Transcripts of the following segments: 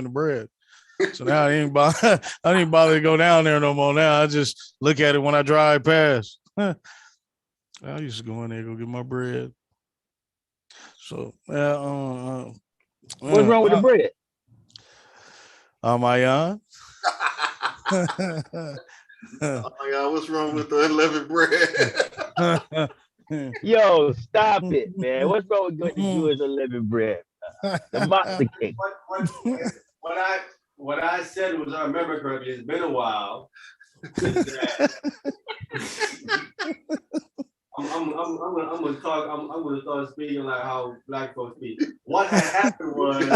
in the bread. So now I didn't bother to go down there no more. Now I just look at it when I drive past. I used to go in there, go get my bread. So what's wrong with the bread? Am I on? Oh my God, what's wrong with the unleavened bread? Yo, stop it, man. What's wrong with good Jewish unleavened bread? The Matzah cake. What I said was, I remember correctly, it's been a while. I'm gonna talk. I'm gonna start speaking like how black folks speak. What had happened was.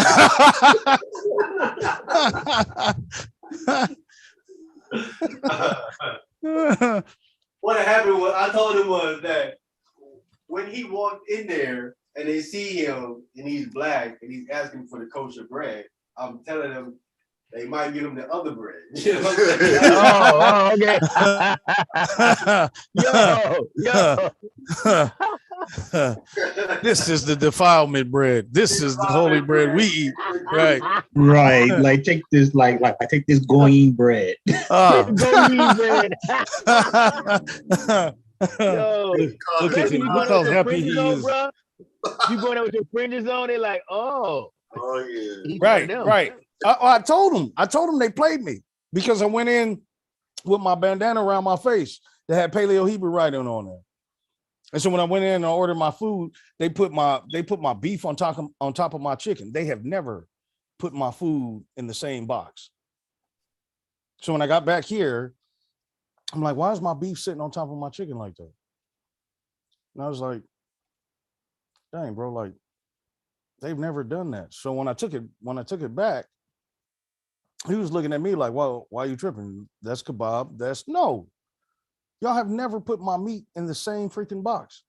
What had happened was, I told him was that when he walked in there and they see him and he's black and he's asking for the kosher bread, I'm telling them they might give him the other bread. You know what I'm saying? Yo. This is the defilement bread. This is the holy bread we eat. Right. Like take this, like I take this goyim bread. Goyim bread. Yo, look at him. Look how happy he is. Bro. You going out with your fringes on? They're like, oh yeah, right. I told them they played me because I went in with my bandana around my face that had Paleo Hebrew writing on there. And so when I went in and ordered my food, they put my beef on top of my chicken. They have never put my food in the same box. So when I got back here, I'm like, why is my beef sitting on top of my chicken like that? And I was like, dang, bro, like they've never done that. So when I took it back, he was looking at me like, well, why are you tripping? That's kebab. No. Y'all have never put my meat in the same freaking box.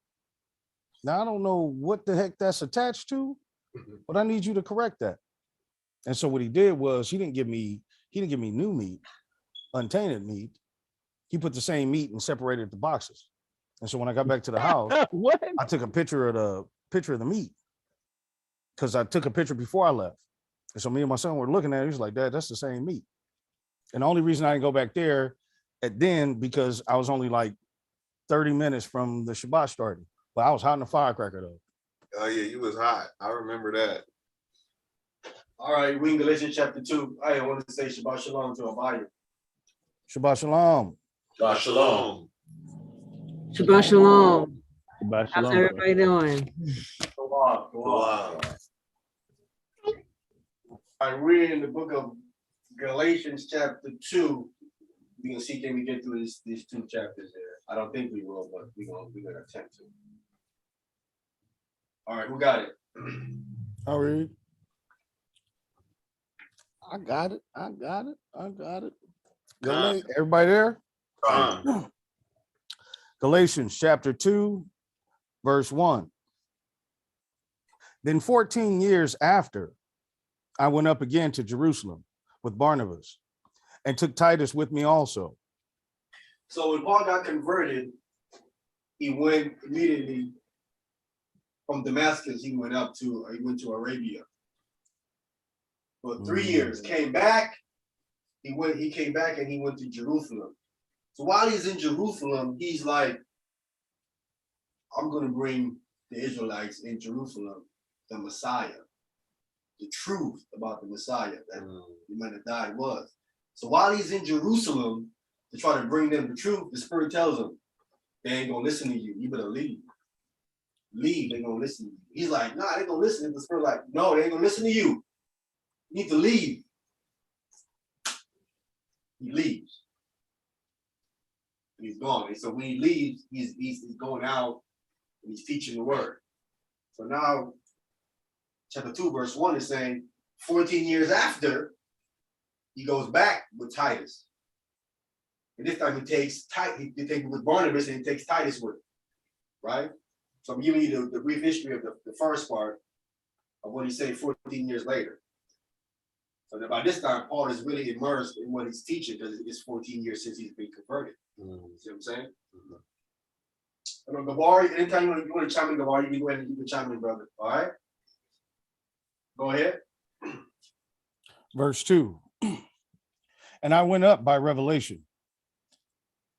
Now, I don't know what the heck that's attached to, but I need you to correct that. And so what he did was he didn't give me new meat, untainted meat. He put the same meat and separated the boxes. And so when I got back to the house, I took a picture of the meat because I took a picture before I left. And so me and my son were looking at it. He was like, Dad, that's the same meat. And the only reason I didn't go back there because I was only like 30 minutes from the Shabbat starting. But I was hot in the firecracker though. Oh yeah, you was hot. I remember that. All right, we in Galatians Chapter 2. I wanted to say Shabbat Shalom to Abaya. Shabbat Shalom. Shabbat Shalom. Shabbat Shalom. Shabbat Shalom. How's everybody doing? Go on. All right, we're in the book of Galatians Chapter 2. We're gonna see, can we get through these two chapters there? I don't think we will, but we're gonna attempt to. All right, who got it? I'll read. I got it. Everybody there? Galatians Chapter 2, verse 1. Then 14 years after, I went up again to Jerusalem with Barnabas and took Titus with me also. So when Paul got converted, he went immediately from Damascus. He went to Arabia for 3 years. Came back. He came back and he went to Jerusalem. So while he's in Jerusalem, he's like, I'm going to bring the Israelites in Jerusalem the Messiah, the truth about the Messiah that the man that died was. So while he's in Jerusalem to try to bring them the truth, the Spirit tells him, they ain't gonna listen to you. You better leave. Leave, they gonna listen to you. He's like, nah, they gonna listen. The Spirit like, no, they ain't gonna listen to you. You need to leave. He leaves. He's gone. And so when he leaves, he's going out and he's teaching the word. So now, chapter 2, verse 1 is saying, 14 years after, he goes back with Titus. And this time he takes with Barnabas and he takes Titus with him, right? So I'm giving you the brief history of the first part of what he said 14 years later. So that by this time, Paul is really immersed in what he's teaching because it's 14 years since he's been converted. See what I'm saying? And on Gavari, anytime you want to chime in, Gavari, you can go ahead and you can chime in, brother. All right? Go ahead. Verse 2. And I went up by revelation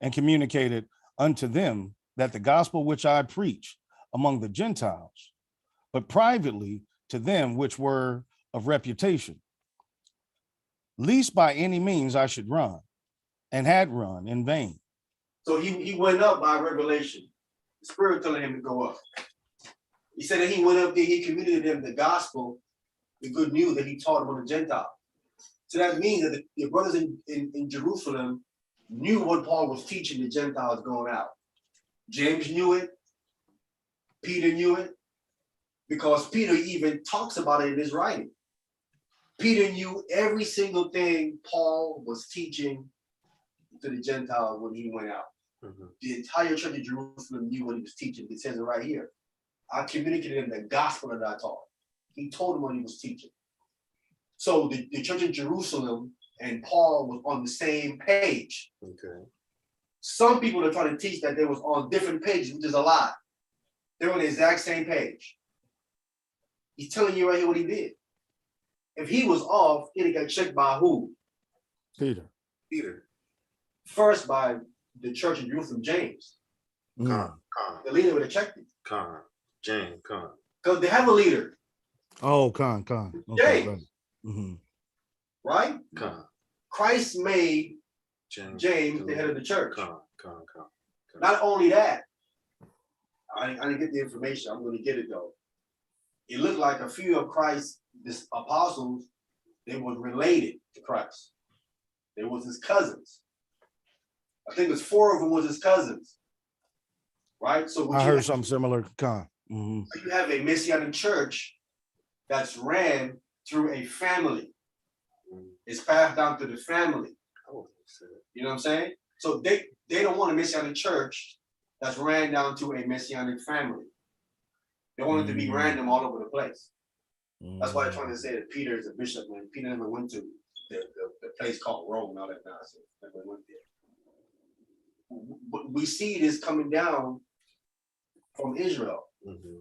and communicated unto them that the gospel which I preach among the Gentiles, but privately to them which were of reputation, least by any means I should run, and had run in vain. So he went up by revelation. The Spirit telling him to go up. He said that he went up there, he communicated them the gospel, the good news that he taught among the Gentiles. So that means that the brothers in Jerusalem knew what Paul was teaching the Gentiles going out. James knew it. Peter knew it. Because Peter even talks about it in his writing. Peter knew every single thing Paul was teaching to the Gentiles when he went out. Mhm. The entire church of Jerusalem knew what he was teaching. It says it right here. I communicated him the gospel that I taught. He told them what he was teaching. So the church in Jerusalem and Paul was on the same page. Okay. Some people are trying to teach that they was on different pages, which is a lie. They're on the exact same page. He's telling you right here what he did. If he was off, he'd got checked by who? Peter. Peter. First by the church of Jerusalem, James. Con. The leader would have checked him. Con. James. Con. Because they have a leader, Oh, con. Okay, James. right. right? Con. Christ made James. James the head of the church. Con. Not only that, I didn't get the information. I'm going to get it though. It looked like a few of Christ's apostles, they were related to Christ. They was his cousins. I think it was 4 of them was his cousins. Right? So I heard something similar. Con. Mhm. you have a Messianic church that's ran through a family. It's passed down to the family. You know what I'm saying? So they don't want a Messianic church that's ran down to a Messianic family. They want it to be random all over the place. That's why they're trying to say that Peter is a bishop when Peter never went to the place called Rome and all that nonsense. Never went there. We see this coming down from Israel. Mm-hmm.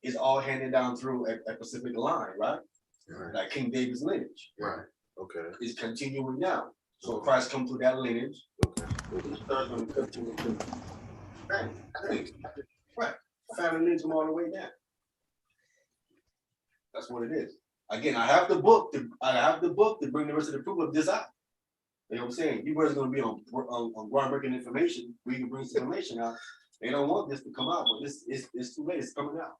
It's all handed down through a specific line, right? Right. Like King David's lineage. Right. Okay. It's continuing down. So Christ comes through that lineage. Okay. He's going to continue to right. Family lineage come all the way down. That's what it is. Again, I have the book to bring the rest of the proof of this out. You know what I'm saying? You guys are going to be on groundbreaking information. We can bring some information out. They don't want this to come out, but it's too late. It's coming out.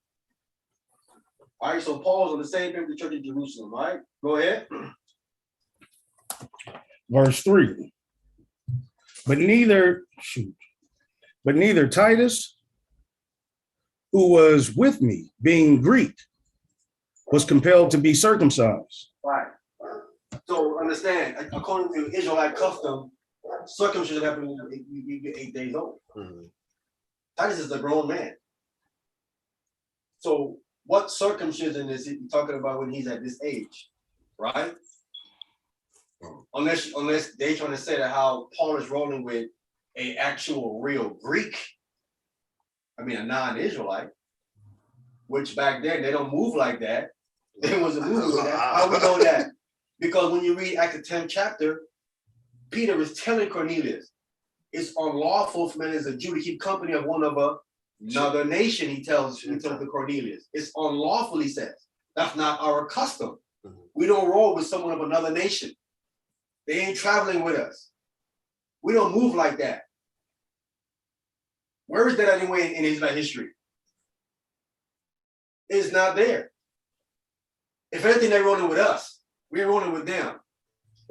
All right, so Paul's on the same page with the church of Jerusalem, right? Go ahead. Verse 3. But neither Titus, who was with me, being Greek, was compelled to be circumcised. Right. So understand, according to Israelite custom, circumcision happened when you get 8 days old. Mm-hmm. Titus is a grown man. So what circumcision is he talking about when he's at this age, right? Unless they trying to say that how Paul is rolling with a actual real Greek, I mean a non-Israelite, which back then they don't move like that. They wasn't moving like that. How we know that? Because when you read Acts the 10th chapter, Peter is telling Cornelius, it's unlawful for men as a Jew to keep company of one of another nation. He tells the Cornelius, it's unlawful. He says that's not our custom. We don't roll with someone of another nation. They ain't traveling with us. We don't move like that. Where is that anyway in Israelite history? It's not there. If anything, they're rolling with us. We're rolling with them.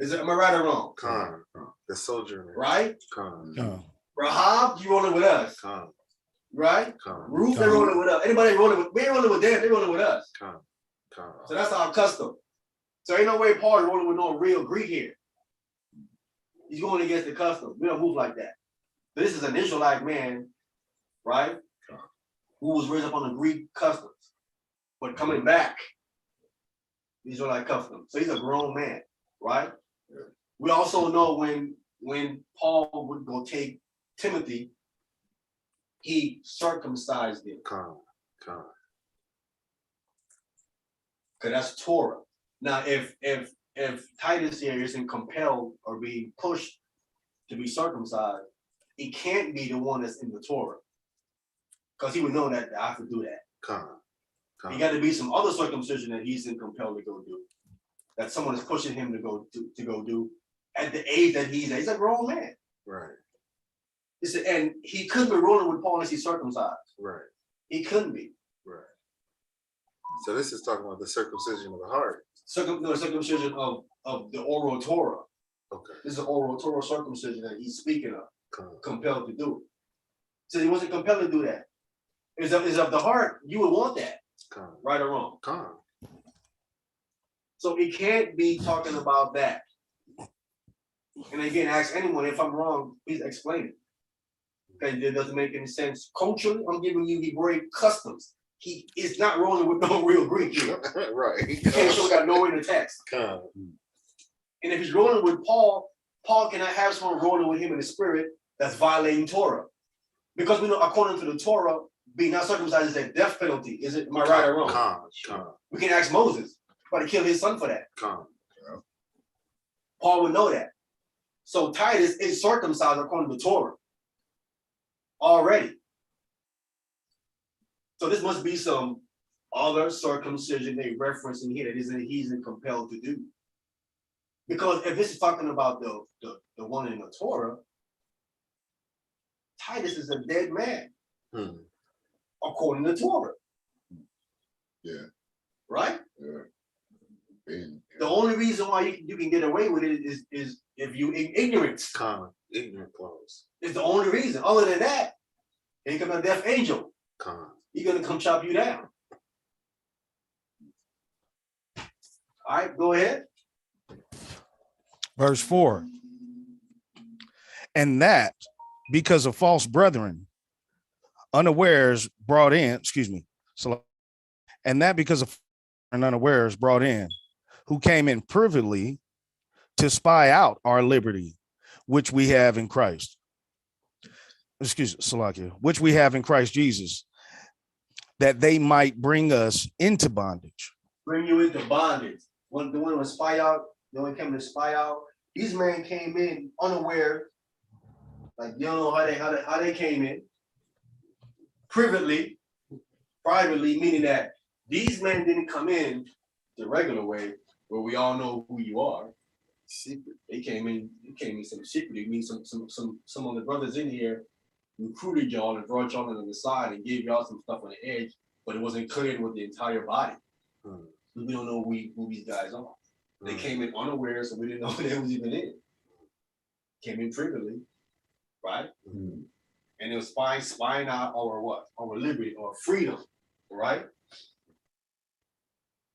Am I right or wrong? Con. The sojourner. Right? Con. Rahab, you rolling with us. Con. Right? Con. Ruth, they're rolling with us. Anybody rolling with, we ain't rolling with them, they're rolling with us. Con. So that's our custom. So ain't no way Paul is rolling with no real Greek here. He's going against the custom. We don't move like that. But this is an Israelite man, right? Who was raised up on the Greek customs, but coming back, Israelite customs. So he's a grown man, right? We also know when Paul would go take Timothy, he circumcised him. Con. Because that's Torah. Now, if if Titus here isn't compelled or being pushed to be circumcised, he can't be the one that's in the Torah. Because he would know that I have to do that. He got to be some other circumcision that he's compelled to go do. That someone is pushing him to go do at the age that he's at. He's a grown man. Right. And he couldn't be rolling with Paul unless he's circumcised. Right. He couldn't be. Right. So this is talking about the circumcision of the heart. Circumcision of the oral Torah. Okay. This is an oral Torah circumcision that he's speaking of. Compelled to do it. So he wasn't compelled to do that. It's of the heart. You would want that. Right or wrong? So he can't be talking about that. And again, ask anyone if I'm wrong, please explain it. Okay, it doesn't make any sense. Culturally, I'm giving you Hebraic customs. He is not rolling with no real Greek here. Right. He can't show that nowhere in the text. And if he's rolling with Paul, Paul cannot have someone rolling with him in the spirit that's violating Torah. Because we know, according to the Torah, being not circumcised is a death penalty. Is it? Am I right or wrong? We can ask Moses, but to kill his son for that. Paul would know that. So Titus is circumcised according to Torah already. So this must be some other circumcision they reference in here that he's compelled to do. Because if this is talking about the one in the Torah, Titus is a dead man. According to Torah. Yeah. Right? Yeah. The only reason why you can get away with it is if you ignorance. Ignorant clause. It's the only reason. Other than that, here comes a death angel. He's gonna come chop you down. All right, go ahead. Verse 4. And that because of false brethren, unawares brought in, and that because of unawares brought in, who came in privily to spy out our liberty, which we have in Christ. Which we have in Christ Jesus, that they might bring us into bondage. Bring you into bondage. When the one was spy out, the one came to spy out. These men came in unaware, like you don't know how they came in. Privately, meaning that these men didn't come in the regular way where we all know who you are. Secret. They came in some secret. It means some of the brothers in here recruited y'all and brought y'all on the side and gave y'all some stuff on the edge, but it wasn't cleared with the entire body. We don't know who these guys are. They came in unaware, so we didn't know they was even in. Came in privately, right? And it was spying out our what? Our liberty or freedom, right?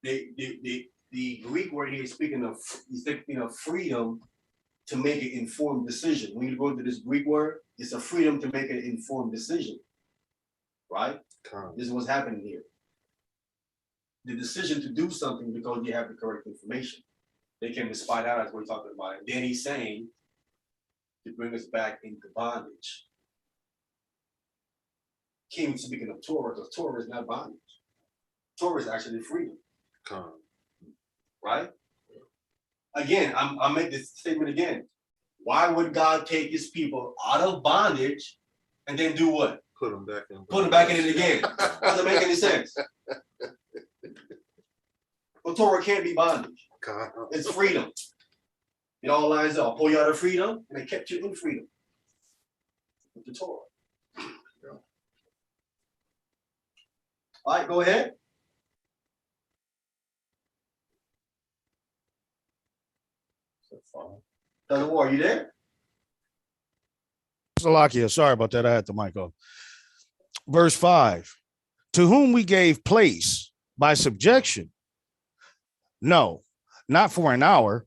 The Greek word here is speaking of freedom to make an informed decision. When you go into this Greek word, it's a freedom to make an informed decision, right? This is what's happening here. The decision to do something because you have the correct information. They came to spy out as we're talking about it. Then he's saying to bring us back into bondage. King speaking of Torah, because Torah is not bondage. Torah is actually freedom. Right? Again, I'll make this statement again. Why would God take his people out of bondage and then do what? Put them back in. Put them back in it again. Doesn't make any sense. Well, Torah can't be bondage. It's freedom. It all lines up. Pull you out of freedom, and they kept you in freedom with the Torah. All right, go ahead. Brother War, you there? Salakia, sorry about that. I had the mic off. Verse 5. To whom we gave place by subjection. No, not for an hour,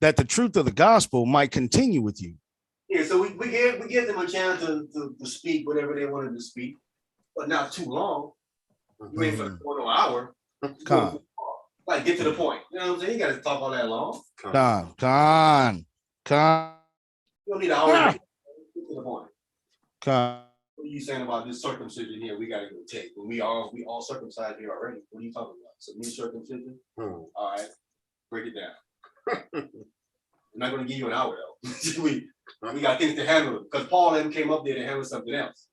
that the truth of the gospel might continue with you. Yeah, so we give them a chance to speak whatever they wanted to speak, but not too long. You ain't for 1 hour. Like, get to the point. You know what I'm saying? You got to talk all that long. Con. You don't need an hour. Get to the point. Con. What are you saying about this circumcision here? We got to go take. When we all circumcised here already. What are you talking about? Some new circumcision? All right. Break it down. I'm not going to give you an hour though. we got things to handle because Paul and them came up there to handle something else.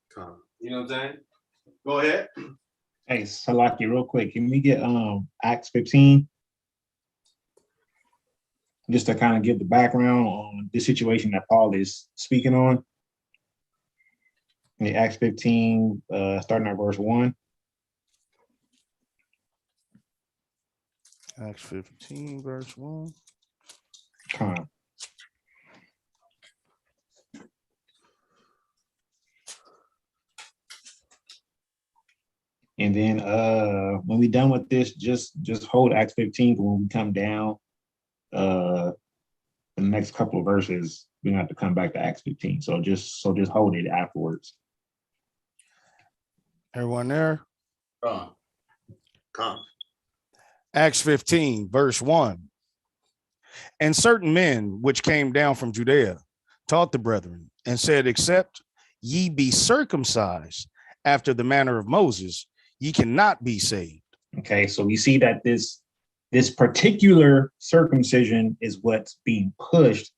You know what I'm saying? Go ahead. Hey, Salaki, real quick, can we get Acts 15? Just to kind of give the background on the situation that Paul is speaking on. In Acts 15, starting at verse 1. Acts 15, verse 1. Come on. And then when we're done with this, just hold Acts 15 when we come down. The next couple of verses, we have to come back to Acts 15. So just hold it afterwards. Everyone there? Come. Acts 15, verse 1. And certain men which came down from Judea taught the brethren and said, except ye be circumcised after the manner of Moses, ye cannot be saved. Okay, so we see that this particular circumcision is what's being pushed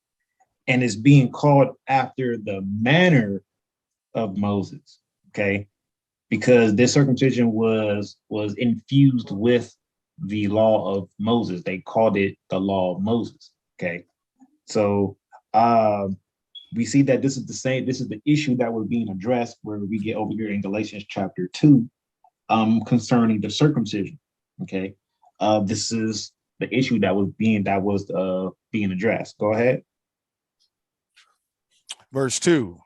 and is being called after the manner of Moses. Okay, because this circumcision was infused with the law of Moses. They called it the law of Moses. Okay, so we see that this is the issue that was being addressed where we get over here in Galatians chapter 2 concerning the circumcision. Okay, this is the issue that was being addressed. Go ahead. Verse 2.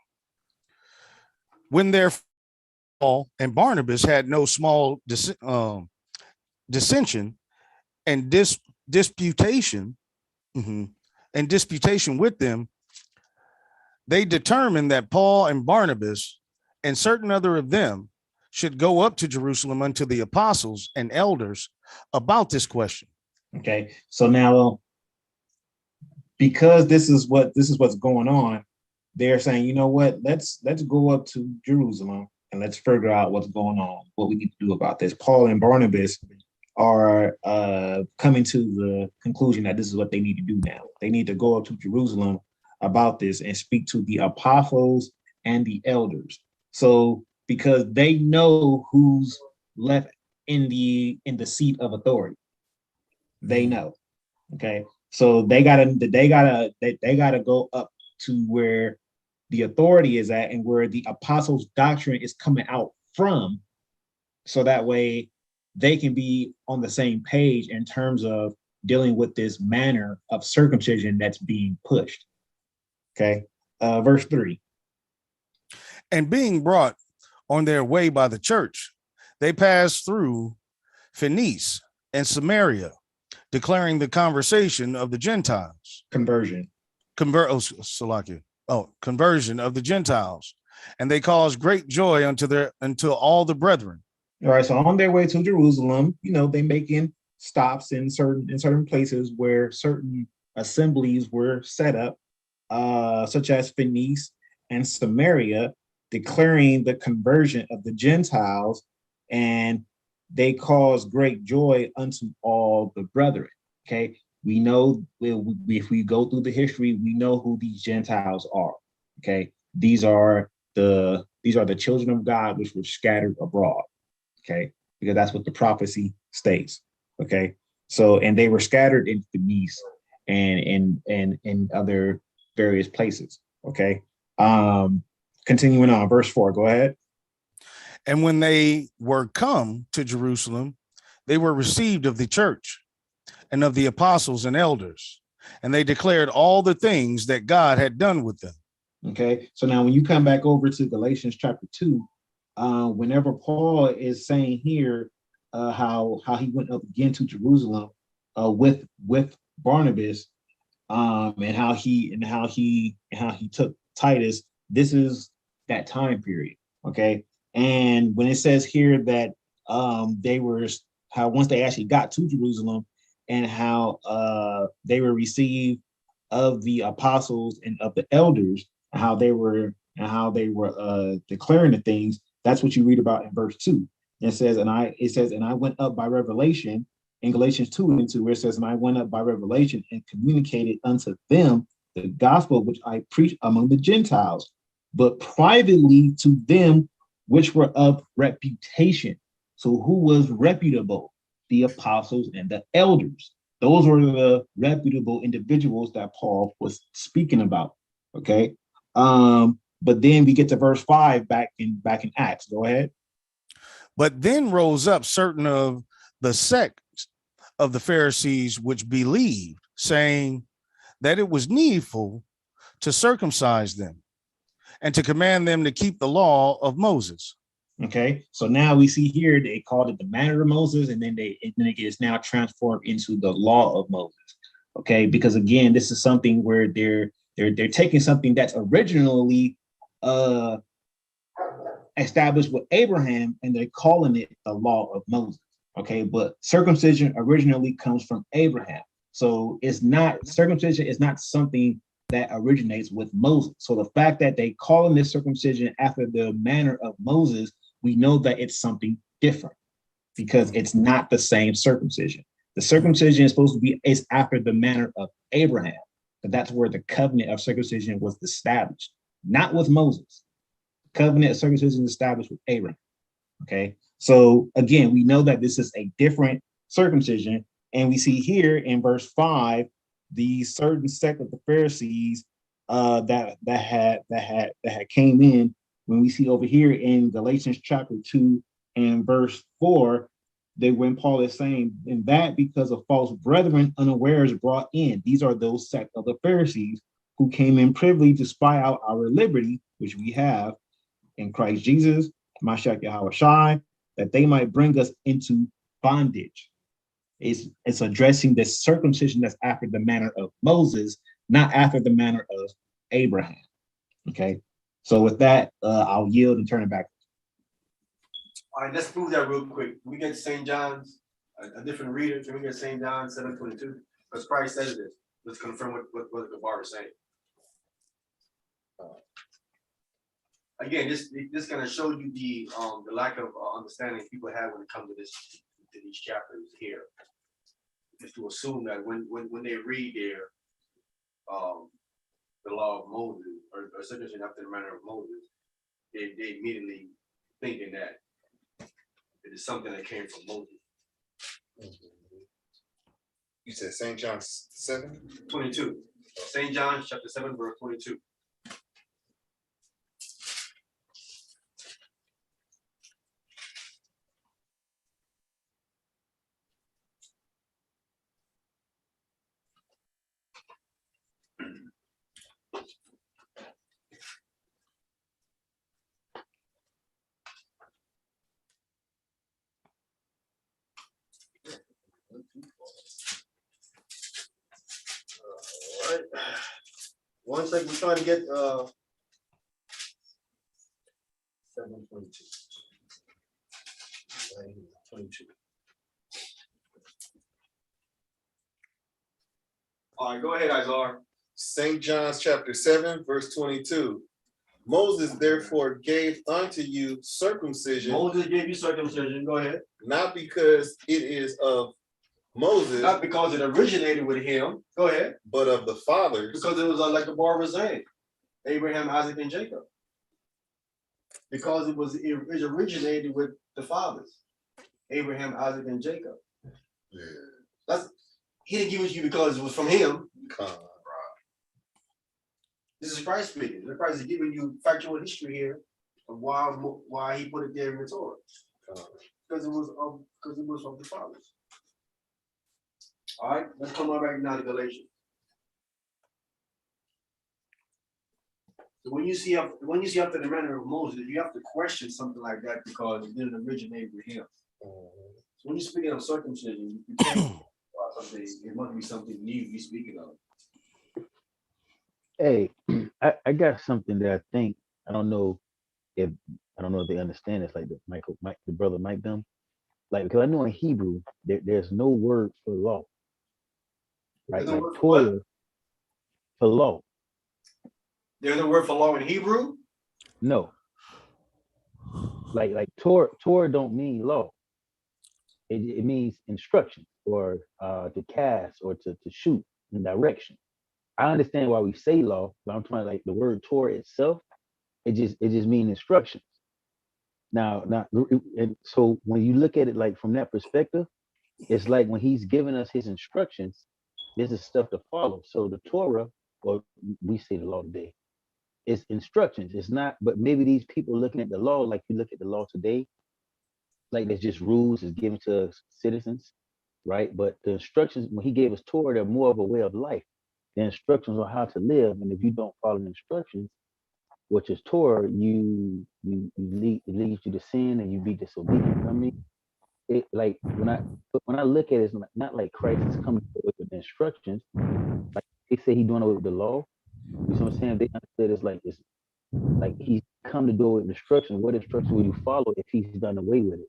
When therefore Paul and Barnabas had no small dissension and disputation with them, they determined that Paul and Barnabas and certain other of them should go up to Jerusalem unto the apostles and elders about this question. Okay, so now because this is what's going on, they're saying, you know what, let's go up to Jerusalem and let's figure out what's going on, what we need to do about this. Paul and Barnabas are coming to the conclusion that this is what they need to do now. They need to go up to Jerusalem about this and speak to the apostles and the elders. So because they know who's left in the seat of authority. They know. Okay. So they gotta go up to where the authority is at and where the apostles' doctrine is coming out from, so that way they can be on the same page in terms of dealing with this manner of circumcision that's being pushed. Okay, verse 3. And being brought on their way by the church, they passed through Phoenice and Samaria, declaring the conversation of the Gentiles. Conversion of the Gentiles, and they caused great joy unto all the brethren. All right, so on their way to Jerusalem, they making stops in certain places where certain assemblies were set up, such as Phoenice and Samaria, declaring the conversion of the Gentiles, and they caused great joy unto all the brethren. Okay, we know if we go through the history, we know who these Gentiles are. Okay, these are the children of God which were scattered abroad. Okay, because that's what the prophecy states. Okay, so and they were scattered in Phoenice and in other various places. Okay, continuing on, verse 4. Go ahead. And when they were come to Jerusalem, they were received of the church and of the apostles and elders, and they declared all the things that God had done with them. Okay, so now when you come back over to Galatians chapter 2, whenever Paul is saying here how he went up again to Jerusalem with Barnabas, and how he took Titus, this is that time period. Okay, and when it says here that once they actually got to Jerusalem and how they were received of the apostles and of the elders, and how they were declaring the things, that's what you read about in verse 2. It says, and I went up by revelation in Galatians 2:2, where it says, and I went up by revelation and communicated unto them the gospel which I preach among the Gentiles, but privately to them which were of reputation. So who was reputable? The apostles and the elders. Those were the reputable individuals that Paul was speaking about. Okay. But then we get to verse 5 back in Acts. Go ahead. But then rose up certain of the sect of the Pharisees which believed, saying that it was needful to circumcise them and to command them to keep the law of Moses. Okay, so now we see here they called it the manner of Moses, and then it gets now transformed into the law of Moses. Okay, because again, this is something where they're taking something that's originally established with Abraham, and they're calling it the law of Moses. Okay, but circumcision originally comes from Abraham, so circumcision is not something that originates with Moses. So the fact that they calling this circumcision after the manner of Moses, we know that it's something different because it's not the same circumcision. The circumcision is after the manner of Abraham, but that's where the covenant of circumcision was established, not with Moses. The covenant of circumcision is established with Abraham. Okay, so again, we know that this is a different circumcision, and we see here in verse 5 the certain sect of the Pharisees that had came in. When we see over here in Galatians chapter 2 and verse 4, when Paul is saying, and that because of false brethren unawares brought in. These are those sect of the Pharisees who came in privily to spy out our liberty, which we have in Christ Jesus, Mashiach Yahweh Shai, that they might bring us into bondage. It's addressing the circumcision that's after the manner of Moses, not after the manner of Abraham. Okay, so with that, I'll yield and turn it back. All right, let's prove that real quick. Can we get St. John's, a different reader? Can we get St. John 7:22? Because Christ says this. Let's confirm what the bar is saying. Again, this gonna show you the lack of understanding people have when it comes to these chapters here. Just to assume that when they read their the law of Moses or circumcision after the manner of Moses, they immediately thinking that it is something that came from Moses. You said St. John 7:22. St. John chapter 7 verse 22. All right. One second, we're trying to get 7:22. 22. All right, go ahead, Izar. St. John's chapter 7, verse 22. Moses therefore gave unto you circumcision. Moses gave you circumcision. Go ahead. Not because it is of Moses, Not because it originated with him. Go ahead. but of the fathers. Because it was like the bar was saying, Abraham, Isaac, and Jacob. Because it originated with the fathers, Abraham, Isaac, and Jacob. Yeah. He didn't give it to you because it was from him. Come on, This is Christ speaking. Christ is giving you factual history here of why he put it there in the Torah. Because it was of the fathers. All right, let's come on back now to Galatians. So when you see after the manner of Moses, you have to question something like that because it didn't originate with him. So when you're speaking of circumcision, you can't talk about something. It must be something new you're speaking of. Hey, I got something that I think I don't know if they understand this, like the brother Mike them, like, because I know in Hebrew there's no word for law, right? There's no Like word for Torah for law. There's no word for law in Hebrew? No. Like Torah don't mean law. it means instructions or to cast or to shoot in direction. I understand why we say law, but I'm talking like the word Torah itself. It just means instructions. Now, and so when you look at it like from that perspective, it's like when he's giving us his instructions, this is stuff to follow. So the Torah, or we say the law today, it's instructions. It's not, but maybe these people looking at the law like you look at the law today, like there's just rules is given to citizens, right? But the instructions when he gave us Torah, they're more of a way of life. The instructions on how to live, and if you don't follow the instructions, which is Torah, it leads you to sin and you be disobedient. You know what I mean? It like when I look at it, it's not like Christ is coming with the instructions. Like they say he doing away with the law. You see what I'm saying? They understood it's like he's come to do with instructions. What instructions will you follow if he's done away with it?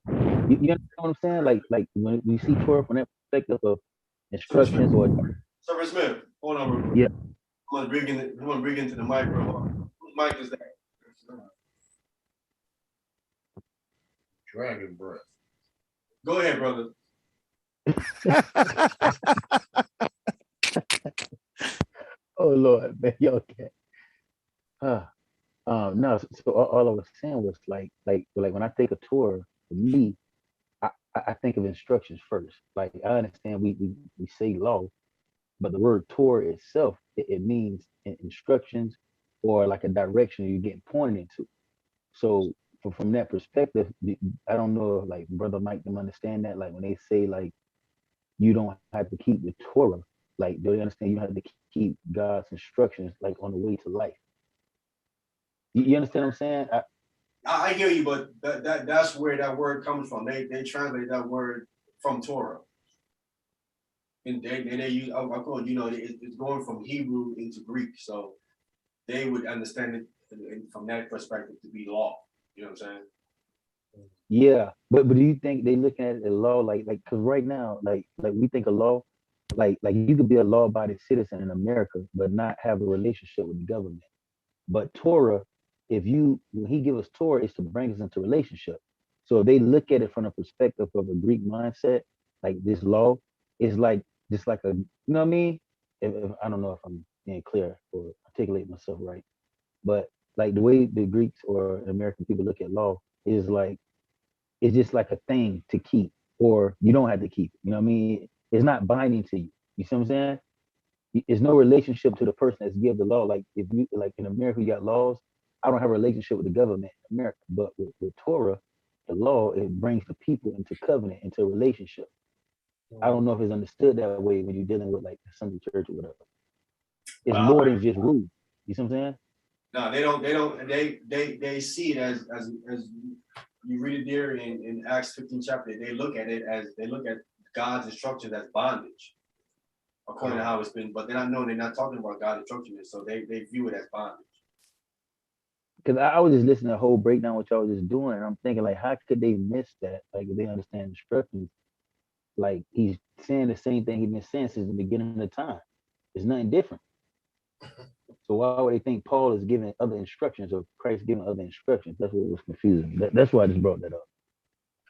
You understand what I'm saying? Like when we see Torah from that perspective of instructions or Server Smith, hold on real quick. Yeah. I'm gonna bring into the mic, bro. Whose mic is that? Dragon breath. Go ahead, brother. oh Lord, man, you okay? No, so all I was saying was like when I think of Torah, for me, I think of instructions first. Like I understand we say law, but the word Torah itself, it means instructions or like a direction you're getting pointed into. So from that perspective, I don't know if like Brother Mike them understand that. Like when they say like you don't have to keep the Torah, like do they understand you have to keep God's instructions like on the way to life? You understand what I'm saying? I hear you, but that's where that word comes from. They translate that word from Torah. And they use, of course, it's going from Hebrew into Greek, so they would understand it from that perspective to be law. You know what I'm saying? Yeah, but do you think they looking at the law like because right now like we think of law like you could be a law-abiding citizen in America but not have a relationship with the government. But Torah, when he gives us Torah, is to bring us into relationship. So if they look at it from the perspective of a Greek mindset, like this law is like just like you know what I mean? If I don't know if I'm being clear or articulate myself right, but like the way the Greeks or American people look at law is like it's just like a thing to keep, or you don't have to keep it. You know what I mean? It's not binding to you. You see what I'm saying? There's no relationship to the person that's give the law. Like if you like in America, you got laws. I don't have a relationship with the government in America, but with Torah, the law it brings the people into covenant, into relationship. I don't know if it's understood that way when you're dealing with like the Sunday church or whatever. It's more than just rules. You see what I'm saying? No, they don't. They see it as you read it there in Acts 15 chapter. They look at God's instructions as bondage, according to how it's been. But they're not talking about God's instructions, so they view it as bondage. Because I was just listening to the whole breakdown what y'all was just doing, and I'm thinking like, how could they miss that? Like if they understand instructions, like he's saying the same thing he's been saying since the beginning of the time. It's nothing different. So why would they think Paul is giving other instructions or Christ giving other instructions? That's what was confusing. That's why I just brought that up.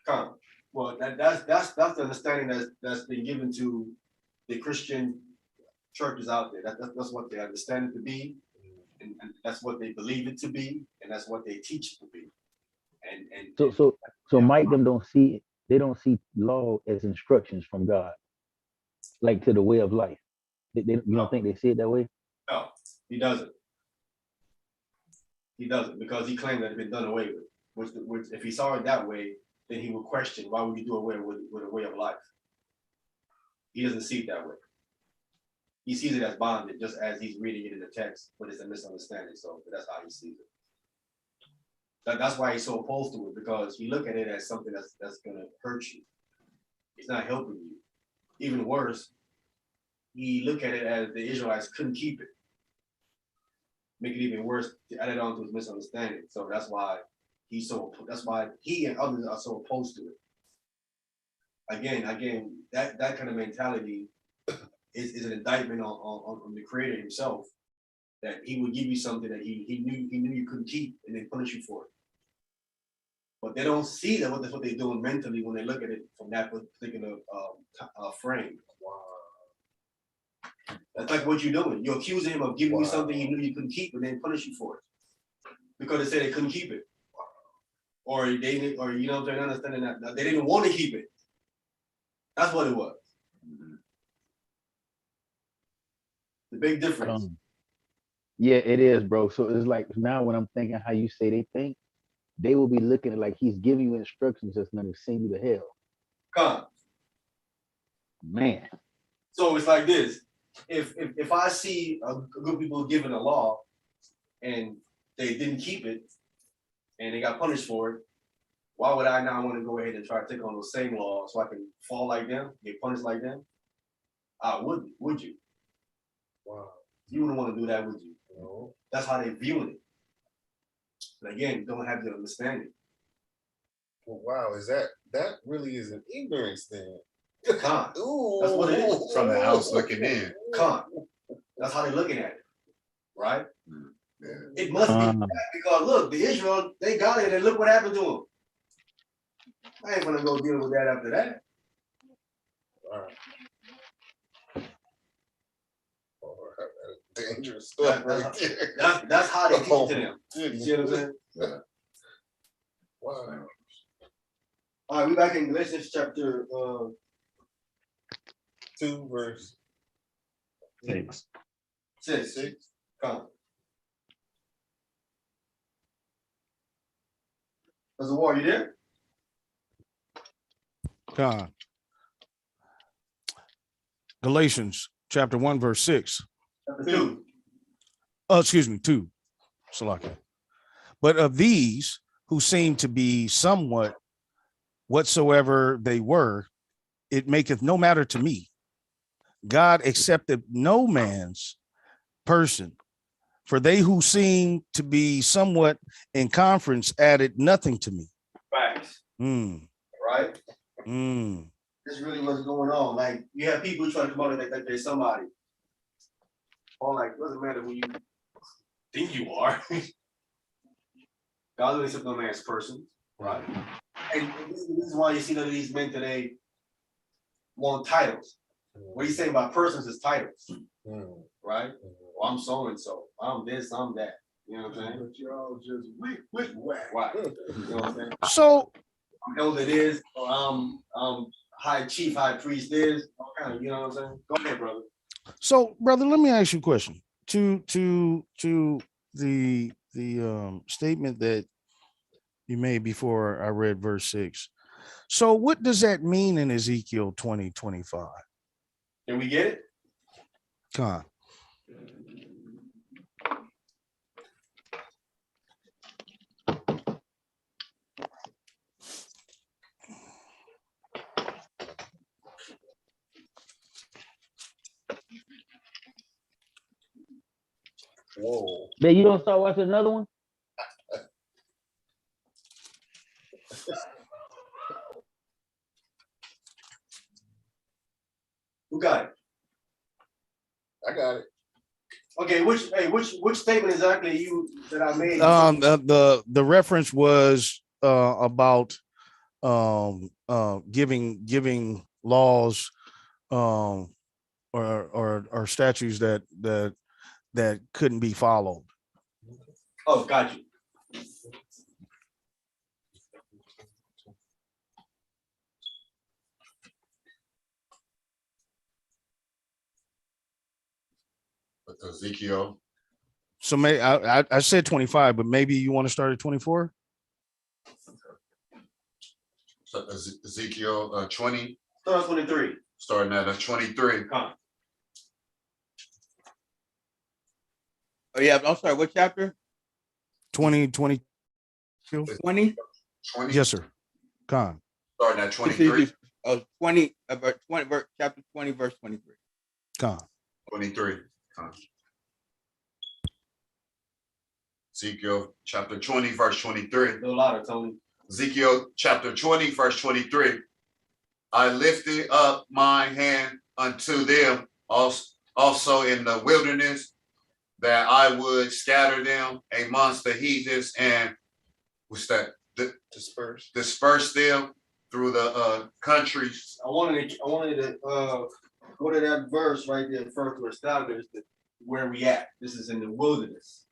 Come. Well, that's the understanding that's been given to the Christian churches out there. That's what they understand it to be, and that's what they believe it to be, and that's what they teach it to be. So Mike them don't see it. They don't see law as instructions from God, like to the way of life. You don't think they see it that way? No, he doesn't. He doesn't because he claimed that it had been done away with. Which if he saw it that way, then he would question why would you do away with a way of life. He doesn't see it that way. He sees it as bondage, just as he's reading it in the text, but it's a misunderstanding. So that's how he sees it. That's why he's so opposed to it, because he look at it as something that's gonna hurt you. It's not helping you. Even worse, he look at it as the Israelites couldn't keep it. Make it even worse to add it on to his misunderstanding. So that's why that's why he and others are so opposed to it. Again, that kind of mentality is an indictment on the Creator himself, that he would give you something that he knew you couldn't keep and then punish you for it. But they don't see that what they're doing mentally when they look at it from that particular frame. That's like what you're doing. You're accusing him of giving you something you knew you couldn't keep and then punish you for it. Because they said they couldn't keep it. Or they didn't, or you know, they're not understanding that they didn't want to keep it. That's what it was. The big difference. Yeah, it is, bro. So it's like now when I'm thinking how you say they think, they will be looking at like he's giving you instructions that's going to send you to hell. Come. Man. So it's like this. If I see a group of people given a law and they didn't keep it and they got punished for it, why would I now want to go ahead and try to take on those same laws so I can fall like them, get punished like them? I wouldn't, would you? Wow. You wouldn't want to do that, would you? No. That's how they're viewing it. But again, don't have the understanding. Well, wow, that really is an ignorance then? Con. Ooh. That's what it is. From the house looking in. Con. That's how they're looking at it. Right? Yeah. It must be that because look, the Israel, they got it and look what happened to them. I ain't gonna go deal with that after that. Wow. Dangerous stuff right there. That's how they teach it to them. You see what I'm saying? Yeah. Wow. All right, we back in Galatians chapter 2 verse 6. 6. Come. There's a war, you there? God. Galatians Chapter 1 verse 6. Chapter 2. Oh, excuse me, 2. Salaka. But of these who seem to be somewhat whatsoever they were, it maketh no matter to me. God accepted no man's person, for they who seem to be somewhat in conference added nothing to me. Facts. Right? This really what's going on. Like you have people trying to come out like they're somebody. Or like, doesn't matter who you think you are. God doesn't accept no man's person, right? And this is why you see none of these men today want titles. What you say about persons is titles, right? Well, I'm so and so. I'm this. I'm that. You know what I'm saying? But you're all just whack. Right. You know what I'm saying? So I'm elder this, or I'm high chief, high priest this. All kind of, you know what I'm saying? Go ahead, brother. So, brother, let me ask you a question. To the statement that you made before I read verse 6. So, what does that mean in Ezekiel 20:25? Can we get it? Con. Whoa. Man, you don't start watching another one? Who got it? I got it. Okay, which statement exactly you that I made? The reference was about giving laws or statutes that couldn't be followed. Oh, got you. Ezekiel. So I said 25, but maybe you want to start at 24? So Ezekiel 20. Start at 23. Starting at 23. Come. Oh yeah, I'm sorry, what chapter? 20. 20? 20. Yes, sir. Con. Starting at 23. Oh, 20, chapter 20, verse 23. Con. 23. Ezekiel chapter 20, verse 23. A little louder, Tony. Ezekiel chapter 20, verse 23. I lifted up my hand unto them also in the wilderness, that I would scatter them amongst the heathens and what's that? disperse them through the countries. I wanted to go to that verse right there first to establish where we at. This is in the wilderness.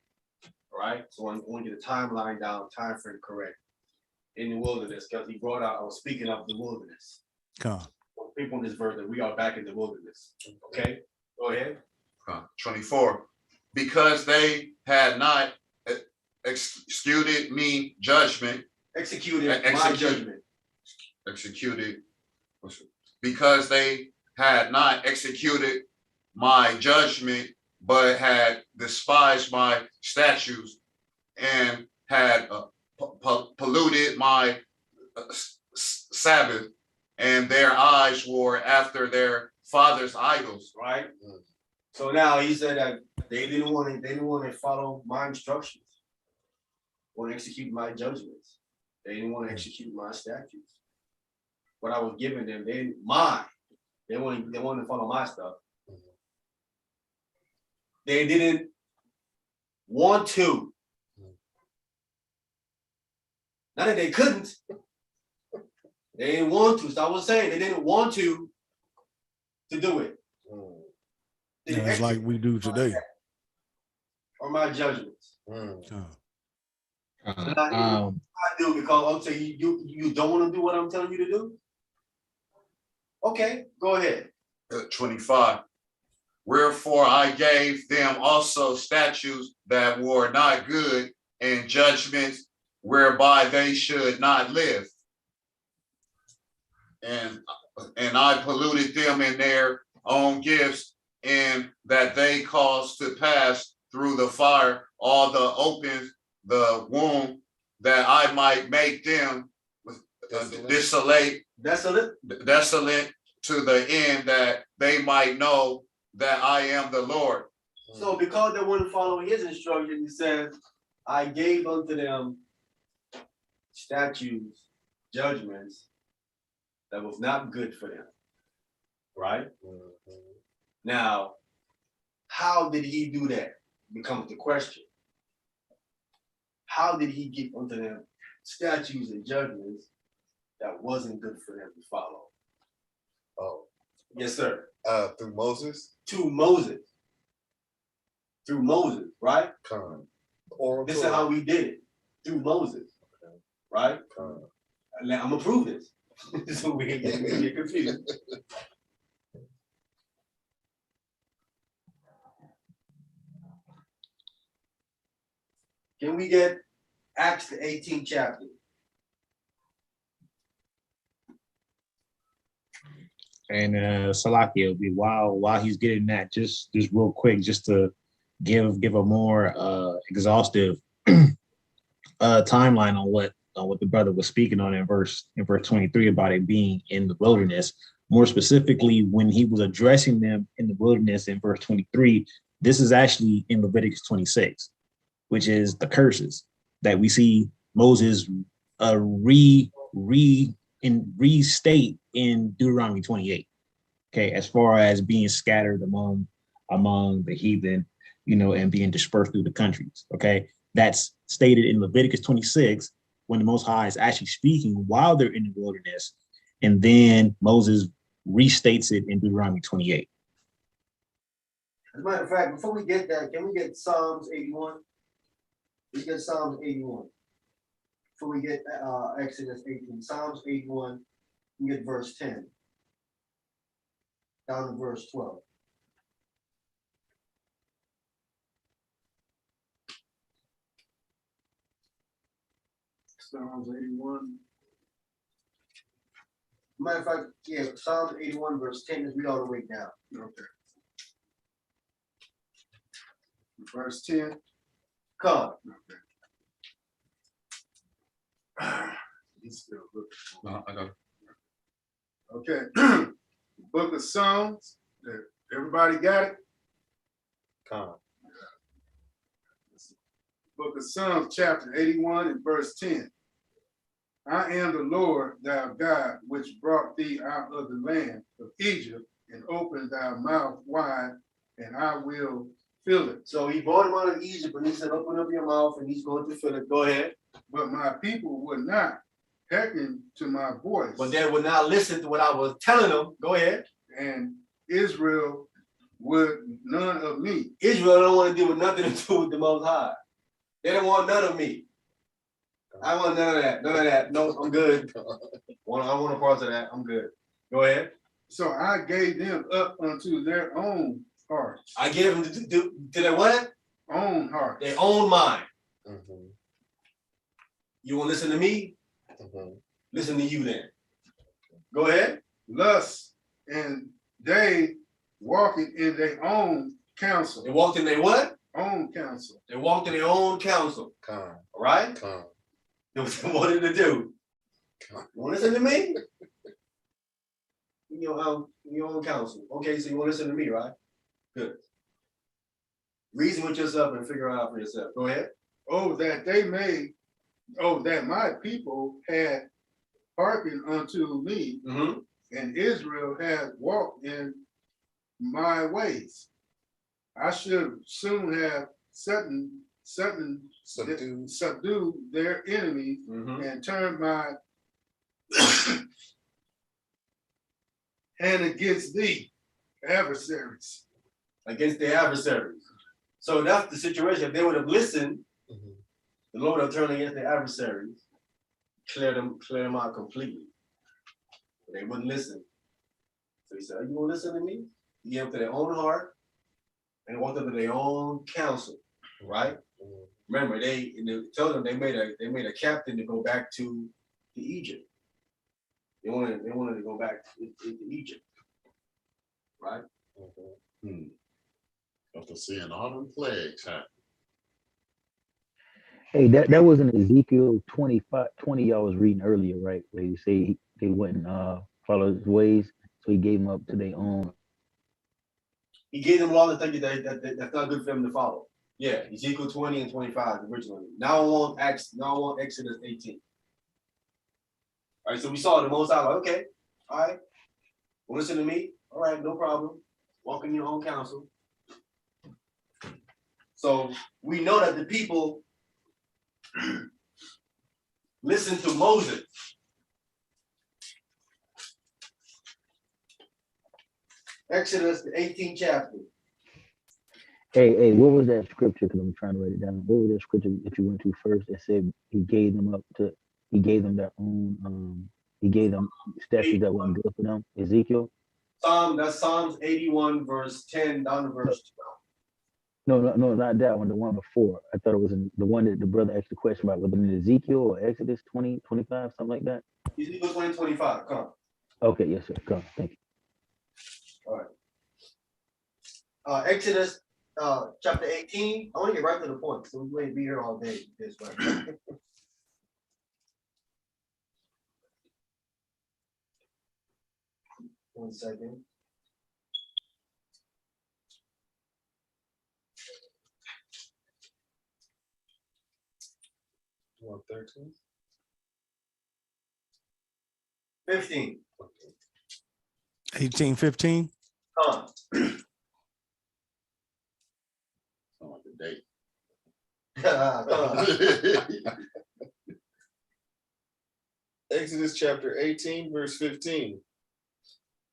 All right. So I want to get the timeline down, time frame correct. In the wilderness, because he brought out, I was speaking of the wilderness. Come. People in this verse that we are back in the wilderness. Okay, go ahead. 24. Because they had not executed me judgment. Executed my judgment. Executed. Because they had not executed my judgment, but had despised my statutes and had polluted my Sabbath, and their eyes were after their father's idols. Right. So now he said that they didn't want to follow my instructions, want to execute my judgments. They didn't want to execute my statutes. What I was giving them, they wanted to follow my stuff. They didn't want to. Not that they couldn't. They didn't want to. So I was saying they didn't want to do it. Yeah, it's like we do today. Or my judgments. Um, I do because I'm saying you don't want to do what I'm telling you to do. Okay, go ahead. 25. Wherefore I gave them also statutes that were not good, and judgments whereby they should not live. And I polluted them in their own gifts, and that they caused to pass through the fire all the opens, the womb, that I might make them desolate to the end, that they might know that I am the Lord. So because they weren't following his instruction, he says, I gave unto them statutes, judgments that was not good for them. Right? Now, how did he do that? Becomes the question. How did he give unto them statutes and judgments that wasn't good for them to follow? Oh, yes, sir. Through Moses? To Moses. Through Moses, right? This is how we did it. Through Moses. Okay. Right? Now I'm gonna prove this. So we get confused. Can we get Acts the 18th chapter? And Salakia, while he's getting that, just real quick, just to give a more exhaustive timeline on what the brother was speaking on in verse 23 about it being in the wilderness. More specifically, when he was addressing them in the wilderness in verse 23, this is actually in Leviticus 26, which is the curses that we see Moses restate in Deuteronomy 28. Okay, as far as being scattered among the heathen, and being dispersed through the countries. Okay, that's stated in Leviticus 26 when the Most High is actually speaking while they're in the wilderness, and then Moses restates it in Deuteronomy 28. As a matter of fact, before we get that, can we get Psalms 81? We get Psalms 81. Before we get Exodus 18, Psalms 81, we get verse 10. Down to verse 12. Psalms 81. Matter of fact, yeah, Psalms 81, verse 10 is read all the way down. Okay. Verse 10. Come. Okay. He's still looking. I got it. Okay. Book of Psalms. Everybody got it? Come. Book of Psalms, chapter 81 and verse 10. I am the Lord thy God, which brought thee out of the land of Egypt, and opened thy mouth wide, and I will feel it. So he brought him out of Egypt and he said, open up your mouth and he's going to feel it. Go ahead. But my people would not hearken to my voice. But they would not listen to what I was telling them. Go ahead. And Israel would none of me. Israel don't want to deal with nothing to do with the Most High. They don't want none of me. I want none of that. None of that. No, I'm good. I want a part of that. I'm good. Go ahead. So I gave them up unto their own hearts. I gave them to their what? Own hearts. Their own mind. Mhm, You want to listen to me? mhm. Listen to you then. Go ahead. Lust, and they walking in their own counsel. They walked in their what? Own counsel. They walked in their own counsel. Come, All right? come. That's what they wanted to do. You want to listen to me? In your own counsel. Okay, so you want to listen to me, right? Good. Reason with yourself and figure out for yourself. Go ahead. That my people had hearkened unto me, Mm-hmm. and Israel had walked in my ways. I should soon have subdue their enemies Mm-hmm. and turn my hand against thee, adversaries. Against their adversaries. So that's the situation. If they would have listened, Mhm. the Lord would have turned against their adversaries, clear them out completely. But they wouldn't listen. So he said, you want to listen to me? He gave them to their own heart and walked up to their own counsel, right? Mhm. Remember, they told them they made a captain to go back to Egypt. They wanted to go back to Egypt, right? Mhm. After seeing all them plagues happen. Hey, that was in Ezekiel 20 y'all was reading earlier, right? Where you say they wouldn't follow his ways, so he gave them up to their own. He gave them law that that's not good for them to follow. Yeah, Ezekiel 20 and 25 originally. Now I want Exodus 18. All right, so we saw the Most High, like, okay, all right, well, listen to me. All right, no problem. Walk in your own counsel. So we know that the people listened to Moses. Exodus, the 18th chapter. Hey, what was that scripture? Because I'm trying to write it down. What was that scripture that you went to first? It said he gave them their own, he gave them statutes that wasn't good for them. Ezekiel? That's Psalms 81, verse 10 down to verse 12. No, not that one, the one before. I thought it was the one that the brother asked the question about, whether in Ezekiel or Exodus 20, 25, something like that. Ezekiel 20, 25, come. Okay, yes, sir. Come, thank you. All right. Exodus chapter 18. I want to get right to the point, so we may be here all day. This way. One second. You want 13? 15. 1815. Come on. I want the date. Come on. Exodus chapter 18, verse 15.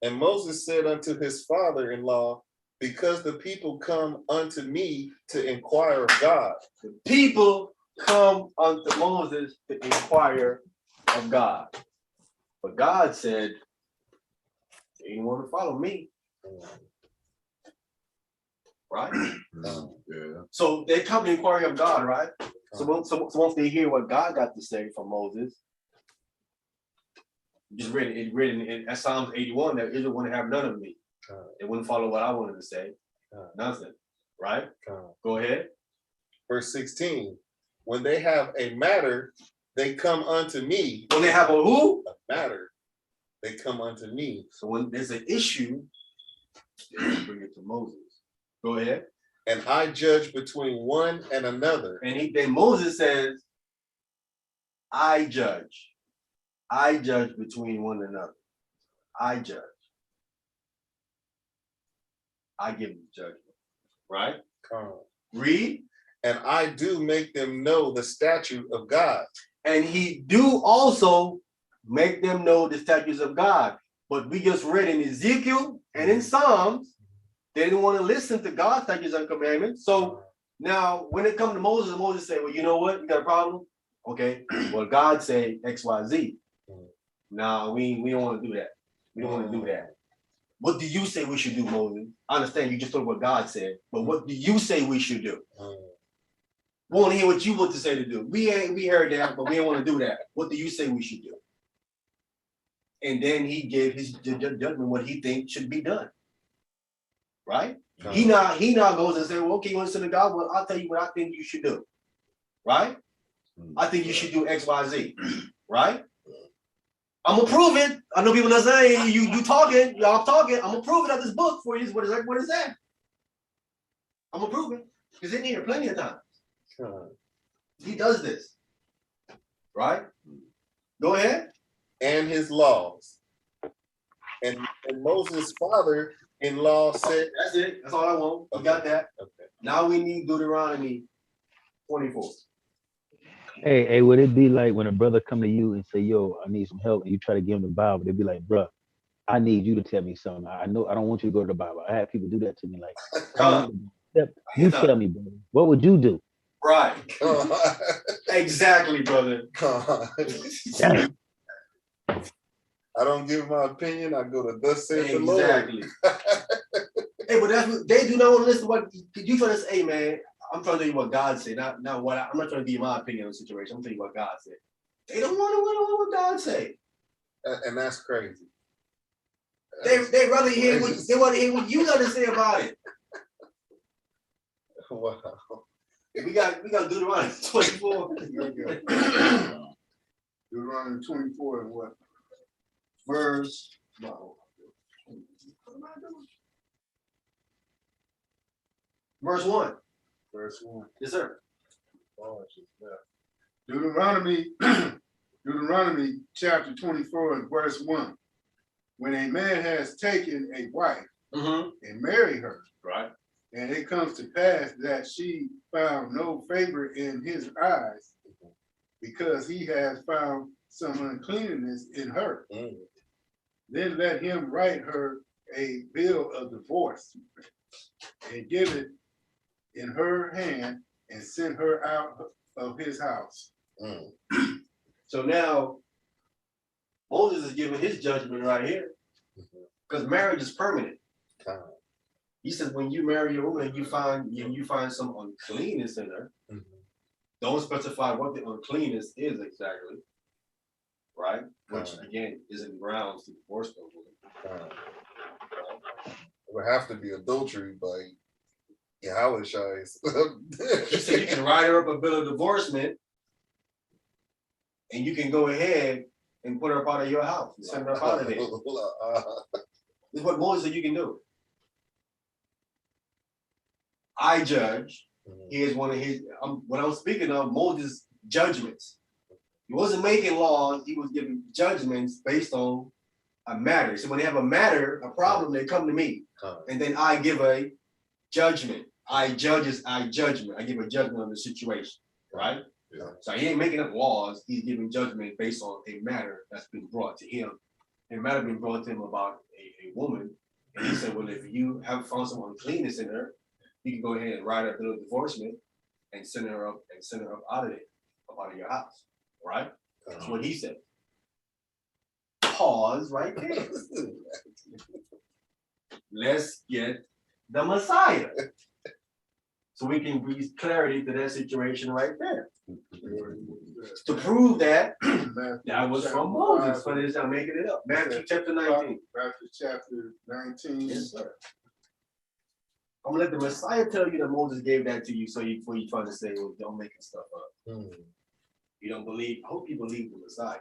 And Moses said unto his father-in-law, because the people come unto me to inquire of God. The people come unto Moses to inquire of God. But God said, they didn't want to follow me. Right? Yeah. So they come to inquire of God, right? So once they hear what God got to say from Moses, just read it in Psalms 81 that Israel wouldn't have none of me. They wouldn't follow what I wanted to say. Nothing. Right? Go ahead. Verse 16. When they have a matter, they come unto me. When they have a who? A matter, they come unto me. So when there's an issue, they bring it to Moses. Go ahead. And I judge between one and another. And then Moses says, I judge. I judge between one another. I judge. I give the judgment. Right? Read. And I do make them know the statute of God. And he do also make them know the statutes of God. But we just read in Ezekiel and in Psalms, they didn't want to listen to God's statutes and commandments. So now when it comes to Moses, Moses said, well, you know what? You got a problem? Okay. Well, God said X, Y, Z. No, we don't want to do that. We don't want to do that. What do you say we should do, Moses? I understand you just told what God said, but what do you say we should do? We want to hear what you want to say to do. We heard that, but we don't want to do that. What do you say we should do? And then he gave his judgment what he thinks should be done. Right? He now goes and says, well, okay, you want to sin to God? Well, I'll tell you what I think you should do. Right? I think you should do X, Y, Z. Right? I'm gonna prove it. I know people are saying you talking, y'all talking. I'm gonna prove it out this book for you. What is that? I'm gonna prove it. It's in here plenty of times. He does this. Right? Go ahead. And his laws. And Moses' father-in-law said, That's it. That's all I want. We got that. Okay. Now we need Deuteronomy 24. Hey, would it be like when a brother come to you and say, yo, I need some help, and you try to give him the Bible, they'd be like, bruh, I need you to tell me something. I know I don't want you to go to the Bible. I have people do that to me. Like, you tell me, brother. What would you do? Right. Exactly, brother. Damn. I don't give my opinion. I go to thus saith the Lord. Exactly. Hey, but that's what they do not want to listen to what you trying to say, hey, man. I'm trying to tell you what God said, not what I'm not trying to give you my opinion on the situation. I'm telling you what God said. They don't want to know what God said. And that's crazy. They rather hear what they want to hear what you got to say about it. Wow. We got Deuteronomy 24. Deuteronomy 24 and what? Verse. Verse 1. Verse 1. Yes, sir. Deuteronomy chapter 24 and verse 1. When a man has taken a wife and married her, Right. and it comes to pass that she found no favor in his eyes, because he has found some uncleanness in her, then let him write her a bill of divorce and give it in her hand and send her out of his house. So now Moses is giving his judgment right here, because marriage is permanent. He says when you marry a woman and you find some uncleanness in her, don't specify what the uncleanness is exactly, right? Which again isn't grounds to divorce the woman. It would have to be adultery by Yahweh Shai's. He said you can write her up a bill of divorcement, and you can go ahead and put her up out of your house and send her up out of there. This is what Moses said you can do. I judge. Here's one of his, what I'm speaking of, Moses' judgments. He wasn't making laws, he was giving judgments based on a matter. So when they have a matter, a problem, they come to me. And then I give a judgment. I give a judgment on the situation, right? Yeah. So he ain't making up laws, he's giving judgment based on a matter that's been brought to him. A matter been brought to him about a woman. And he said, well, if you have found some uncleanness in her, you can go ahead and write a bill of divorcement and send her up out of there, up out of your house, right? That's what he said. Pause right there. Let's get the Messiah, so we can bring clarity to that situation right there. To prove that that was from Moses, but it's not making it up. Matthew chapter 19. Matthew chapter 19. Yes, sir. I'm gonna let the Messiah tell you that Moses gave that to you, so before you try to say, well, don't make stuff up. You don't believe, I hope you believe the Messiah.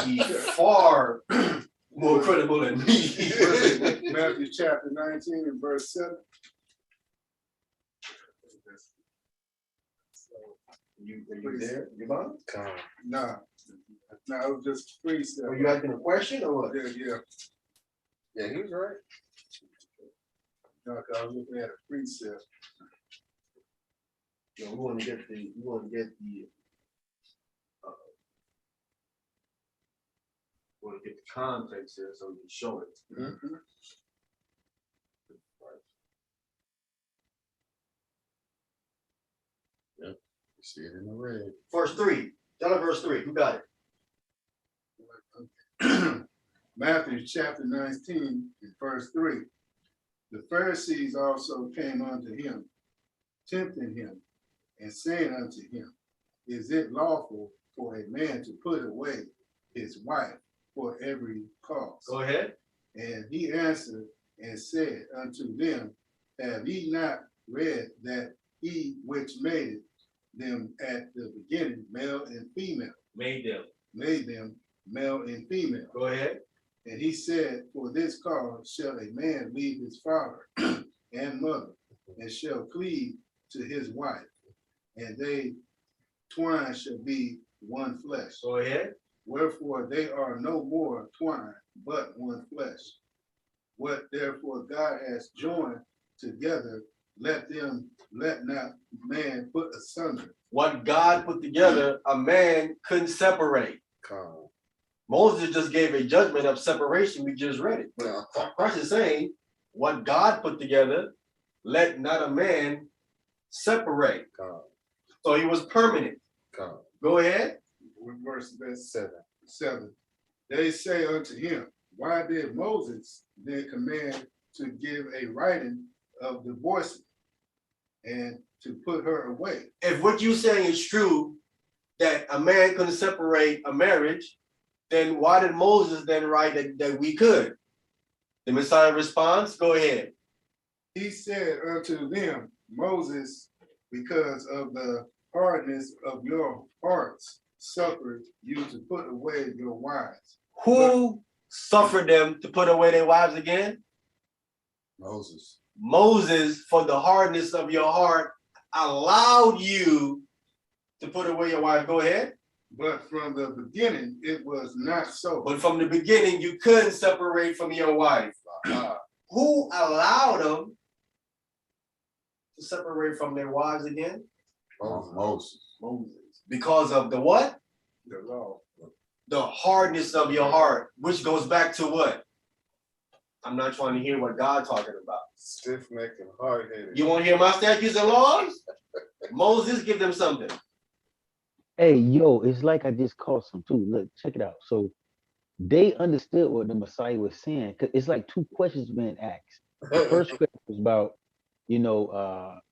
He's far more credible than me. Matthew chapter 19 and verse 7. Are you there? You about? No, it was just freestyle. Are you asking a question or what? Yeah, he was right. No, 'cause I was looking at a precept. we want to get the context here so we can show it. Mhm. Yep, you see it in the red. Verse 3. Tell us verse 3. Who got it? Matthew chapter 19, and verse 3. The Pharisees also came unto him, tempting him, and saying unto him, Is it lawful for a man to put away his wife for every cause? Go ahead. And he answered and said unto them, Have ye not read that he which made them at the beginning, male and female, Made them. made them male and female? Go ahead. And he said, For this cause shall a man leave his father and mother, and shall cleave to his wife, and they twine shall be one flesh. Go ahead. Wherefore they are no more twine, but one flesh. What therefore God has joined together, let not man put asunder. What God put together, a man couldn't separate. Come. Moses just gave a judgment of separation. We just read it. Yeah. Christ is saying, what God put together, let not a man separate. Come. So he was permanent. Come. Go ahead. What verse is that? 7. 7. They say unto him, Why did Moses then command to give a writing of divorcement and to put her away? If what you're saying is true, that a man couldn't separate a marriage, then why did Moses then write that we could? The Messiah responds, go ahead. He said unto them, Moses, because of the hardness of your hearts, suffered you to put away your wives. Who suffered them to put away their wives again? Moses. Moses, for the hardness of your heart, allowed you to put away your wife. Go ahead. But from the beginning, it was not so. But from the beginning, you couldn't separate from your wife. Who allowed them to separate from their wives again? Moses. Moses. Because of the what? The law. The hardness of your heart, which goes back to what? I'm not trying to hear what God's talking about. Stiff-necked and hard-headed. You want to hear my statutes and laws? Moses, give them something. Hey, yo, it's like I just caught some too. Look, check it out. So they understood what the Messiah was saying. Cause it's like two questions being asked. The first question was about,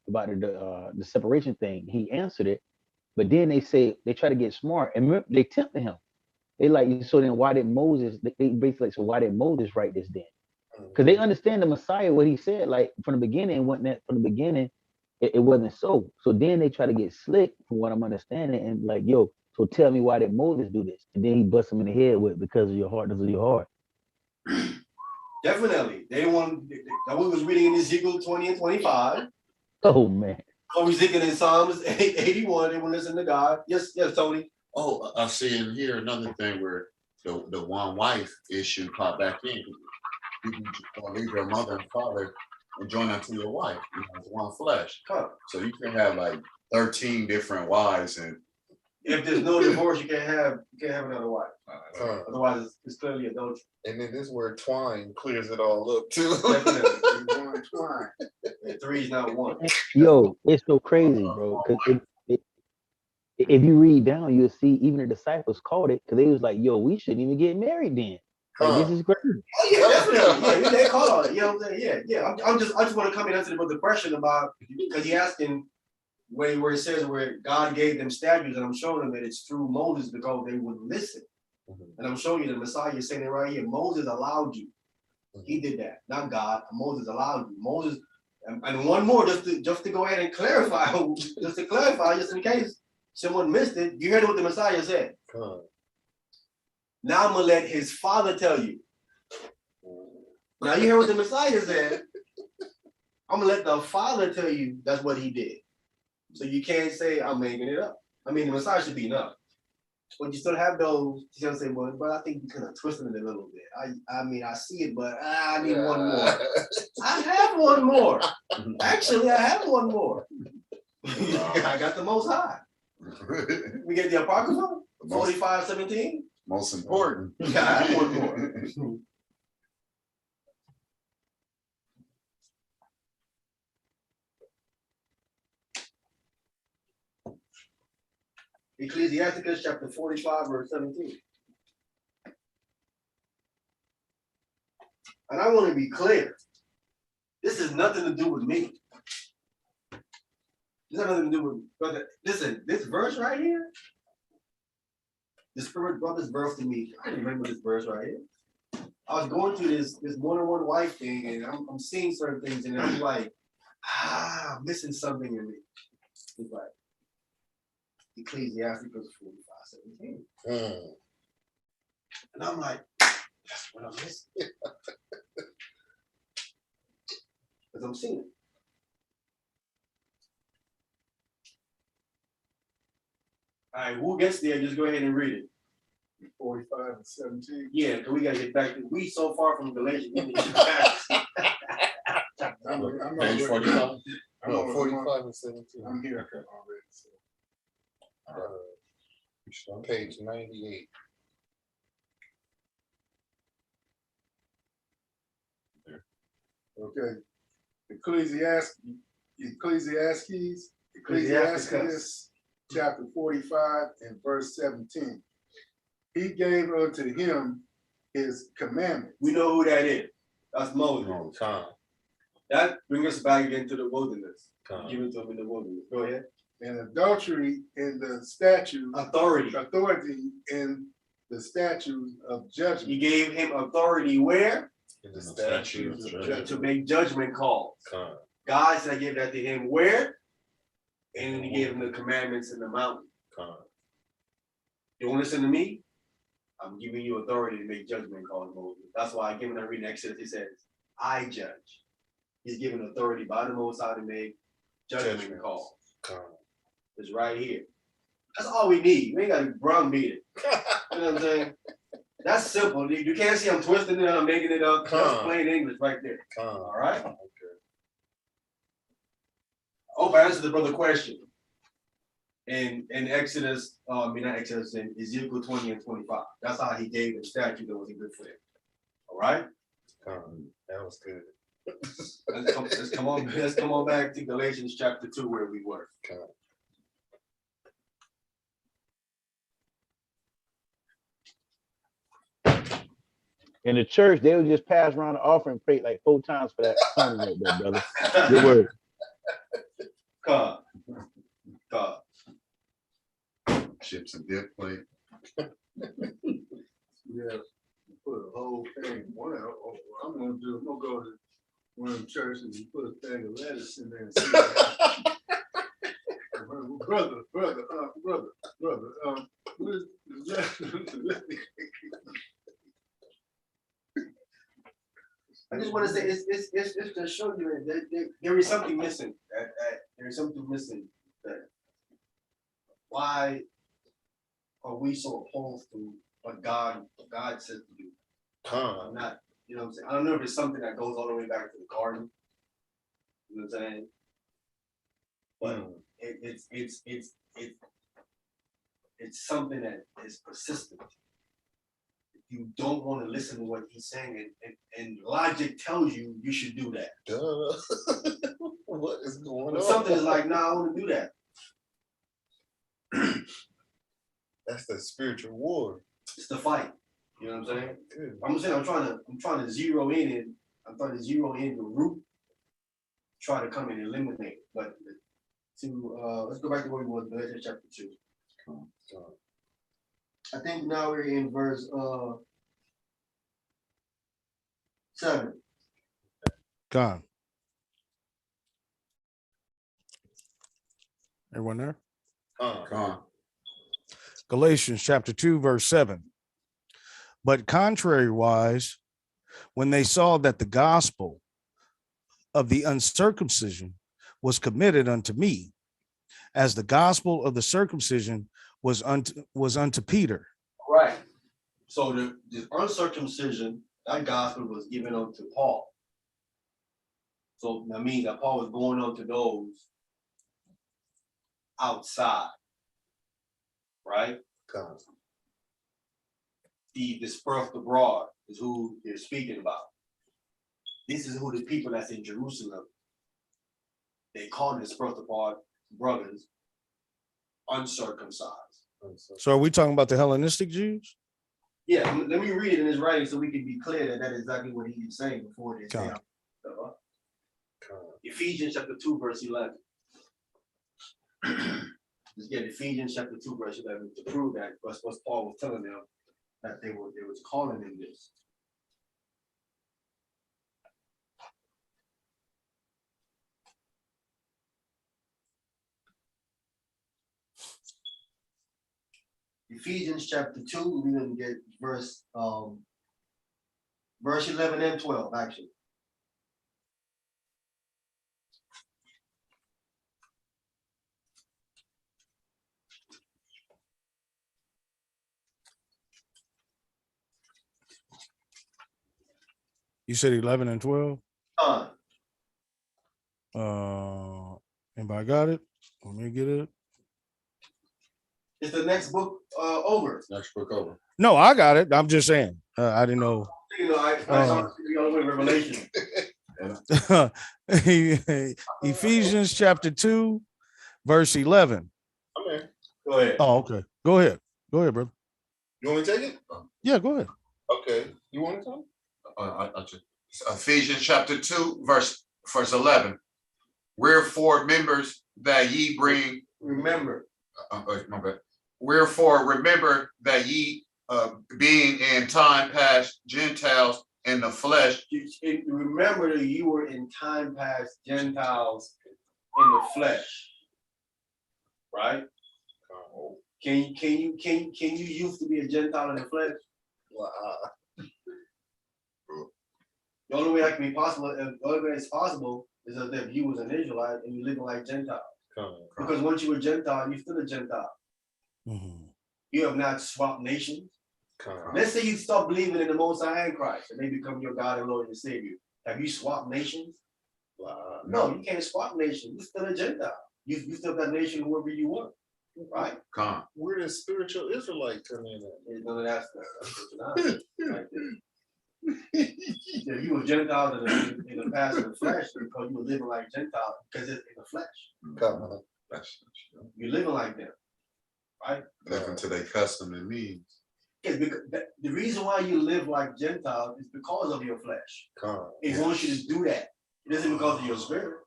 about the separation thing. He answered it, but then they try to get smart and remember, they tempted him. They like, so then why did Moses? They basically like, so why did Moses write this then? Because they understand the Messiah, what he said, like from the beginning, it wasn't so. So then they try to get slick from what I'm understanding and like, yo, so tell me why did Moses do this? And then he busts him in the head with because of your hardness of your heart. Definitely. They didn't want, that we was reading in Ezekiel 20 and 25. Oh man. Or Ezekiel in Psalms 81, they will listen to God. Yes, Tony. Oh, I see in here another thing where the one wife issue popped back in. You can leave your mother and father and join unto your wife. You know, it's one flesh. Huh. So you can have like 13 different wives, and If there's no divorce, you can't have another wife. Otherwise, it's clearly adultery. And then this word twine clears it all up too. Definitely. One twine. And 3 is not 1. Yo, it's so crazy, bro. Because if you read down, you'll see even the disciples called it because they was like, yo, we shouldn't even get married then. Like, this is crazy. Oh yeah, definitely. Yeah, they call it. You know what I'm saying? Yeah. I just want to come in answer the question about, because he asking where it says where God gave them statutes, and I'm showing them that it's through Moses because they wouldn't listen. And I'm showing you the Messiah is saying it right here. Moses allowed you. He did that, not God. Moses allowed you. Moses, and one more just to go ahead and clarify, just in case someone missed it. You heard what the Messiah said. Now I'm gonna let his father tell you. Now you hear what the Messiah said. I'm gonna let the father tell you that's what he did. So you can't say I'm making it up. I mean, the Messiah should be enough. But you still have those, you know, say, well, but I think you kind of twisting it a little bit. I mean, I see it, but I need one more. I have one more. Actually, I have one more. I got the most high. We get the Apocrypha, 45:17. Most important. Yeah, I have one more. Ecclesiasticus chapter 45, verse 17. And I want to be clear. This has nothing to do with me. This has nothing to do with, brother. Listen, this verse right here, the Spirit brought this verse to me. I remember this verse right here. I was going through this more than one wife thing, and I'm seeing certain things, and I'm like, I'm missing something in me. It's like Ecclesiasticus 45:17. And I'm like, that's what I'm missing. Because I'm seeing it. All right, who gets there? Just go ahead and read it. 45 and 17. Yeah, because we got to get back to, we so far from Galatians. We need to get back. Page 45. No, 45 and 17. I'm here already. So. Page 98. Okay. Ecclesiastes chapter 45 and verse 17. He gave unto him his commandments. We know who that is. That's Moses. No, time. That brings us back again to the wilderness. Time. Give it to him in the wilderness. Go ahead. And adultery in the statutes. Authority. Authority in the statutes of judgment. He gave him authority where? In the statutes of judgment. To make judgment calls. Time. God said, gave that to him where? And then he gave him the commandments in the mountain. Time. You want to listen to me? I'm giving you authority to make judgment calls, Moses. That's why I give him that reading Exodus. He says, I judge. He's given authority by the Most High to make judgment calls. Time. It's right here. That's all we need. We ain't got to browbeat it. You know what I'm saying? That's simple. You can't see I'm twisting it, I'm making it up. That's plain English right there. All right? Okay. I hope I answered the brother question. In Exodus, not Exodus, in Ezekiel 20 and 25. That's how he gave the statute that wasn't good for him. All right? That was good. Let's come on back to Galatians chapter 2 where we were. In the church, they would just pass around the offering plate like 4 times for that sermon right there, brother. Good word. God. Chips and dip plate. Yeah, put a whole thing. What I'm gonna do, I'm gonna go to one of the churches and put a thing of lettuce in there and see brother, what is I just want to say it's to show you that there is something missing. There is something missing. That why are we so opposed to what God says to do? I'm not, you know what I'm saying? I don't know if it's something that goes all the way back to the garden. You know what I'm saying? But it's something that is persistent. You don't want to listen to what he's saying, and logic tells you you should do that. Duh. What is going But on? something is like, nah, I want to do that. That's the spiritual war. It's the fight. You know what I'm saying? Good. I'm trying to zero in and I'm trying to zero in the root, try to come and eliminate it. But let's go back to where we were in Galatians chapter 2. I think now we're in verse 7. Gone. Everyone there? Galatians chapter 2, verse 7. But contrariwise, when they saw that the gospel of the uncircumcision was committed unto me, as the gospel of the circumcision was unto Peter. Right. So the uncircumcision, that gospel was given unto Paul. So that means that Paul was going on to those outside, right? Con. The dispersed abroad is who they're speaking about. This is who the people that's in Jerusalem, they call the dispersed abroad brothers uncircumcised. So are we talking about the Hellenistic Jews? Yeah, let me read it in his writing so we can be clear that that is exactly what he is saying before this. Con. Ephesians chapter 2, verse 11. Let's get Ephesians chapter 2, verse 11 to prove that that's what Paul was telling them, that they was calling him this. Ephesians chapter 2, we're gonna get verse 11 and 12, actually. You said 11 and 12. Uh, Anybody got it? Let me get it. it's the next book over. Next book over. No, I got it. I'm just saying. I didn't know. You know, I saw the other way Revelation. Ephesians chapter 2, verse 11. I'm in. Go ahead. Oh, okay. Go ahead. Go ahead, brother. You want me to take it? Yeah, go ahead. Okay. You want to talk? I just, Ephesians chapter 2, verse 11. Wherefore members that ye bring, Remember, my bad. Wherefore remember that ye, being in time past Gentiles in the flesh. remember that you were in time past Gentiles in the flesh, right? Can you used to be a Gentile in the flesh? The only way that can be possible, the only way it's possible is as if you was an Israelite and you living like Gentile. Because once you were Gentile, you're still a Gentile. Mhm. You have not swapped nations. Let's say you stop believing in the Most High and Christ and they become your God and Lord and Savior. Have you swapped nations? No, you can't swap nations. You're still a Gentile. You still that nation whoever you want, right? Where does spiritual Israelite come in at? There's none of that stuff. Right there. If you were Gentiles in the past in the flesh, because you were living like Gentiles, because it's in the flesh. You're living like them, right? Living to their custom and means. Yeah, because the reason why you live like Gentiles is because of your flesh. It wants you to do that. It isn't because of your spirit.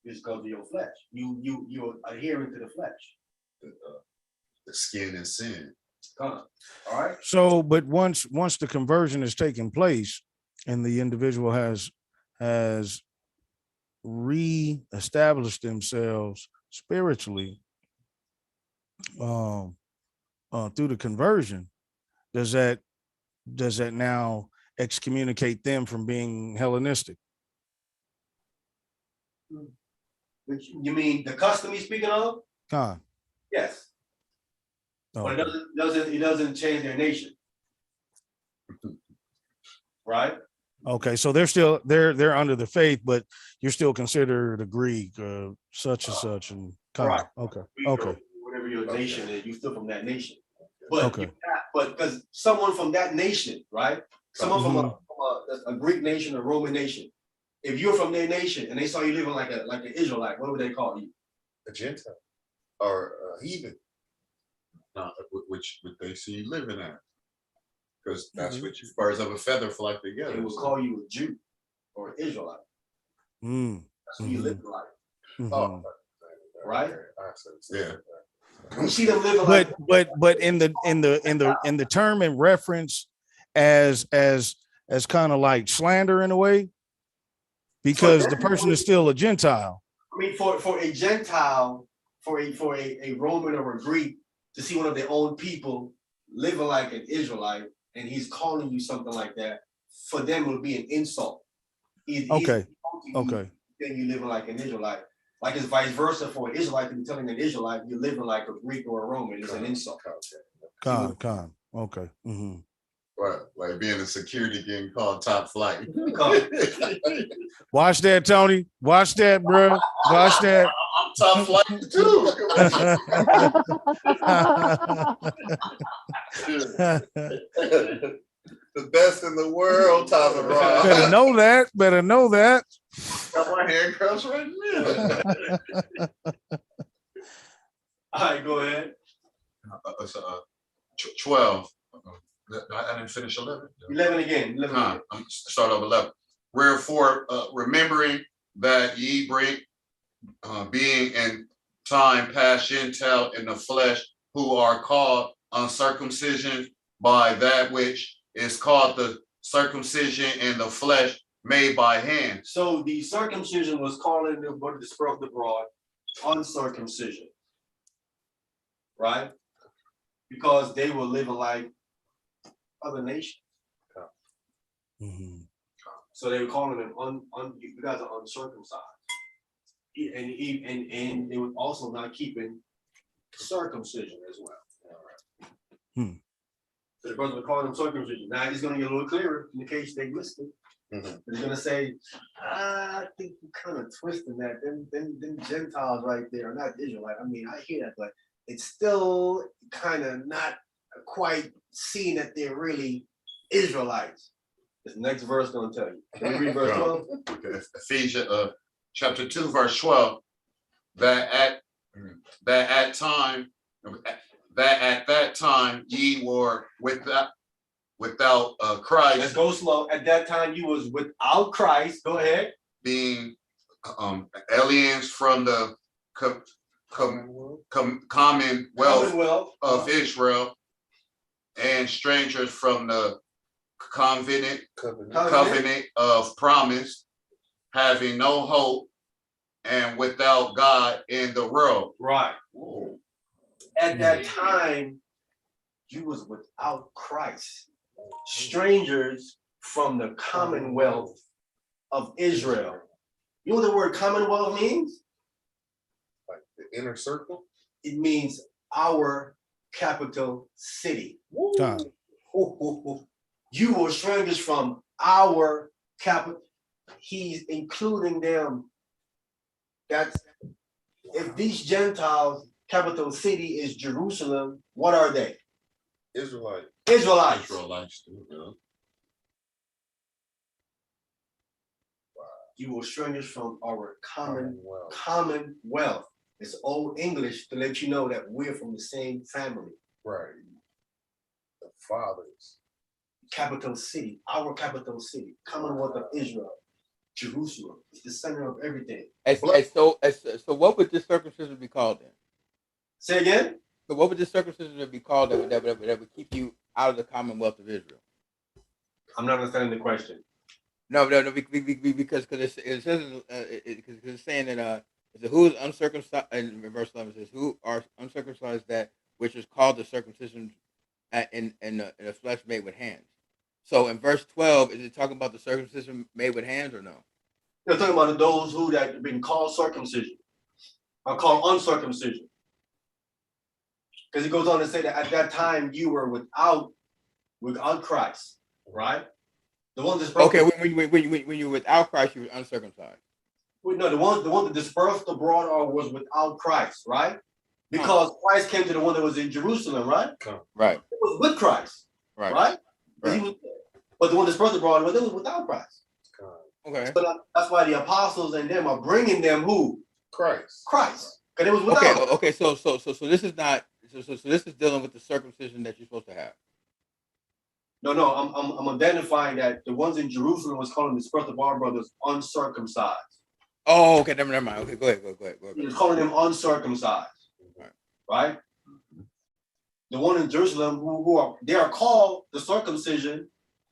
It's because of your flesh. You're adhering to the flesh. The skin and sin. All right. So, but once the conversion has taken place and the individual has re-established themselves spiritually through the conversion, does that now excommunicate them from being Hellenistic? Which you mean the custom he's speaking of? Con. Yes. But it doesn't change their nation. Right? Okay, so they're under the faith, but you're still considered a Greek, such and such, and Right. Okay. Whatever your nation is, you still from that nation. But Okay. but because someone from that nation, right? Someone from a Greek nation, a Roman nation. If you're from their nation and they saw you living like an Israelite, what would they call you? A Gentile or a heathen. Which they see you living at. Because that's what you birds of a feather flock together. They would call you a Jew or an Israelite. That's who you live like. Right? Yeah. You see them living like but in the term in reference as kind of like slander in a way, because the person is still a Gentile. I mean, for a Gentile, for a Roman or a Greek to see one of their own people living like an Israelite, and he's calling you something like that, for them it would be an insult. Okay. Then you living like an Israelite. Like it's vice versa for an Israelite to be telling an Israelite you're living like a Greek or a Roman. It's an insult. Con. Okay. Right, like being a security getting called top flight. Watch that, Tony. Watch that, bro. Watch that. I'm top flight too. The best in the world, Tommy Ross. Better know that. Better know that. Got my handcuffs right now. All right, go ahead. 12. I didn't finish 11. 11 again. 11 again. I'm start over 11. Wherefore, remembering that ye bring, being in time past Gentile in the flesh, who are called uncircumcision by that which is called the circumcision in the flesh made by hand. So the circumcision was calling the what the sprout abroad uncircumcision, right? Because they were living like other nations. Mhm. So they were calling them you guys are uncircumcised. And they were also not keeping circumcision as well. Hmm. So the brothers were calling them circumcision. Now it's gonna get a little clearer in the case they listed. They're gonna say, I think you kind of twisting that. Them Gentiles right there are not Israelite. I mean, I hear that, but it's still kind of not quite seeing that they're really Israelites. This next verse gonna tell you. Can we read verse 12? Ephesians chapter 2, verse 12. That at that time ye were without Christ. Let's go slow. At that time you was without Christ. Go ahead. Being aliens from the commonwealth of Israel, and strangers from the covenant of promise, having no hope and without God in the world. Right. At that time, you was without Christ, strangers from the commonwealth of Israel. You know what the word commonwealth means? Like the inner circle? It means our capital city. Time. You were strangers from our capital. He's including them. That's if these Gentiles' capital city is Jerusalem, what are they? Israelite. Israelites. Israelites too, yeah. You were strangers from our commonwealth. It's old English to let you know that we're from the same family. Right. The fathers. Capital city, our capital city, Commonwealth of Israel, Jerusalem. It's the center of everything. So what would this circumcision be called then? Say again? So what would this circumcision be called that would keep you out of the Commonwealth of Israel? I'm not understanding the question. No, because it says it's saying that it says, who is uncircumcised, in verse 11 it says, who are uncircumcised, that which is called the circumcision in the flesh made with hands. So in verse 12, is it talking about the circumcision made with hands or no? They're talking about those who that have been called circumcision are called uncircumcision. Because he goes on to say that at that time you were without Christ, right? The one that's okay. When you were without Christ, you were uncircumcised. No, the one that dispersed abroad or was without Christ, right? Because Christ came to the one that was in Jerusalem, right? Right. It was with Christ, right? He was, but the one dispersed abroad was without Christ. Okay. So that's why the apostles and them are bringing them who? Christ. Because it was without. Okay. So this is not. So this is dealing with the circumcision that you're supposed to have. No, I'm identifying that the ones in Jerusalem was calling the dispersed abroad brothers uncircumcised. Oh, okay. Never mind. Okay, go ahead. He was calling them uncircumcised, right? The one in Jerusalem they are called the circumcision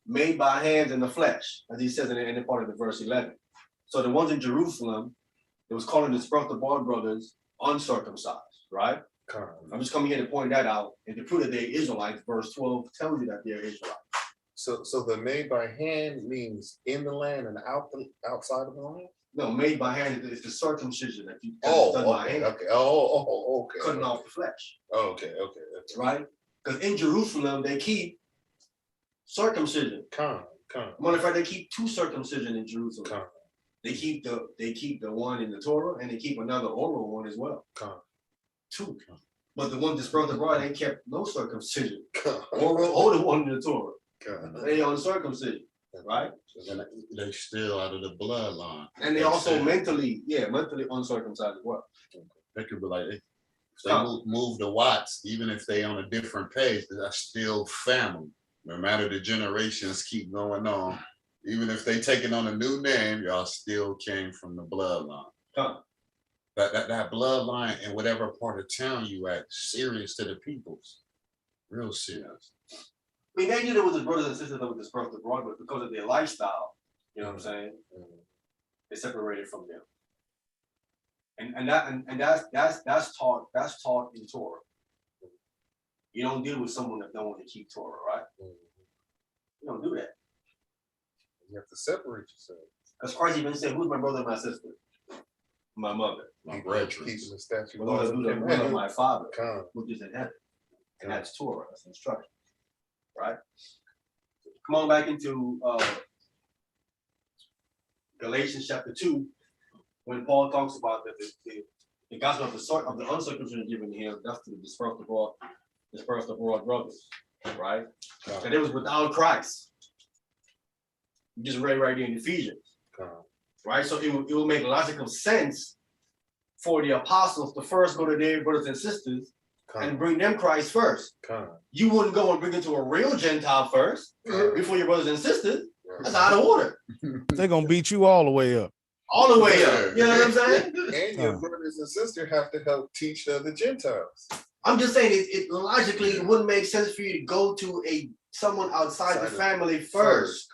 made by hands in the flesh, as he says in the part of the verse 11. So the ones in Jerusalem, it was calling the dispersed abroad brothers uncircumcised, right? I'm just coming here to point that out and to prove that they're Israelites. Verse 12 tells you that they're Israelites. So the made by hand means in the land and outside of the land? No, made by hand is the circumcision that you done by hand. Okay. Okay. Cutting off the flesh. Okay. Right? Because in Jerusalem they keep circumcision. Con. Matter of fact, they keep 2 circumcision in Jerusalem. Con. They keep the one in the Torah, and they keep another oral one as well. Con. 2. But the one dispersed abroad, they kept no circumcision. Con. Or the one in the Torah. Con. They uncircumcision, right? And they still out of the bloodline. And they also mentally uncircumcised as well. They could be like, if they move the Watts, even if they on a different page, that's still family. No matter the generations keep going on, even if they taking on a new name, y'all still came from the bloodline. That bloodline in whatever part of town you at, serious to the peoples, real serious. I mean, they knew there was brothers and sisters that were dispersed abroad, but because of their lifestyle, you know what I'm saying? They separated from them. And that's taught in Torah. You don't deal with someone that don't want to keep Torah, right? You don't do that. You have to separate yourself. Because Christ even said, "Who's my brother and my sister? My mother. My Keeping brethren. the statute The Lord who's the will of my Father, Con. which is in heaven." And that's Torah, that's instruction, right? Come on back into Galatians chapter 2, when Paul talks about that the gospel of the uncircumcision given to him, that's to the dispersed abroad brothers, right? And it was without Christ. We just read right here in Ephesians, right? So it will make logical sense for the apostles to first go to their brothers and sisters and bring them Christ first. You wouldn't go and bring it to a real Gentile first before your brothers and sisters. That's out of order. They're gonna beat you all the way up. All the way up. You know what I'm saying? And your brothers and sisters have to help teach the other Gentiles. I'm just saying it logically it wouldn't make sense for you to go to someone outside the family first.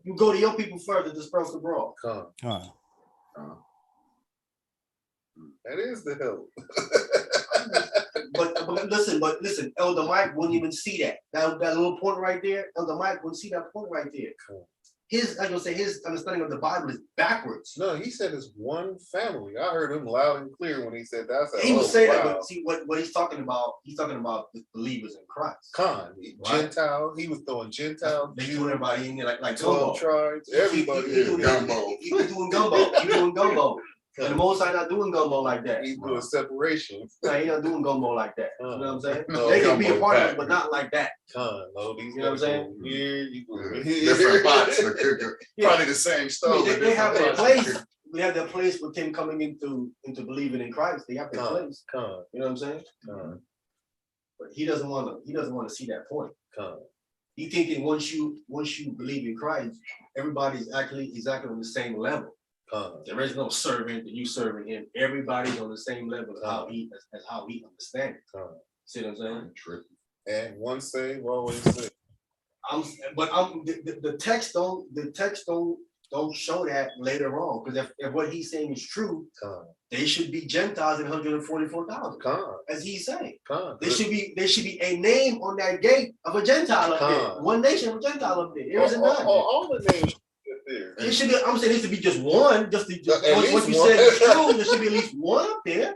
You go to your people first and disperse abroad. That is the help. But listen, Elder Mike wouldn't even see that. That little point right there, Elder Mike wouldn't see that point right there. His understanding of the Bible is backwards. No, he said it's one family. I heard him loud and clear when he said that. He was saying that, but see what he's talking about the believers in Christ. Gentile. He was throwing Gentile. They doing everybody in there like 12 tribes. Everybody he doing gumbo. He doing gumbo. And the Most High not doing gumbo like that. He's doing separation. No, he not doing gumbo like that. You know what I'm saying? They can be a part of it, but not like that. You know what I'm saying? Different pots. Probably the same stove. They have their place. We have their place with him coming into believing in Christ. They have their place. You know what I'm saying? But he doesn't want to see that point. He thinking once you believe in Christ, everybody's exactly on the same level. There is no servant that you serving him. Everybody's on the same level as how he understands it. See what I'm saying? True. And one saved, always saved. The text don't show that later on, because if what he's saying is true, they should be Gentiles in 144,000. As he's saying, there should be a name on that gate of a Gentile up there. One nation of a Gentile up there. There isn't none. All the names. It should be. I'm saying it should be just one. What you said is true. There should be at least one up there,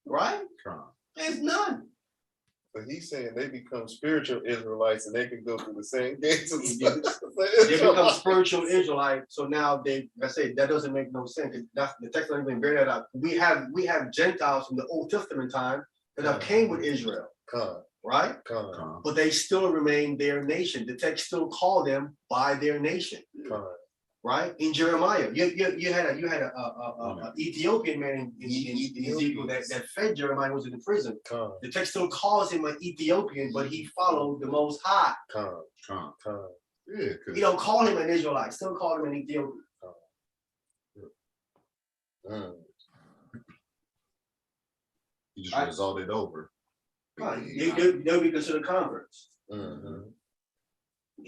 right? There's none. But he's saying they become spiritual Israelites and they can go through the same gates. They become spiritual Israelites. So now I say that doesn't make no sense. The text doesn't even bear that out. We have Gentiles from the Old Testament time that have came with Israel. Right? But they still remain their nation. The text still call them by their nation. Right? In Jeremiah, you had a Ethiopian man in Ezekiel that fed Jeremiah, was in the prison. The text still calls him an Ethiopian, but he followed the Most High. You don't call him an Israelite, still call him an Ethiopian. You just resolved it over. They'll be considered converts. You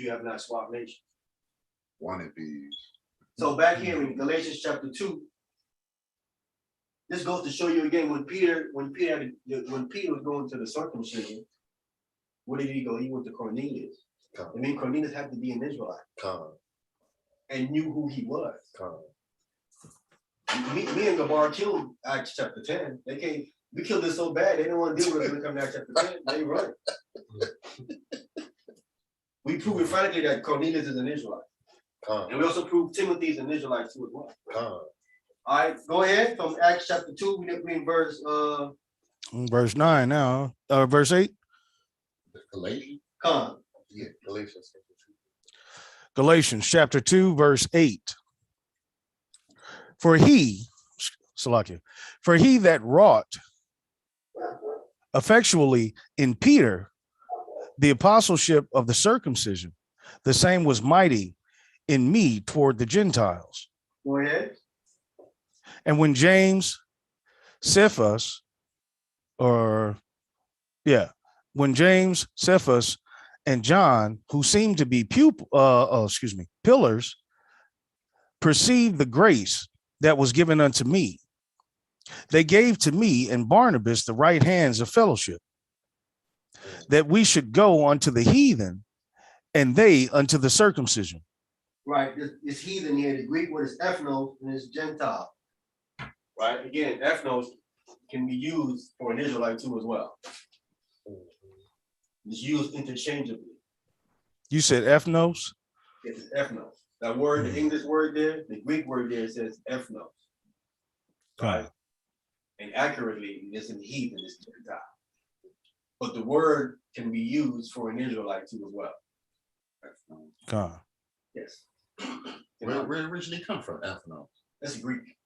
have not swapped nations. Wanted these. So back here in Galatians chapter 2, this goes to show you again when Peter was going to the circumcision, where did he go? He went to Cornelius. I mean, Cornelius had to be an Israelite and knew who he was. Me and Gabar killed Acts chapter 10. We killed it so bad they didn't want to deal with it when it comes to Acts chapter 10. They run. We prove emphatically that Cornelius is an Israelite. And we also prove Timothy is an Israelite too as well. All right, go ahead from Acts chapter 2. We in verse Verse 9 now. Verse 8. Galatians. Yeah, Galatians. Galatians chapter 2, verse 8. For he that wrought effectually in Peter the apostleship of the circumcision, the same was mighty in me toward the Gentiles. Go ahead. And when James, Cephas, when James, Cephas, and John, who seemed to be pillars, perceived the grace that was given unto me, they gave to me and Barnabas the right hands of fellowship, that we should go unto the heathen, and they unto the circumcision. Right, this heathen here, the Greek word is ethnos and it's Gentile. Right, again, ethnos can be used for an Israelite too as well. It's used interchangeably. You said ethnos? It's ethnos. That word, the English word there, the Greek word there says ethnos. Right? And accurately, it's in heathen, it's Gentile. But the word can be used for an Israelite too as well. God. Yes. Where it originally come from? Ethnos. That's Greek.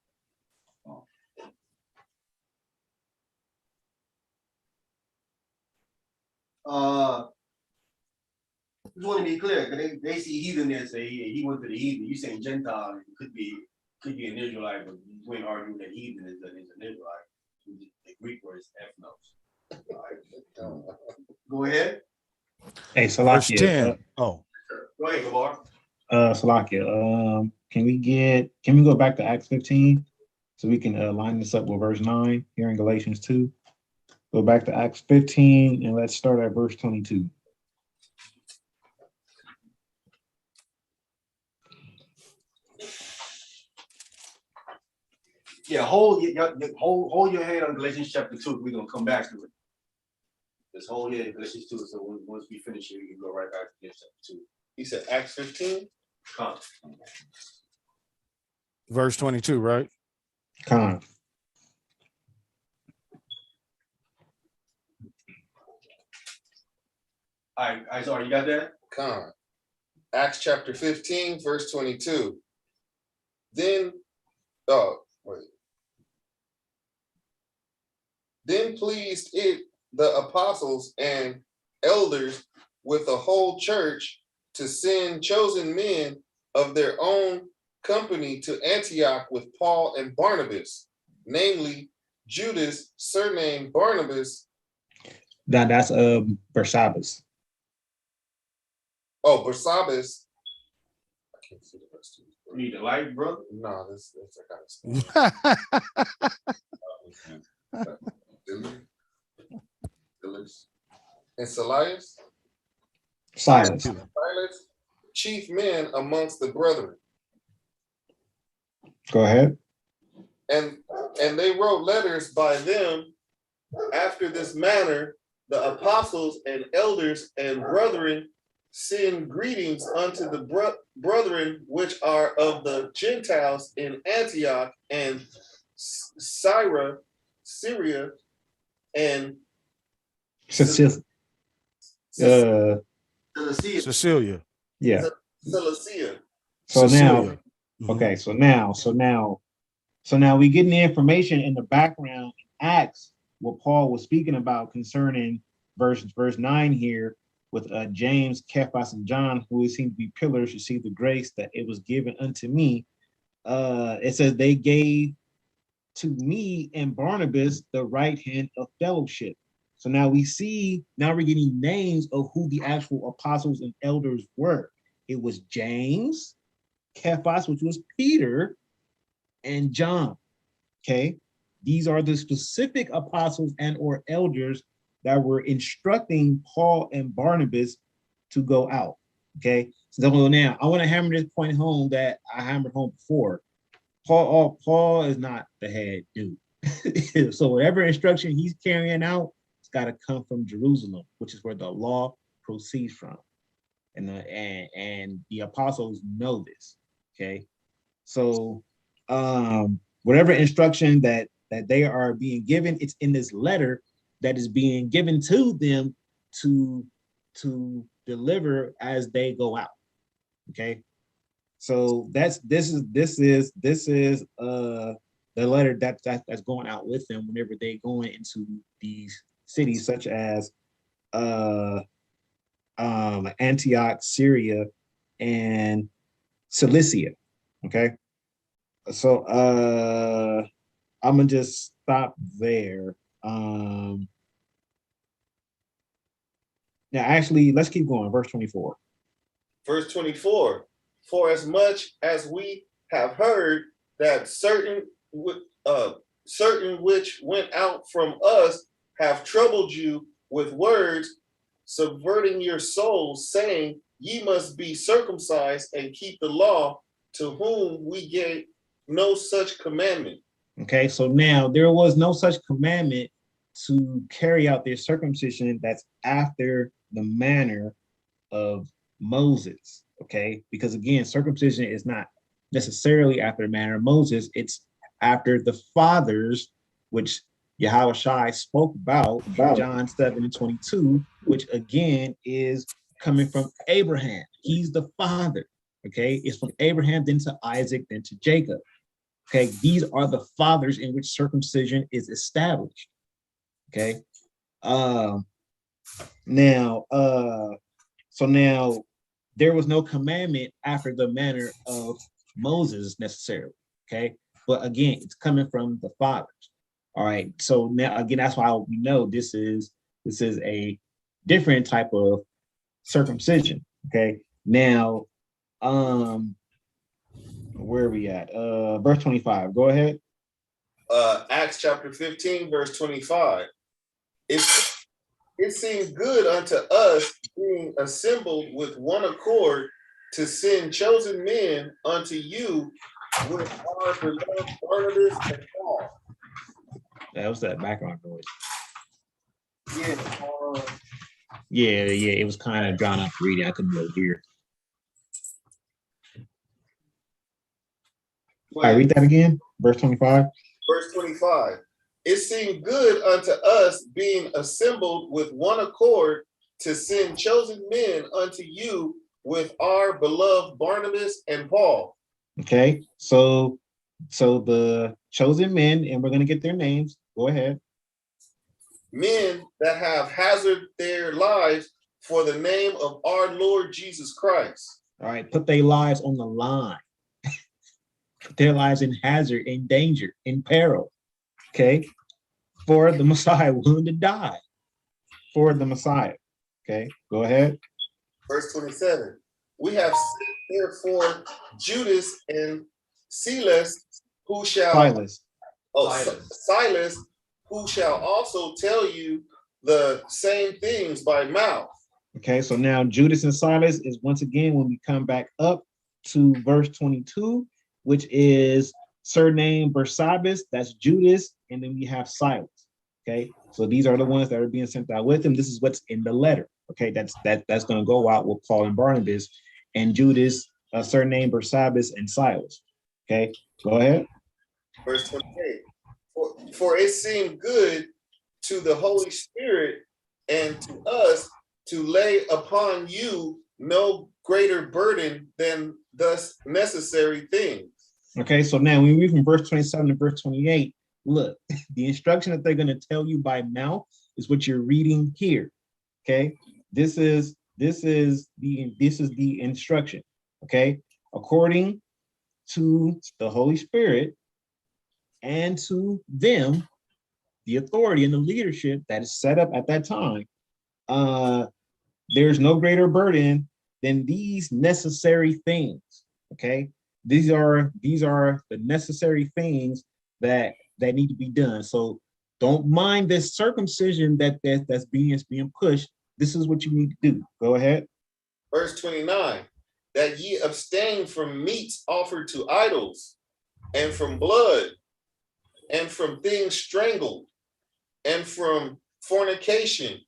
Just want to be clear, because they see heathen there, say he went to the heathen. You saying Gentile, it could be an Israelite, but you ain't arguing that heathen is an Israelite. The Greek word is ethnos. All right. Go ahead. Hey, Verse Salakia. 10. Go ahead, Gabar. Salakia. Can we go back to Acts 15 so we can line this up with verse 9 here in Galatians 2? Go back to Acts 15 and let's start at verse 22. Yeah, hold your hand on Galatians chapter 2. We're gonna come back to it. Just hold your hand on Galatians 2. So once we finish here, we can go right back to Galatians chapter 2. He said Acts 15. Come. Verse 22, right? Con. All right, sorry, you got that? Con. Acts chapter 15, verse 22. Then pleased it the apostles and elders with the whole church to send chosen men of their own company to Antioch with Paul and Barnabas, namely Judas, surnamed Barnabas. That's Barsabbas. Oh, Barsabbas. I can't see the rest of it. You need a light, brother? No, that's I gotta and Silas, Silas. chief men amongst the brethren. Go ahead. And they wrote letters by them after this manner, the apostles and elders and brethren send greetings unto the brethren which are of the Gentiles in Antioch and Syria, and Cecilia. Cecilia. Yeah. Cilicia. So now, Cecilia. okay, so now we getting the information in the background in Acts, what Paul was speaking about concerning verse 9 here with James, Cephas, and John, who seem to be pillars, receive the grace that it was given unto me. It says they gave to me and Barnabas the right hand of fellowship. So now we're getting names of who the actual apostles and elders were. It was James, Cephas, which was Peter, and John. Okay, these are the specific apostles and or elders that were instructing Paul and Barnabas to go out. Okay, so now I want to hammer this point home that I hammered home before. Paul is not the head dude. So whatever instruction he's carrying out, it's got to come from Jerusalem, which is where the law proceeds from. and the apostles know this. Okay, so whatever instruction that they are being given, it's in this letter that is being given to them to deliver as they go out. Okay, so this is the letter that's going out with them whenever they going into these cities such as Antioch, Syria, and Cilicia. Okay, so I'm gonna just stop there. Now, actually, let's keep going. Verse 24. Verse 24, for as much as we have heard that certain which went out from us have troubled you with words, subverting your souls, saying, ye must be circumcised and keep the law, to whom we gave no such commandment. Okay, so now there was no such commandment to carry out their circumcision that's after the manner of Moses. Okay, because again, circumcision is not necessarily after the manner of Moses, it's after the fathers, which Yahushua spoke about in John 7:22, which again is coming from Abraham. He's the father. Okay, it's from Abraham, then to Isaac, then to Jacob. Okay, these are the fathers in which circumcision is established. Okay, now there was no commandment after the manner of Moses necessarily. Okay, but again, it's coming from the fathers. All right, so now again, that's why we know this is a different type of circumcision. Okay, now where are we at? Verse 25. Go ahead. Acts chapter 15, verse 25. It seemed good unto us, being assembled with one accord, to send chosen men unto you with our beloved Barnabas and Paul. That was that background noise. Yeah. Yeah, it was kind of drawn up reading. I couldn't really hear. All right, read that again. Verse 25. Verse 25. It seemed good unto us, being assembled with one accord, to send chosen men unto you with our beloved Barnabas and Paul. Okay, so the chosen men, and we're going to get their names. Go ahead. Men that have hazarded their lives for the name of our Lord Jesus Christ. All right, put their lives on the line. Put their lives in hazard, in danger, in peril. Okay, for the Messiah, willing to die for the Messiah. Okay, go ahead. Verse 27. We have sent therefore Judas and Silas, who shall Silas, who shall also tell you the same things by mouth. Okay, so now Judas and Silas is once again when we come back up to verse 22, which is surname Barsabbas, that's Judas, and then we have Silas. Okay, so these are the ones that are being sent out with him. This is what's in the letter. Okay, that's going to go out with Paul and Barnabas, and Judas, surname Barsabbas, and Silas. Okay, go ahead. Verse 28. For it seemed good to the Holy Spirit and to us to lay upon you no greater burden than thus necessary things. Okay, so now we read from verse 27 to verse 28. Look, the instruction that they're going to tell you by mouth is what you're reading here. Okay, this is the instruction. Okay, according to the Holy Spirit and to them, the authority and the leadership that is set up at that time, there's no greater burden than these necessary things. Okay, these are the necessary things that need to be done. So don't mind this circumcision that's being pushed. This is what you need to do. Go ahead. Verse 29, that ye abstain from meats offered to idols, and from blood, and from things strangled, and from fornication.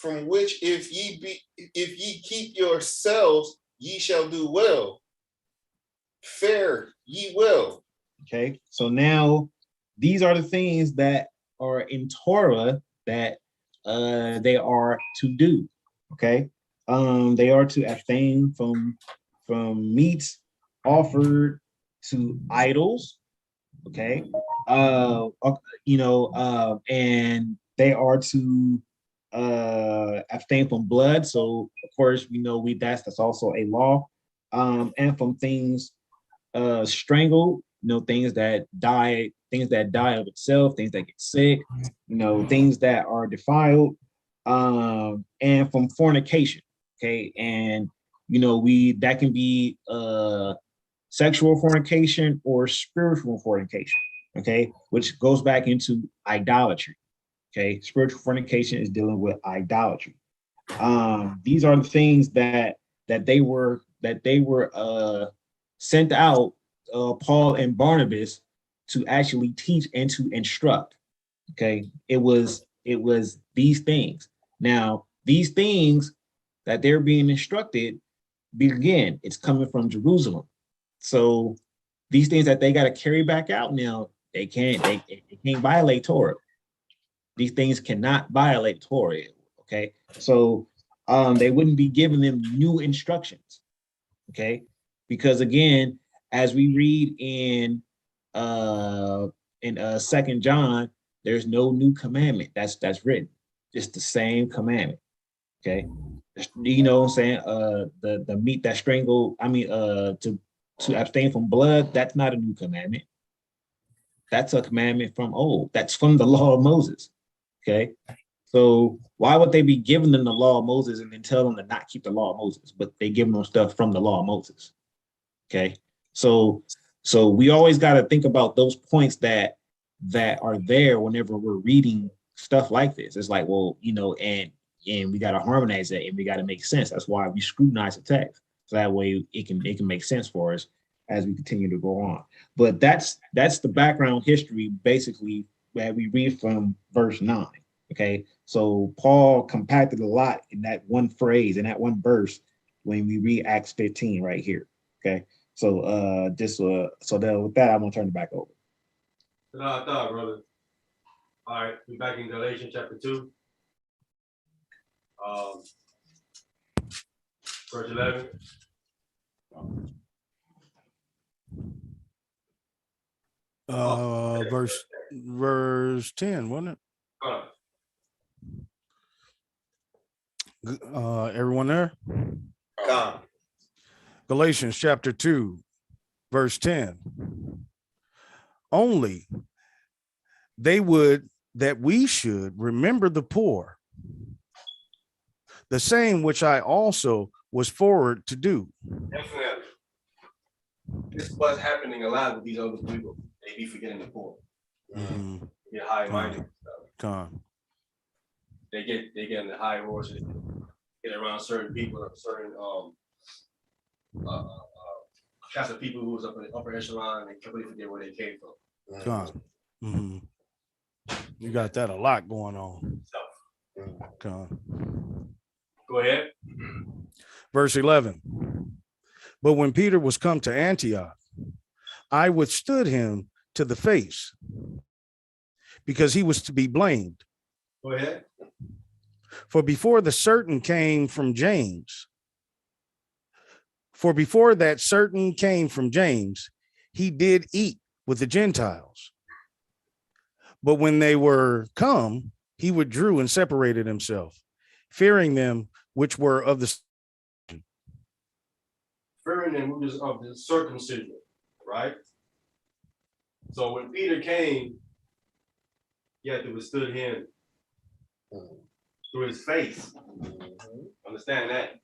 from which if ye keep yourselves, ye shall do well. Fare ye well. Okay, so now these are the things that are in Torah that they are to do. Okay, they are to abstain from meats offered to idols. Okay, and they are to abstain from blood. So of course we know that's also a law, and from things strangled, things that die of itself, things that get sick, things that are defiled, and from fornication. Okay, and that can be sexual fornication or spiritual fornication. Okay, which goes back into idolatry. Okay, spiritual fornication is dealing with idolatry. These are the things that they were sent out, Paul and Barnabas, to actually teach and to instruct. Okay, it was these things. Now, these things that they're being instructed, again, it's coming from Jerusalem. So these things that they got to carry back out now, they can't violate Torah. These things cannot violate Torah. Okay, so they wouldn't be giving them new instructions. Okay, because again, as we read in 2 John, there's no new commandment that's written. It's the same commandment. Okay, you know what I'm saying? The meat that strangled, to abstain from blood, that's not a new commandment. That's a commandment from old. That's from the law of Moses. Okay, so why would they be giving them the law of Moses and then tell them to not keep the law of Moses, but they give them stuff from the law of Moses? Okay, so we always got to think about those points that are there whenever we're reading stuff like this. It's like, well, and we got to harmonize it and we got to make sense. That's why we scrutinize the text, so that way it can make sense for us as we continue to go on. But that's the background history, basically, that we read from verse 9. Okay, so Paul compacted a lot in that one phrase, in that one verse, when we read Acts 15 right here. Okay, so with that, I'm gonna turn it back over. I thought, brother. All right, we're back in Galatians Chapter 2, verse 11. Verse 10, wasn't it? Everyone there? Galatians Chapter 2, verse 10. Only they would that we should remember the poor, the same which I also was forward to do. Definitely. This is what's happening a lot with these other people. They be forgetting the poor. Mm-hmm. Get high-minded. They get in the high horses, get around certain people, certain class of people who was up in the upper echelon, and completely forget where they came from. Mm-hmm. You got that a lot going on. Go ahead. Verse 11. But when Peter was come to Antioch, I withstood him to the face, because he was to be blamed. Go ahead. For before that certain came from James, he did eat with the Gentiles. But when they were come, he withdrew and separated himself, fearing them which were of the circumcision, right? So when Peter came, you had to withstood him through his face. Understand that?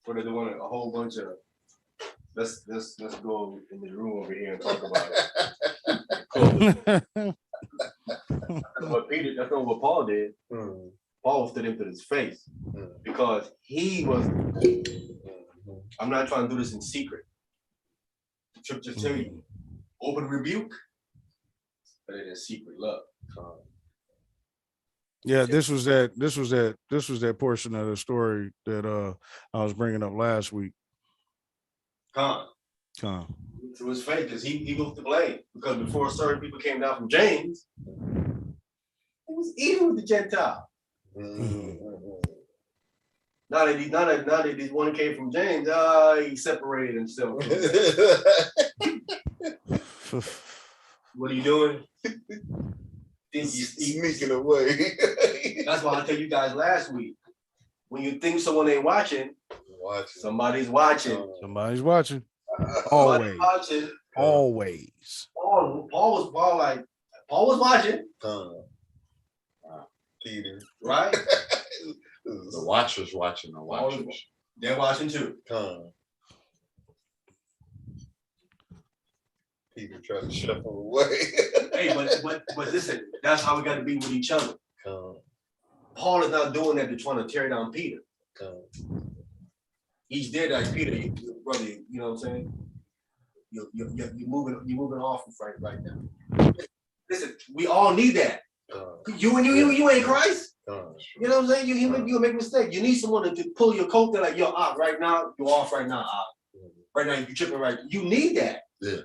What they want a whole bunch of let's go in the room over here and talk about it. That's not what Paul did. Paul stood him to his face because he was. I'm not trying to do this in secret. Just tell me, open rebuke, but it is secret love. Yeah, this was that portion of the story that I was bringing up last week. Con. It was fake because he was to blame. Because before certain people came down from James, he was eating with the Gentile. Now that this one came from James, he separated himself. What are you doing? He's sneaking away. That's why I tell you guys last week. When you think someone ain't watching, somebody's watching. Somebody's watching. Always. Watching. Always. Paul was watching. Peter. Right? The watchers watching the watchers. They're watching too. Peter tried to shuffle away. Hey, but listen, that's how we got to be with each other. Paul is not doing that to trying to tear down Peter. He's there like Peter, brother. You know what I'm saying? You're moving off right now. Listen, we all need that. You ain't Christ. You know what I'm saying? You make a mistake. You need someone to pull your coat. They're like, yo, right now, you're off right now. Right now, you're tripping right. You need that. Yeah.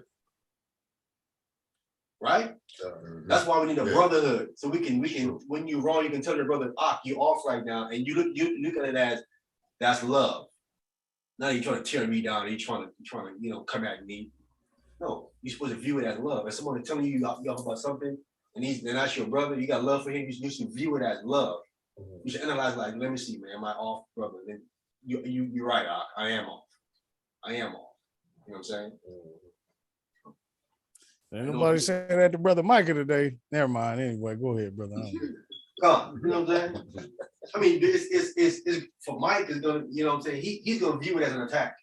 Right? That's why we need a brotherhood. So we can when you're wrong, you can tell your brother, you off right now, and you look at it as that's love. Now you're trying to tear me down, and you're trying to come at me. No, you're supposed to view it as love. If someone is telling you off about something, and that's your brother, you got love for him, you should view it as love. You should analyze like, let me see, man, am I off, brother? Then you're right, I am off. I am off. You know what I'm saying? Ain't nobody saying that to Brother Micah today. Never mind. Anyway, go ahead, brother. You know what I'm saying? I mean, it's for Mike is gonna, you know what I'm saying? He's gonna view it as an attack.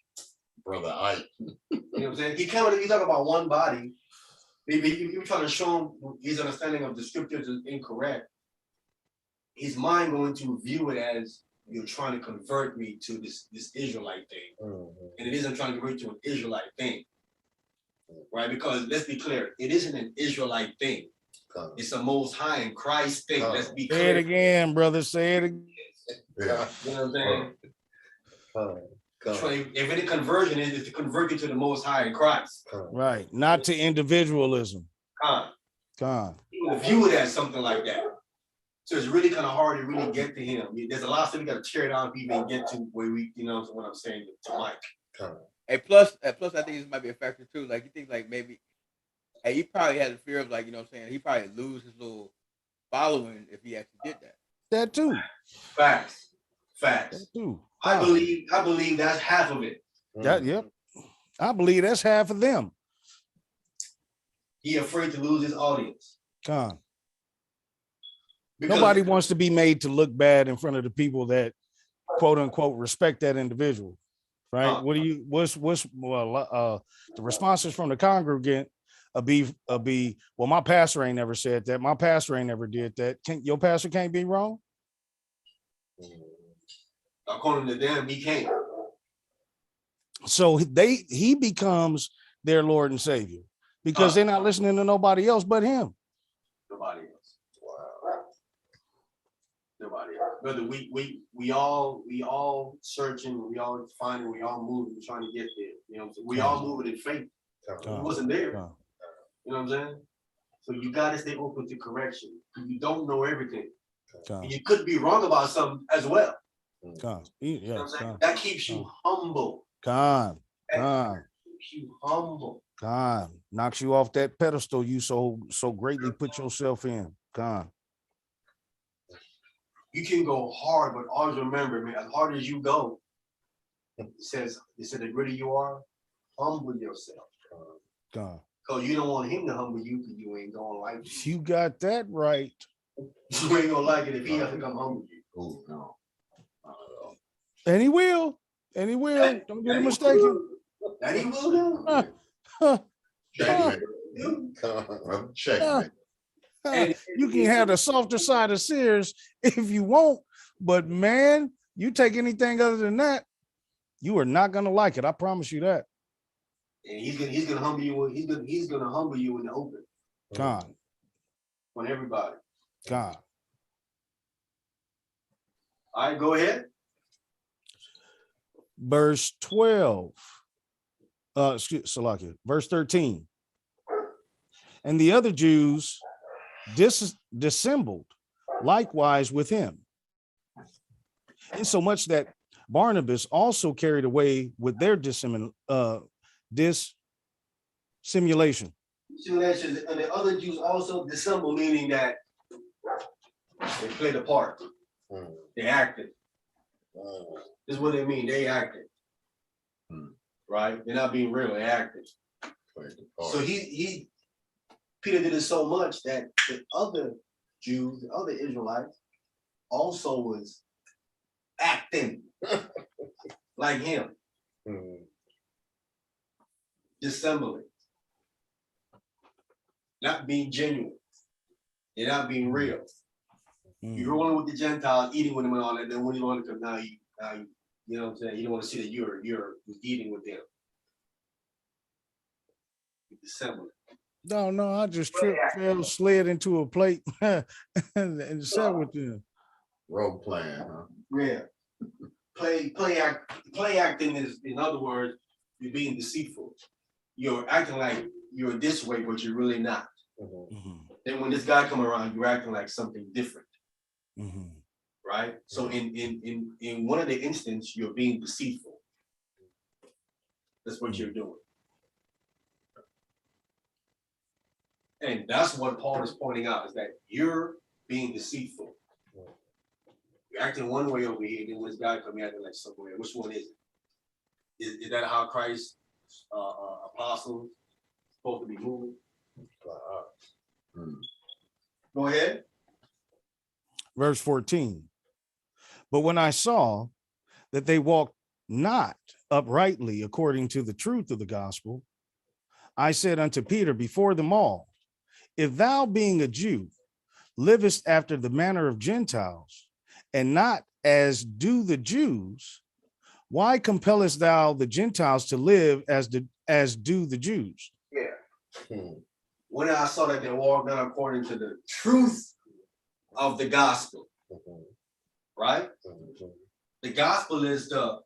Brother Ike. You know what I'm saying? He's talking about one body. Maybe you're trying to show him his understanding of the scriptures is incorrect. His mind going to view it as you're trying to convert me to this Israelite thing. And it isn't trying to convert you to an Israelite thing. Right? Because let's be clear, it isn't an Israelite thing. It's a Most High in Christ thing. Let's be clear. Say it again, brother. Say it again. You know what I'm saying? If any conversion is to convert you to the Most High in Christ. Right. Not to individualism. You would view it as something like that. So it's really kind of hard to really get to him. There's a lot of stuff we got to tear down if we even get to where we, what I'm saying to Mike. Hey, plus, I think this might be a factor too. Like, you think like maybe, he probably had a fear of like, you know what I'm saying? He probably lose his little following if he actually did that. That too. Facts. That too. I believe that's half of it. Yep. I believe that's half of them. He afraid to lose his audience. Nobody wants to be made to look bad in front of the people that quote unquote respect that individual. Right? What's the responses from the congregant be well, my pastor ain't never said that. My pastor ain't never did that. Your pastor can't be wrong? According to them, he can't. So he becomes their Lord and Savior because they're not listening to nobody else but him. Nobody else. Wow. Nobody else. Brother, we all searching, we all finding, we all moving, trying to get there. You know what I'm saying? We all moving in faith. He wasn't there. You know what I'm saying? So you gotta stay open to correction. You don't know everything. You could be wrong about something as well. You know what I'm saying? That keeps you humble. Keeps you humble. Knocks you off that pedestal you so greatly put yourself in. You can go hard, but always remember, man, as hard as you go, it says the greater you are, humble yourself. Because you don't want him to humble you because you ain't gonna like it. You got that right. You ain't gonna like it if he doesn't come humble you. Oh, no. And he will. Don't get it mistaken. And he will do. Checkmate. You can have the softer side of Sears if you want, but man, you take anything other than that, you are not gonna like it. I promise you that. And he's gonna humble you. He's gonna humble you in the open. On everybody. All right, go ahead. Verse 12. Salakia. Verse 13. And the other Jews dissembled likewise with him, insomuch that Barnabas also carried away with their dissimulation. Simulation, and the other Jews also dissemble, meaning that they played a part. They acted. This is what they mean. They acted. Right? They're not being real. They acted. So Peter did it so much that the other Jews, the other Israelites, also was acting like him. Dissembling. Not being genuine. They're not being real. You're rolling with the Gentiles, eating with them and all that. Then when you want to come, now you know what I'm saying? You don't want to see that you're eating with them. You're dissembling. No, I just fell, slid into a plate and sat with them. Role playing, huh? Yeah. Play acting is, in other words, you're being deceitful. You're acting like you're this way, but you're really not. Then when this guy come around, you're acting like something different. Right? So in one of the instances, you're being deceitful. That's what you're doing. And that's what Paul is pointing out, is that you're being deceitful. You're acting one way over here, and then when this guy comes acting like somewhere. Which one is it? Is that how Christ's apostles supposed to be moving? Go ahead. Verse 14. But when I saw that they walked not uprightly according to the truth of the gospel, I said unto Peter before them all, if thou being a Jew livest after the manner of Gentiles, and not as do the Jews, why compellest thou the Gentiles to live as do the Jews? Yeah. When I saw that they walked not according to the truth of the gospel, right? The gospel is the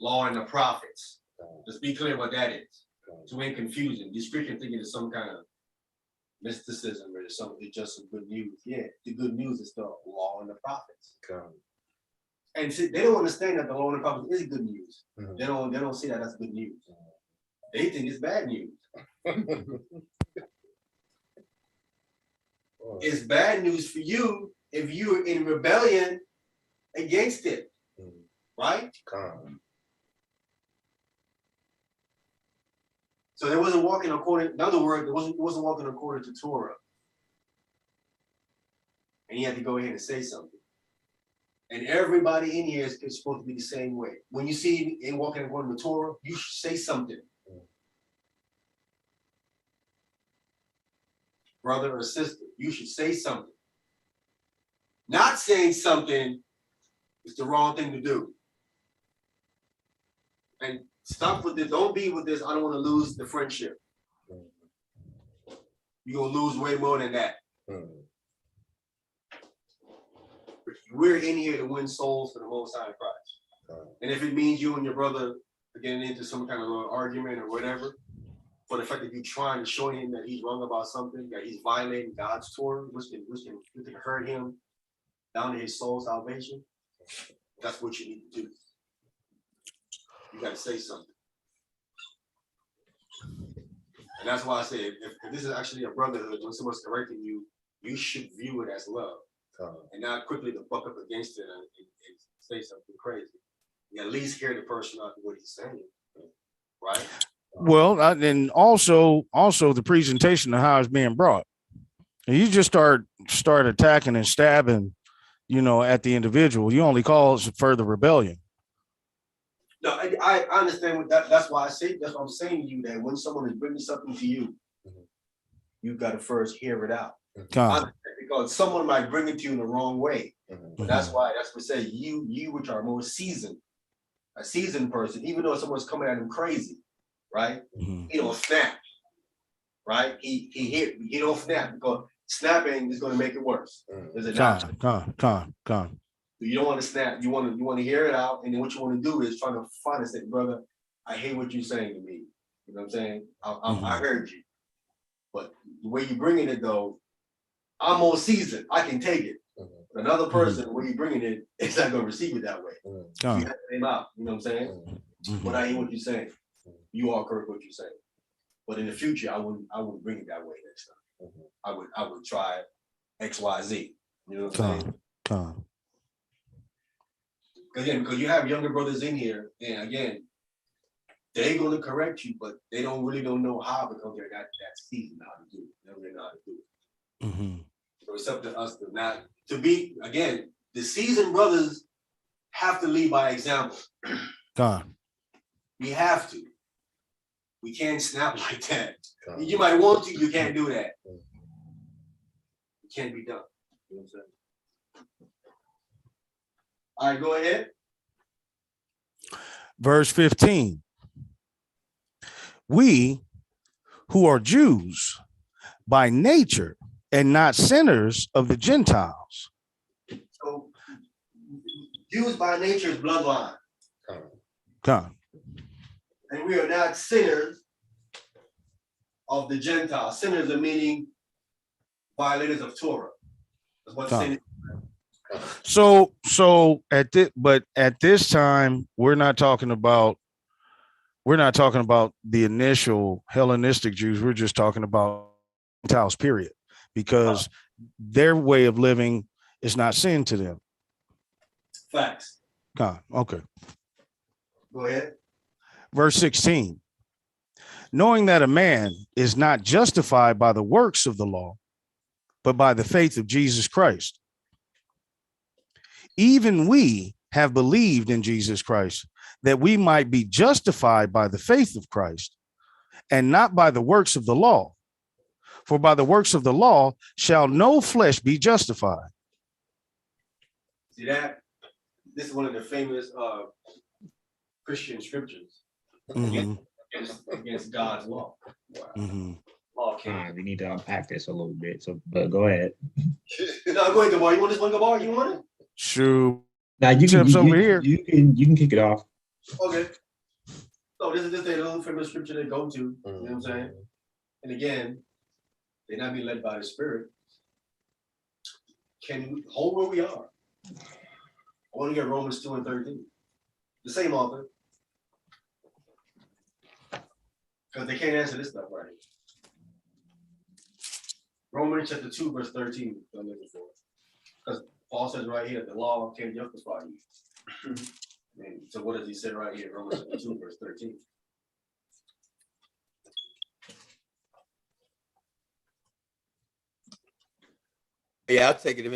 law and the prophets. Let's be clear what that is. So we ain't confusing. These Christians thinking it's some kind of mysticism or something. It's just some good news. Yeah, the good news is the law and the prophets. And see, they don't understand that the law and the prophets is good news. They don't see that as good news. They think it's bad news. It's bad news for you if you're in rebellion against it, right? So they wasn't walking according. In other words, it wasn't walking according to Torah, and he had to go ahead and say something. And everybody in here is supposed to be the same way. When you see him walking according to Torah, you should say something. Brother or sister, you should say something. Not saying something is the wrong thing to do. And stop with this. Don't be with this. I don't want to lose the friendship. You're going to lose way more than that. We're in here to win souls for the Most High Christ. And if it means you and your brother are getting into some kind of argument or whatever, for the fact that you're trying to show him that he's wrong about something, that he's violating God's Torah, which can hurt him down to his soul salvation, that's what you need to do. You got to say something. And that's why I say, if this is actually a brotherhood, when someone's correcting you, you should view it as love. And not quickly to buck up against it and say something crazy. You at least hear the person out what he's saying, right? Well, and also the presentation of how it's being brought. And you just start attacking and stabbing, at the individual. You only cause further rebellion. No, I understand what that's why that's what I'm saying to you, that when someone is bringing something to you, you've got to first hear it out. Because someone might bring it to you in the wrong way. But that's what say you which are more seasoned, a seasoned person, even though someone's coming at him crazy, right? He don't snap, right? He don't snap, because snapping is going to make it worse. Is it not? Con. You don't want to snap. You want to hear it out, and then what you want to do is try to find and say, brother, I hate what you're saying to me. You know what I'm saying? I heard you, but the way you bringing it though, I'm more seasoned. I can take it. Another person, the way you bringing it, is not gonna receive it that way. You have to name out. You know what I'm saying? But I hear what you're saying. You are correct what you're saying. But in the future, I wouldn't bring it that way next time. I would try X, Y, Z. You know what I'm saying? Again, because you have younger brothers in here, and again, they're gonna correct you, but they don't know how because they're not that seasoned how to do it. They don't really know how to do it. So it's up to us to be again, the seasoned brothers have to lead by example. We have to. We can't snap like that. You might want to, you can't do that. It can't be done. You know what I'm saying? All right, go ahead. Verse 15. We who are Jews by nature and not sinners of the Gentiles. So Jews by nature is bloodline. And we are not sinners of the Gentiles. Sinners are meaning violators of Torah. That's what sin is. So at this time, we're not talking about the initial Hellenistic Jews. We're just talking about Gentiles, period, because their way of living is not sin to them. Facts. Okay. Go ahead. Verse 16. Knowing that a man is not justified by the works of the law, but by the faith of Jesus Christ. Even we have believed in Jesus Christ, that we might be justified by the faith of Christ, and not by the works of the law. For by the works of the law shall no flesh be justified. See that? This is one of the famous Christian scriptures against God's law. Wow. We need to unpack this a little bit. So, but go ahead. No, go ahead, Gabar. You want this one, Gabar? You want it? Sure. Now you can over here. You can kick it off. Okay. So this is just a little famous scripture they go to. You know what I'm saying? And again, they're not being led by the Spirit. Can we hold where we are? I want to get Romans 2 and 13. The same author. Because they can't answer this stuff right here. Romans chapter 2, verse 13. I'm looking for it. Because Paul says right here, the law can't justify you. And so what does he say right here? Romans chapter 2, verse 13. Yeah, I'll take it if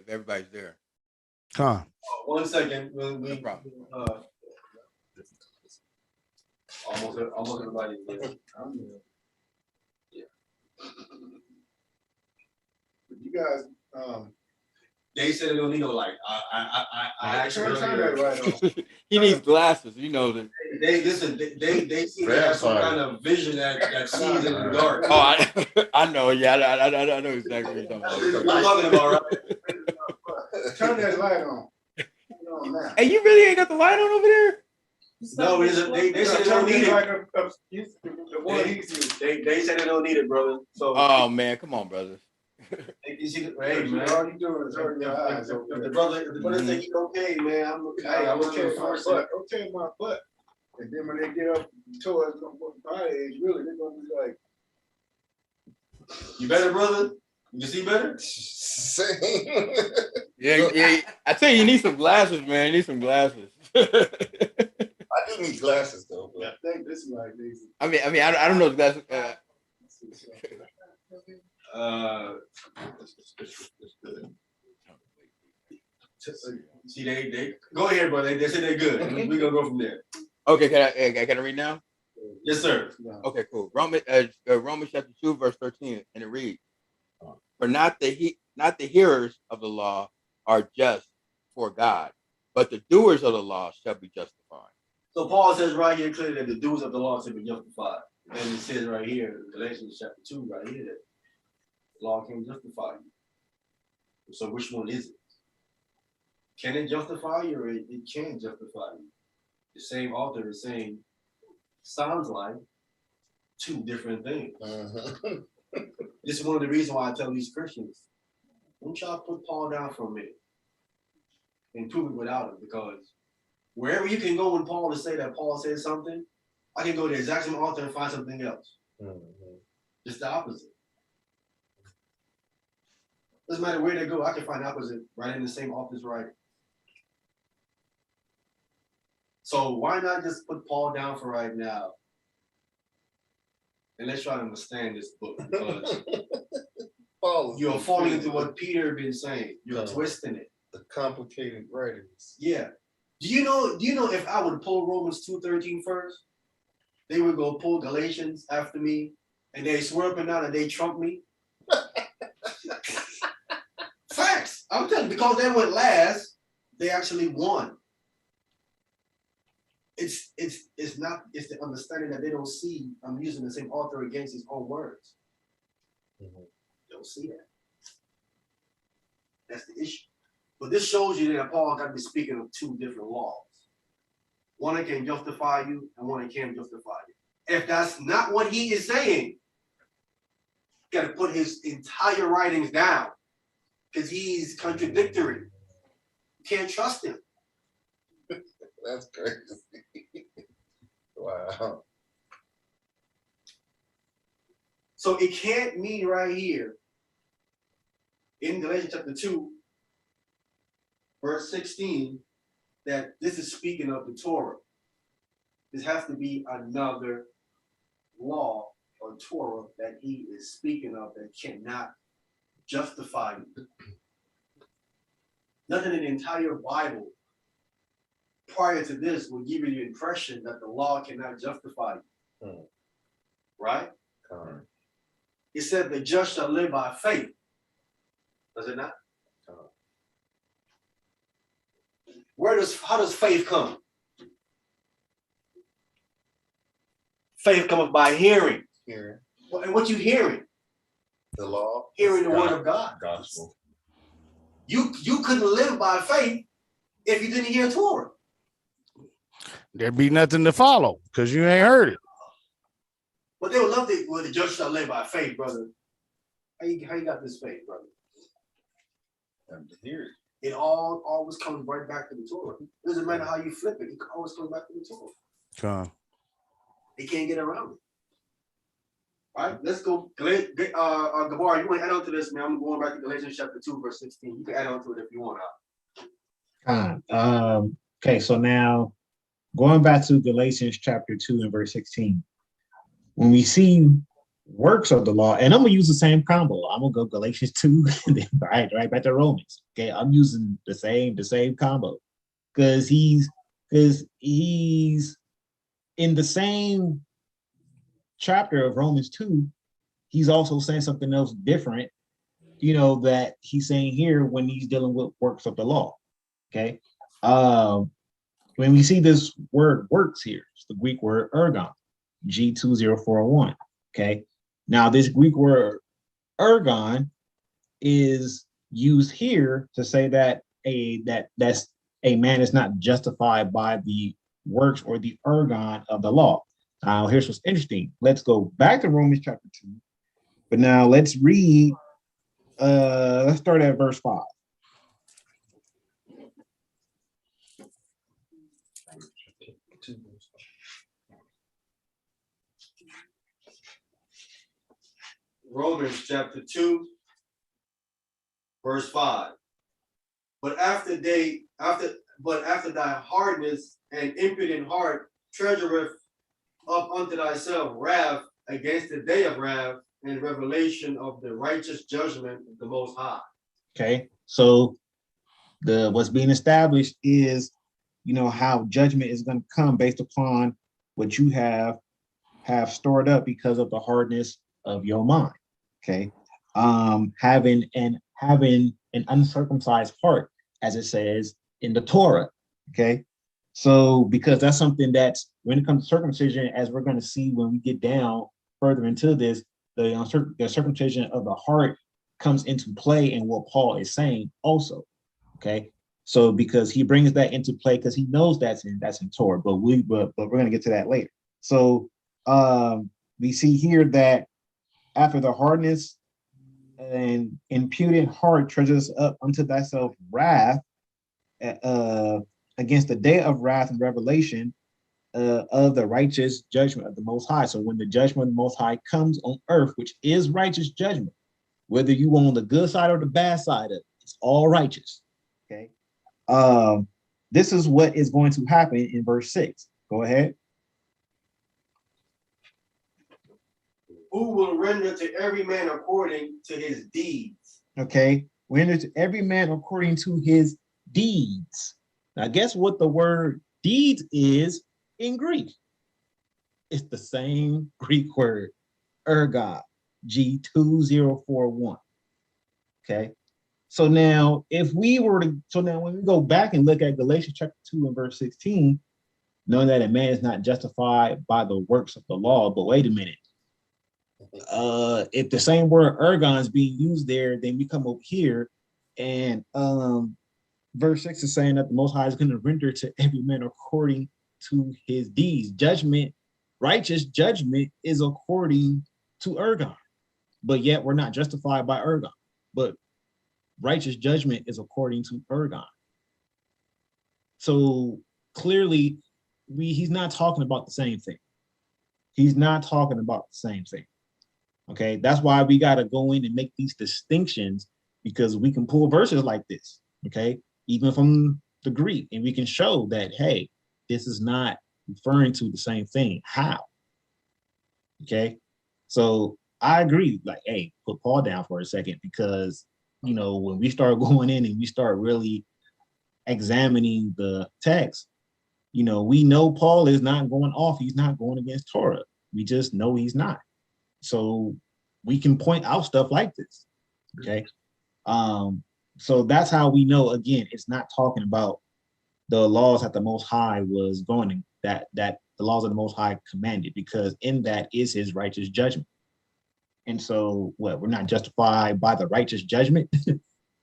everybody's there. 1 second. No problem. Almost everybody's there. Yeah. You guys, they said they don't need no light. I actually turn that right on. He needs glasses, you know that. They listen. They see they have some kind of vision that sees in the dark. Oh, I know. Yeah, I know exactly what you're talking about. I'm talking about, right? Turn that light on. Hey, you really ain't got the light on over there? No, they said they don't need it. They said they don't need it, brother. So. Oh man, come on, brother. You see, hey man, All you doing is hurting your eyes. if the brother say he's okay, man, I'm okay my butt. Okay, my butt. And then when they get up towards my age, really, they're gonna be like, you better, brother? You see better? Same. Yeah. I tell you, you need some glasses, man. You need some glasses. I do need glasses though. I think this is like these. I mean, I don't know the glasses. See, they go ahead, brother. They said they're good. We gonna go from there. Okay, can I read now? Yes, sir. Okay, cool. Romans chapter 2, verse 13, and it reads, "For not the hearers of the law are just for God, but the doers of the law shall be justified." So Paul says right here clearly that the doers of the law shall be justified. And it says right here in Galatians Chapter 2, right here, that the law can't justify you. So which one is it? Can it justify you, or it can't justify you? The same author is saying, sounds like two different things. This is one of the reasons why I tell these Christians, don't y'all put Paul down for a minute and prove it without him, because wherever you can go when Paul to say that Paul said something, I can go to the exact same author and find something else. Just the opposite. Doesn't matter where they go, I can find the opposite right in the same author's writing. So why not just put Paul down for right now? And let's try to understand this book, because you're falling into what Peter been saying. You're twisting it. The complicated writings. Yeah. Do you know if I would pull Romans 2:13 first, they would go pull Galatians after me, and they swear up and down that they trump me? Facts. I'm telling you, because they went last, they actually won. It's the understanding that they don't see I'm using the same author against his own words. They don't see that. That's the issue. But this shows you that Paul got to be speaking of two different laws. One that can justify you and one that can't justify you. If that's not what he is saying, you got to put his entire writings down, because he's contradictory. You can't trust him. That's crazy. Wow. So it can't mean right here in Galatians chapter 2, verse 16, that this is speaking of the Torah. This has to be another law or Torah that he is speaking of that cannot justify you. Nothing in the entire Bible prior to this will give you the impression that the law cannot justify you. Right? It said the just shall live by faith. Does it not? How does faith come? Faith comes by hearing. Hearing. And what you hearing? The law. Hearing the word of God. Gospel. You couldn't live by faith if you didn't hear Torah. There'd be nothing to follow because you ain't heard it. But they would love it when the judge shall live by faith, brother. How you got this faith, brother? And to hear it. It always comes right back to the Torah. It doesn't matter how you flip it. It always comes back to the Torah. They can't get around it. All right, let's go. Gabar, you want to add on to this, man? I'm going back to Galatians chapter 2, verse 16. You can add on to it if you want. Okay, so now going back to Galatians chapter 2 and verse 16. When we see works of the law, and I'm gonna use the same combo. I'm gonna go Galatians 2 and then right back to Romans. Okay, I'm using the same combo because he's in the same chapter of Romans 2. He's also saying something else different, that he's saying here when he's dealing with works of the law. Okay, when we see this word works here, it's the Greek word ergon, G20401. Okay. Now, this Greek word ergon is used here to say that a man is not justified by the works or the ergon of the law. Now, here's what's interesting. Let's go back to Romans chapter 2, but now let's read. Let's start at verse 5. Romans chapter 2, verse 5. But after thy hardness and impudent heart treasureth up unto thyself wrath against the day of wrath and revelation of the righteous judgment of the Most High. Okay, so what's being established is, how judgment is going to come based upon what you have stored up because of the hardness of your mind. Okay, having an uncircumcised heart, as it says in the Torah. Okay, so because that's something that's, when it comes to circumcision, as we're going to see when we get down further into this, the circumcision of the heart comes into play in what Paul is saying also. Okay, So because he brings that into play because he knows that's in Torah, but we're gonna get to that later. So we see here that after the hardness and impudent heart treasures up unto thyself wrath against the day of wrath and revelation of the righteous judgment of the Most High. So when the judgment of the Most High comes on earth, which is righteous judgment, whether you on the good side or the bad side of it, it's all righteous. Okay. This is what is going to happen in verse 6. Go ahead. Who will render to every man according to his deeds. Okay. Render to every man according to his deeds. Now, guess what the word deeds is in Greek? It's the same Greek word, ergon, G2041. Okay. So now, when we go back and look at Galatians chapter 2 and verse 16, knowing that a man is not justified by the works of the law, but wait a minute. If the same word ergon is being used there, then we come over here and verse 6 is saying that the Most High is going to render to every man according to his deeds. Judgment, righteous judgment is according to ergon, but yet we're not justified by ergon. But righteous judgment is according to ergon. So clearly, he's not talking about the same thing. He's not talking about the same thing. Okay, that's why we got to go in and make these distinctions, because we can pull verses like this, okay, even from the Greek, and we can show that, hey, this is not referring to the same thing. How? Okay, so I agree, like, hey, put Paul down for a second, because, you know, when we start going in and we start really examining the text, you know, we know Paul is not going off. He's not going against Torah. We just know he's not. So we can point out stuff like this. Okay. So that's how we know, again, it's not talking about the laws that the Most High was going, that the laws of the Most High commanded, because in that is his righteous judgment. And so what, we're not justified by the righteous judgment.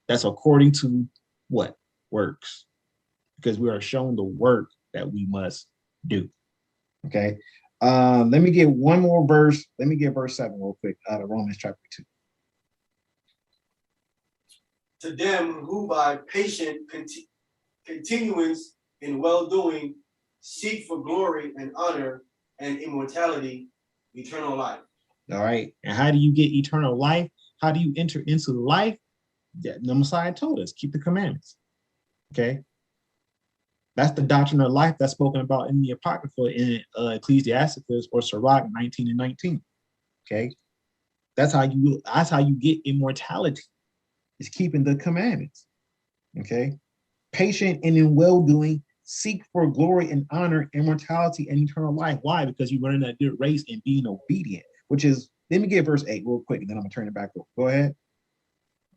That's according to what? Works. Because we are shown the work that we must do. Okay. Let me get one more verse. Let me get verse 7 real quick out of Romans chapter 2. To them who by patient continuance in well-doing seek for glory and honor and immortality, eternal life. All right. And how do you get eternal life? How do you enter into life? The Messiah told us, keep the commandments. Okay. That's the doctrine of life that's spoken about in the Apocrypha in Ecclesiasticus or Sirach 19 and 19. Okay. That's how you get immortality, is keeping the commandments. Okay. Patient and in well-doing, seek for glory and honor, immortality, and eternal life. Why? Because you run in that good race and being obedient, which is, let me get verse 8 real quick, and then I'm gonna turn it back over. Go ahead.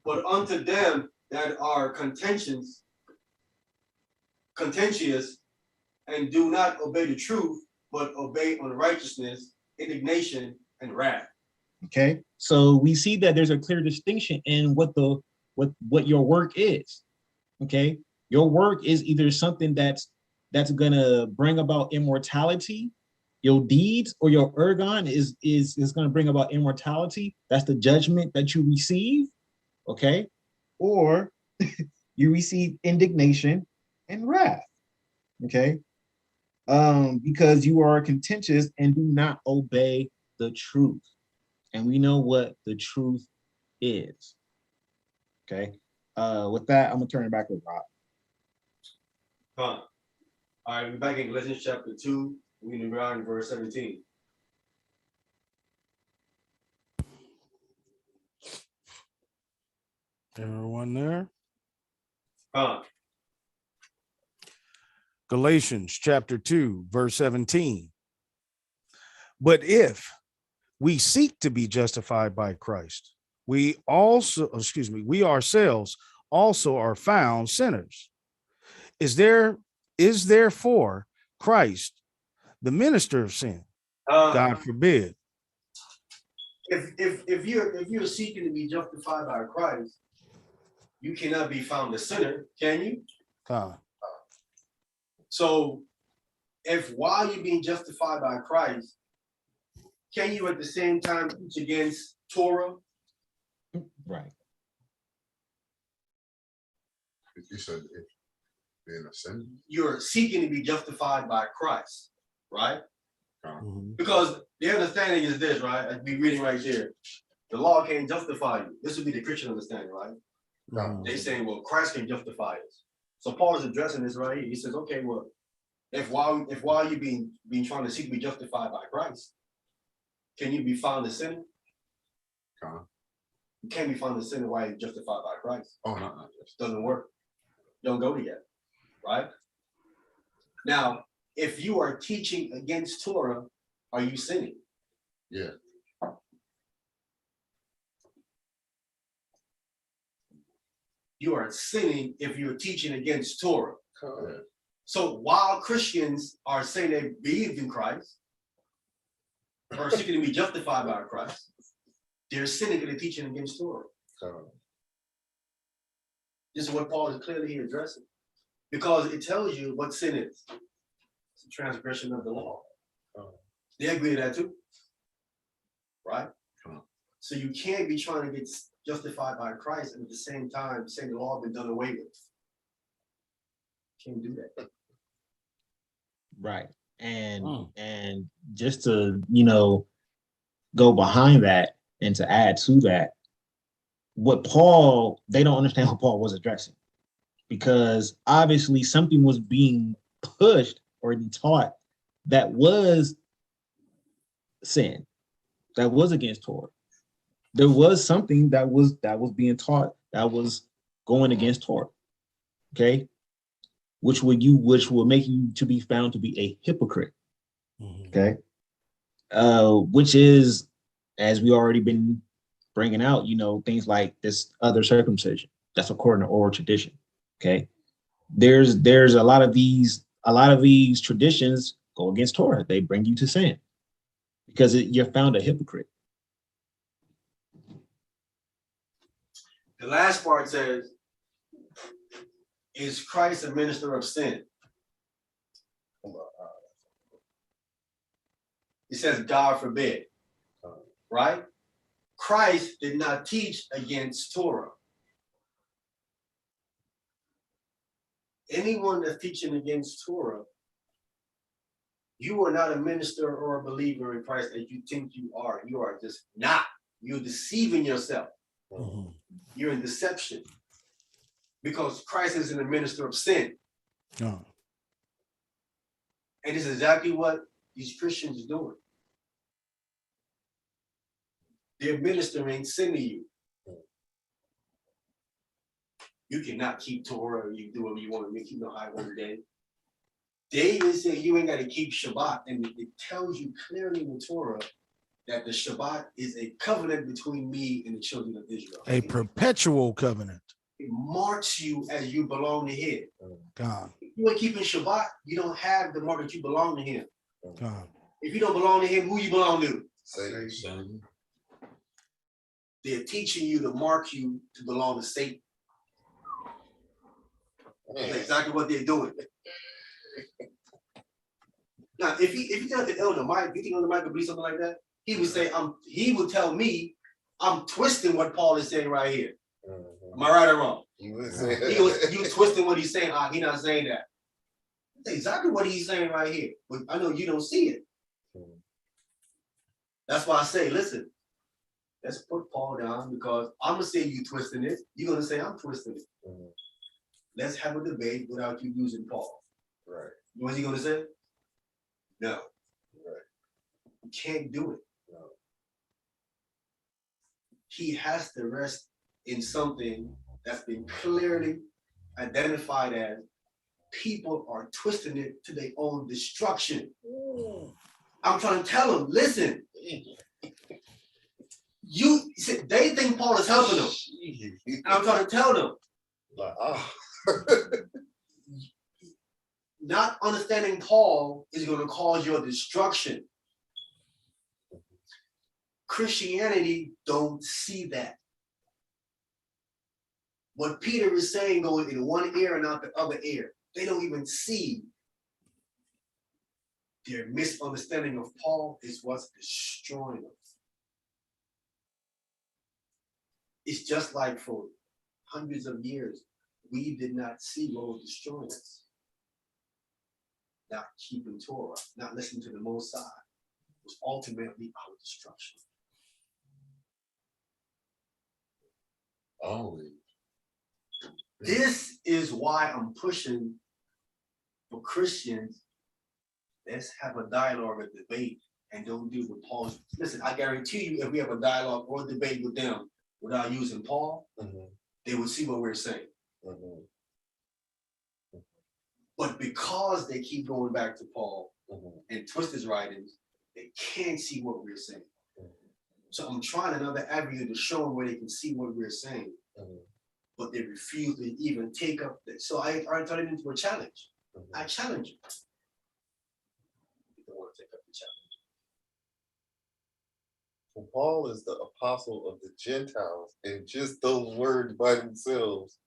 But unto them that are contentious, and do not obey the truth, but obey unrighteousness, indignation, and wrath. Okay, so we see that there's a clear distinction in what your work is. Okay, your work is either something that's gonna bring about immortality. Your deeds or your ergon is gonna bring about immortality. That's the judgment that you receive. Okay, or you receive indignation and wrath. Okay, because you are contentious and do not obey the truth. And we know what the truth is. Okay. With that, I'm gonna turn it back to Rob. All right, we're back in Galatians chapter 2. We're going to go in verse 17. Everyone there? Huh. Galatians chapter 2, verse 17. But if we seek to be justified by Christ, we ourselves also are found sinners. Is therefore Christ the minister of sin? God forbid. If you're seeking to be justified by Christ, you cannot be found a sinner, can you? Con. So if while you're being justified by Christ, can you at the same time teach against Torah? Right. You said if being a sin. You're seeking to be justified by Christ, right? Mhm. Because the understanding is this, right? I'd be reading right there. The law can't justify you. This would be the Christian understanding, right? Mhm. They saying, well, Christ can justify us. So Paul is addressing this right here. He says, okay, well, if while you being trying to seek to be justified by Christ, can you be found a sinner? You can't be found a sinner while you're justified by Christ. Oh, not just. Doesn't work. Don't go together, right? Now, if you are teaching against Torah, are you sinning? Yeah. You are sinning if you're teaching against Torah. Yeah. So while Christians are saying they believe in Christ, or seeking to be justified by Christ, they're sinning because they're teaching against Torah. This is what Paul is clearly addressing. Because it tells you what sin is. It's a transgression of the law. They agree to that too. Right? So you can't be trying to get justified by Christ and at the same time saying the law has been done away with. Can't do that. Right. And just to, go behind that and to add to that, they don't understand what Paul was addressing, because obviously something was being pushed or taught that was sin, that was against Torah. There was something that was being taught that was going against Torah. Okay. Which will make you to be found to be a hypocrite. Okay. Which is, as we already been bringing out, things like this other circumcision that's according to oral tradition. Okay. There's a lot of these traditions go against Torah. They bring you to sin because you're found a hypocrite. The last part says, is Christ a minister of sin? It says, God forbid, right? Christ did not teach against Torah. Anyone that's teaching against Torah, you are not a minister or a believer in Christ as you think you are. You are just not. You're deceiving yourself. Mhm. You're in deception. Because Christ isn't a minister of sin. No. And this is exactly what these Christians are doing. They're ministering sin to you. You cannot keep Torah, you do whatever you want to keep no high one day. David said you ain't got to keep Shabbat, and it tells you clearly in the Torah that the Shabbat is a covenant between me and the children of Israel. A perpetual covenant. It marks you as you belong to him. God. If you ain't keeping Shabbat, you don't have the mark that you belong to him. God. If you don't belong to him, who you belong to? Satan. They're teaching you to mark you to belong to Satan. That's exactly what they're doing. Now, if he tells the elder Mike, you think Elder Mike would believe something like that? He would say, he would tell me, I'm twisting what Paul is saying right here. Am I right or wrong? You would say You twisting what he's saying. He's not saying that. That's exactly what he's saying right here. But I know you don't see it. That's why I say, listen, let's put Paul down, because I'm gonna say you twisting it. You're gonna say I'm twisting it. Let's have a debate without you using Paul. Right. What's he gonna say? No. Right. You can't do it. No. He has to rest in something that's been clearly identified as people are twisting it to their own destruction. I'm trying to tell them, listen, they think Paul is helping them. And I'm trying to tell them, not understanding Paul is going to cause your destruction. Christianity don't see that. What Peter is saying going in one ear and out the other ear. They don't even see their misunderstanding of Paul is what's destroying us. It's just like for hundreds of years, we did not see what was destroying us. Not keeping Torah, not listening to the Most High, was ultimately our destruction. Always. This is why I'm pushing for Christians. Let's have a dialogue or debate and don't deal with Paul's. Listen, I guarantee you, if we have a dialogue or debate with them without using Paul, they would see what we're saying. But because they keep going back to Paul and twist his writings, they can't see what we're saying. So I'm trying another avenue to show them where they can see what we're saying. But they refuse to even take up that. So I turned it into a challenge. I challenge you. You don't want to take up the challenge. Well, Paul is the apostle of the Gentiles, and just those words by themselves.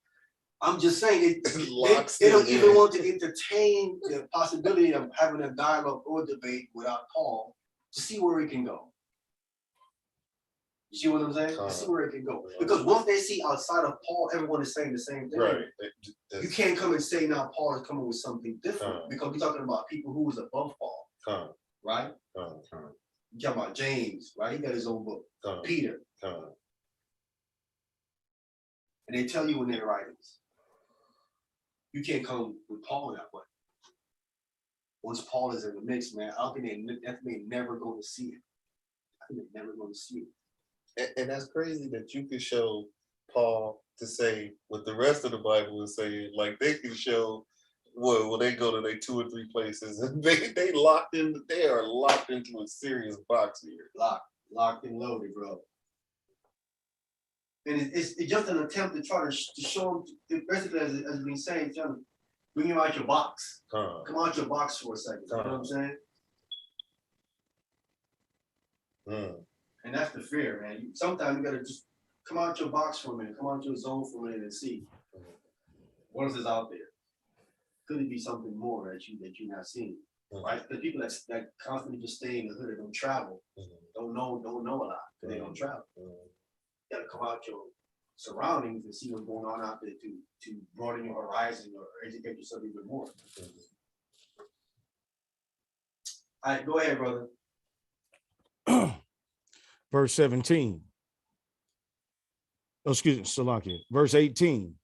I'm just saying they don't even want to entertain the possibility of having a dialogue or debate without Paul to see where it can go. You see what I'm saying? To see where it can go. Because once they see outside of Paul, everyone is saying the same thing. Right. You can't come and say now Paul is coming with something different because we're talking about people who was above Paul. Right? You're talking about James, right? He got his own book. Peter. And they tell you in their writings. You can't come with Paul that way. Once Paul is in the mix, man, I think they're never going to see it. I think they're never going to see it. And that's crazy that you could show Paul to say what the rest of the Bible is saying. Like they can show when they go to their 2 or 3 places and they are locked into a serious box here. Locked and loaded, bro. And it's just an attempt to try to show them, basically, as we've been saying, trying to bring you out your box. Come out your box for a second. You know what I'm saying? And that's the fear, man. Sometimes you gotta just come out your box for a minute, come out your zone for a minute and see what else is out there. Could it be something more that you're not seeing? Right? The people that constantly just stay in the hood and don't travel, don't know a lot because they don't travel. You gotta come out your surroundings and see what's going on out there to broaden your horizon or educate yourself even more. All right, go ahead, brother. Verse 17. Oh, excuse me, Salakia. Verse 18.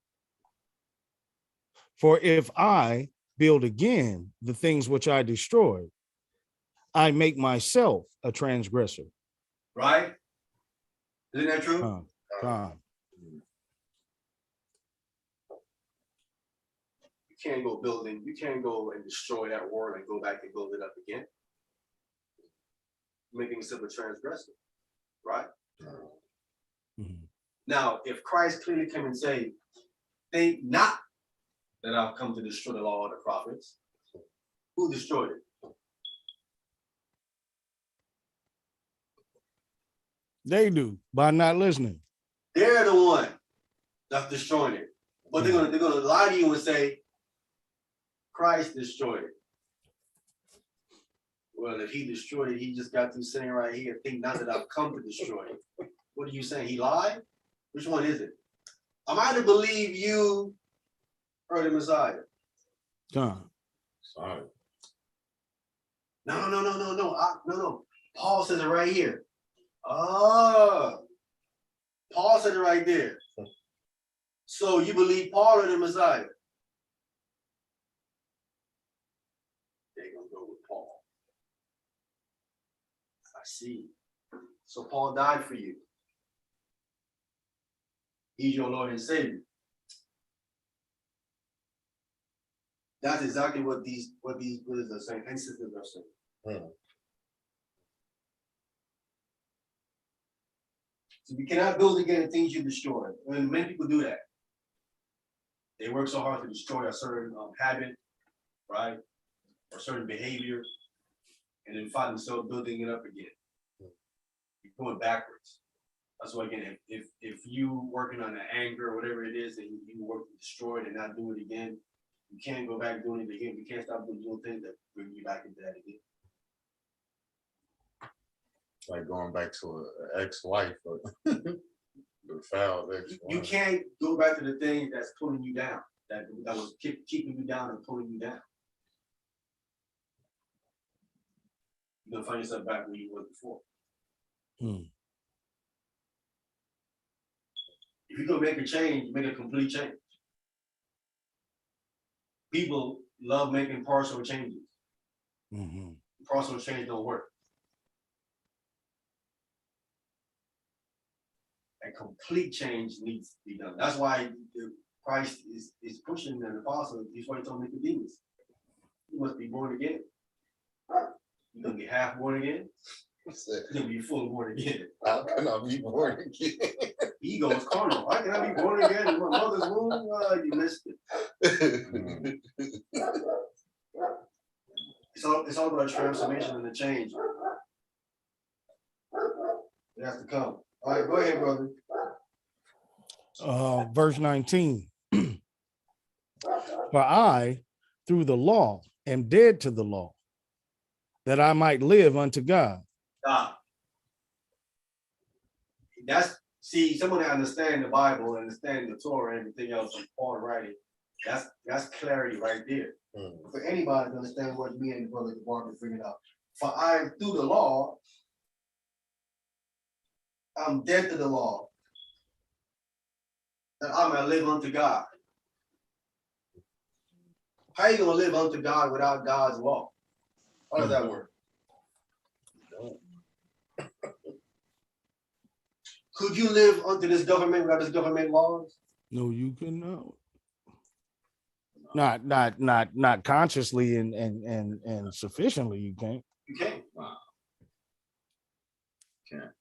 For if I build again the things which I destroyed, I make myself a transgressor. Right? Isn't that true? You can't go building, you can't go and destroy that world and go back and build it up again. Making yourself a transgressor. Right? Now, if Christ clearly came and say, think not that I've come to destroy the law of the prophets, who destroyed it? They do by not listening. They're the one that's destroying it. But they're gonna lie to you and say, Christ destroyed it. Well, if he destroyed it, he just got through saying right here, think not that I've come to destroy it. What are you saying? He lied? Which one is it? Am I to believe you or the Messiah? Sorry. No. Paul says it right here. Oh, Paul said it right there. So you believe Paul or the Messiah? They're gonna go with Paul. I see. So Paul died for you. He's your Lord and Savior. That's exactly what these brothers are saying and sisters are saying. So we cannot build again the things you destroy. And many people do that. They work so hard to destroy a certain habit, right? Or certain behavior, and then find themselves building it up again. You're going backwards. So again, if you working on the anger or whatever it is, and you work to destroy it and not do it again, you can't go back doing it again. You can't stop doing things that bring you back into that again. Like going back to an ex-wife or the foul ex-wife. You can't go back to the things that's pulling you down, that was keeping you down and pulling you down. You're gonna find yourself back where you were before. If you're gonna make a change, make a complete change. People love making partial changes. Partial change don't work. A complete change needs to be done. That's why Christ is pushing the apostles. He's why he told Nicodemus, you must be born again. You're gonna be half born again. You're gonna be full born again. How can I be born again? Ego is carnal. How can I be born again in my mother's womb? You missed it. It's all about transformation and the change. It has to come. All right, go ahead, brother. Verse 19. For I, through the law, am dead to the law, that I might live unto God. Stop. See, someone that understand the Bible, understand the Torah, and everything else from Paul writing, that's clarity right there. For anybody to understand what me and the brother Barker figured out. For I, through the law, I'm dead to the law, that I might live unto God. How you gonna live unto God without God's law? How does that work? Could you live under this government without this government laws? No, you cannot. Not consciously and sufficiently. You can't. You can't. Wow. Can't.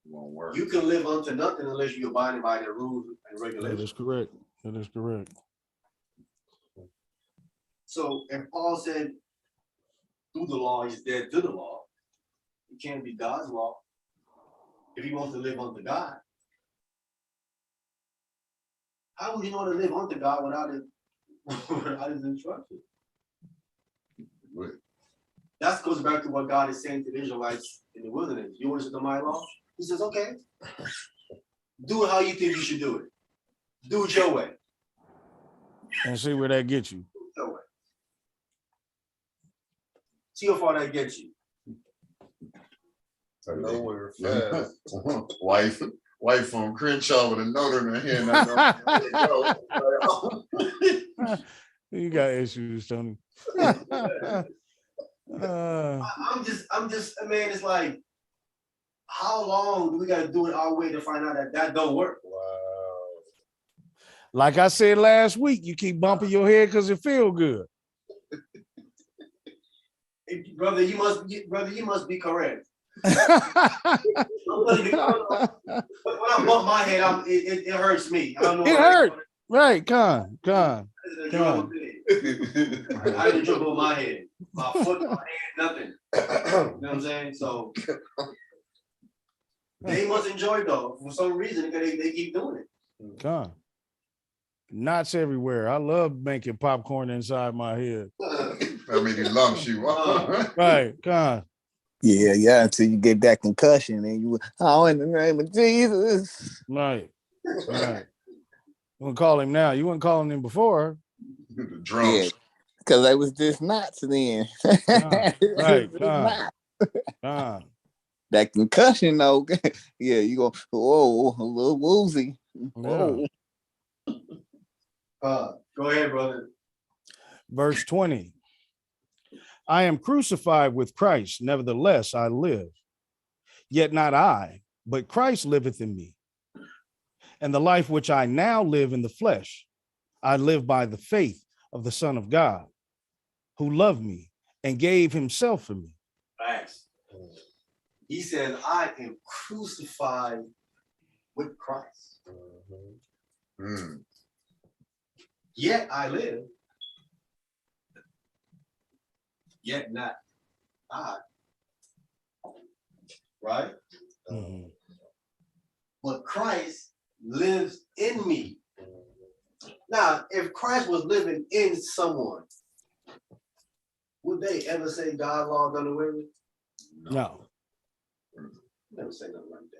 Won't work. You can live unto nothing unless you abide by their rules and regulations. That is correct. That is correct. So if Paul said through the law he's dead to the law, it can't be God's law. If he wants to live unto God, how would he know how to live unto God without his instruction? That goes back to what God is saying to the Israelites in the wilderness. You want to listen to my law? He says, okay. Do it how you think you should do it. Do it your way. And see where that gets you. Your way. See how far that gets you. Nowhere Yeah. fast. Wife from Crenshaw with a note in her hand. You got issues, Tony. I'm just, man, it's like, how long do we got to do it our way to find out that don't work? Wow. Like I said last week, you keep bumping your head because it feel good. Brother, you must be correct. When I bump my head, it hurts me. I don't know. It hurt. Right, con. I didn't dribble my head. My foot, my hand, nothing. You know what I'm saying? So they must enjoy though. For some reason, they keep doing it. Con. Knots everywhere. I love making popcorn inside my head. I mean, he loves you. Right, con. Yeah, until you get that concussion and you, oh, in the name of Jesus. Right. You want to call him now. You weren't calling him before. The drums. Yeah, because I was just knots then. Right, that concussion though. Yeah, you go, whoa, a little woozy. Whoa. Go ahead, brother. Verse 20. I am crucified with Christ, nevertheless I live. Yet not I, but Christ liveth in me. And the life which I now live in the flesh, I live by the faith of the Son of God, who loved me and gave himself for me. Thanks. He said, I am crucified with Christ. Yet I live. Yet not I. Right? but Christ lives in me. Now, if Christ was living in someone, would they ever say God's law done away with? No. Never say nothing like that.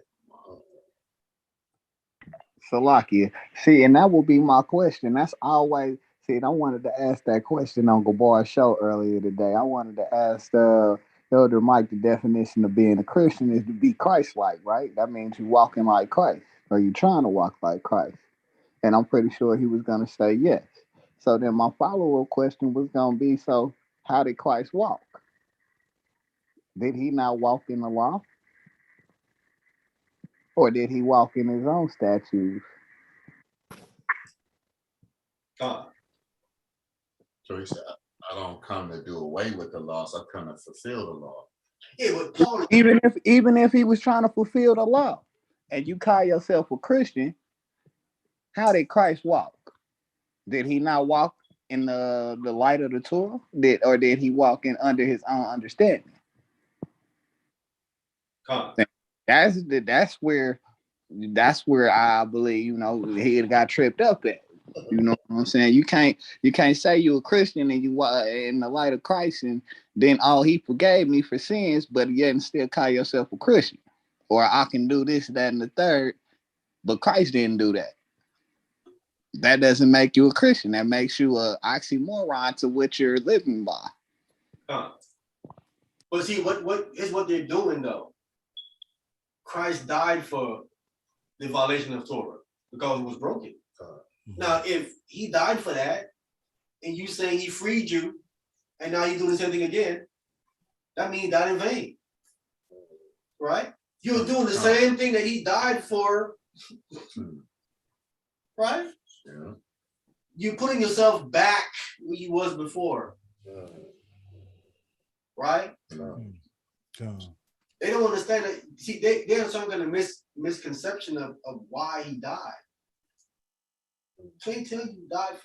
Salakia. See, and that will be my question. That's always, see, I wanted to ask that question on Gabar's show earlier today. I wanted to ask Elder Mike, the definition of being a Christian is to be Christ-like, right? That means you walking like Christ, or you trying to walk like Christ. And I'm pretty sure he was going to say yes. So then my follow-up question was going to be, so how did Christ walk? Did he not walk in the law? Or did he walk in his own statutes? God. So he said, I don't come to do away with the laws, I come to fulfill the law. Yeah, but Paul, Even if he was trying to fulfill the law, and you call yourself a Christian, how did Christ walk? Did he not walk in the light of the Torah? Did he walk in under his own understanding? God. That's where I believe, he got tripped up at. You know what I'm saying? You can't say you're a Christian and you in the light of Christ, and then he forgave me for sins, but yet and still call yourself a Christian. Or I can do this, that, and the third, but Christ didn't do that. That doesn't make you a Christian. That makes you a oxymoron to what you're living by. But see, what they're doing though? Christ died for the violation of Torah because it was broken. Now, if he died for that, and you say he freed you, and now you're doing the same thing again, that means he died in vain. Right? You're doing the same thing that he died for. Right? Yeah. You're putting yourself back where you was before. Right? They don't understand that. See, they have some kind of misconception of why he died. Can't tell you died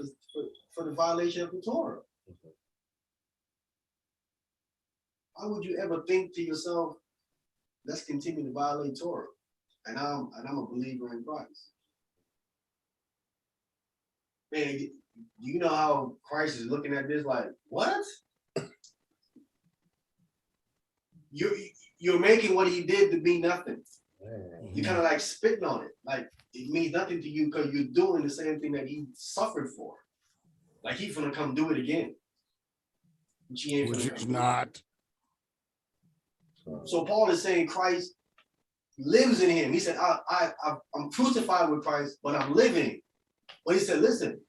for the violation of the Torah. How would you ever think to yourself, let's continue to violate Torah? And I'm a believer in Christ. Man, you know how Christ is looking at this like, what? You're making what he did to be nothing. You kind of like spitting on it. Like it means nothing to you because you're doing the same thing that he suffered for. Like he's gonna come do it again. Which he ain't Which is not. So Paul is saying Christ lives in him. He said, I'm crucified with Christ, but I'm living. But he said, listen,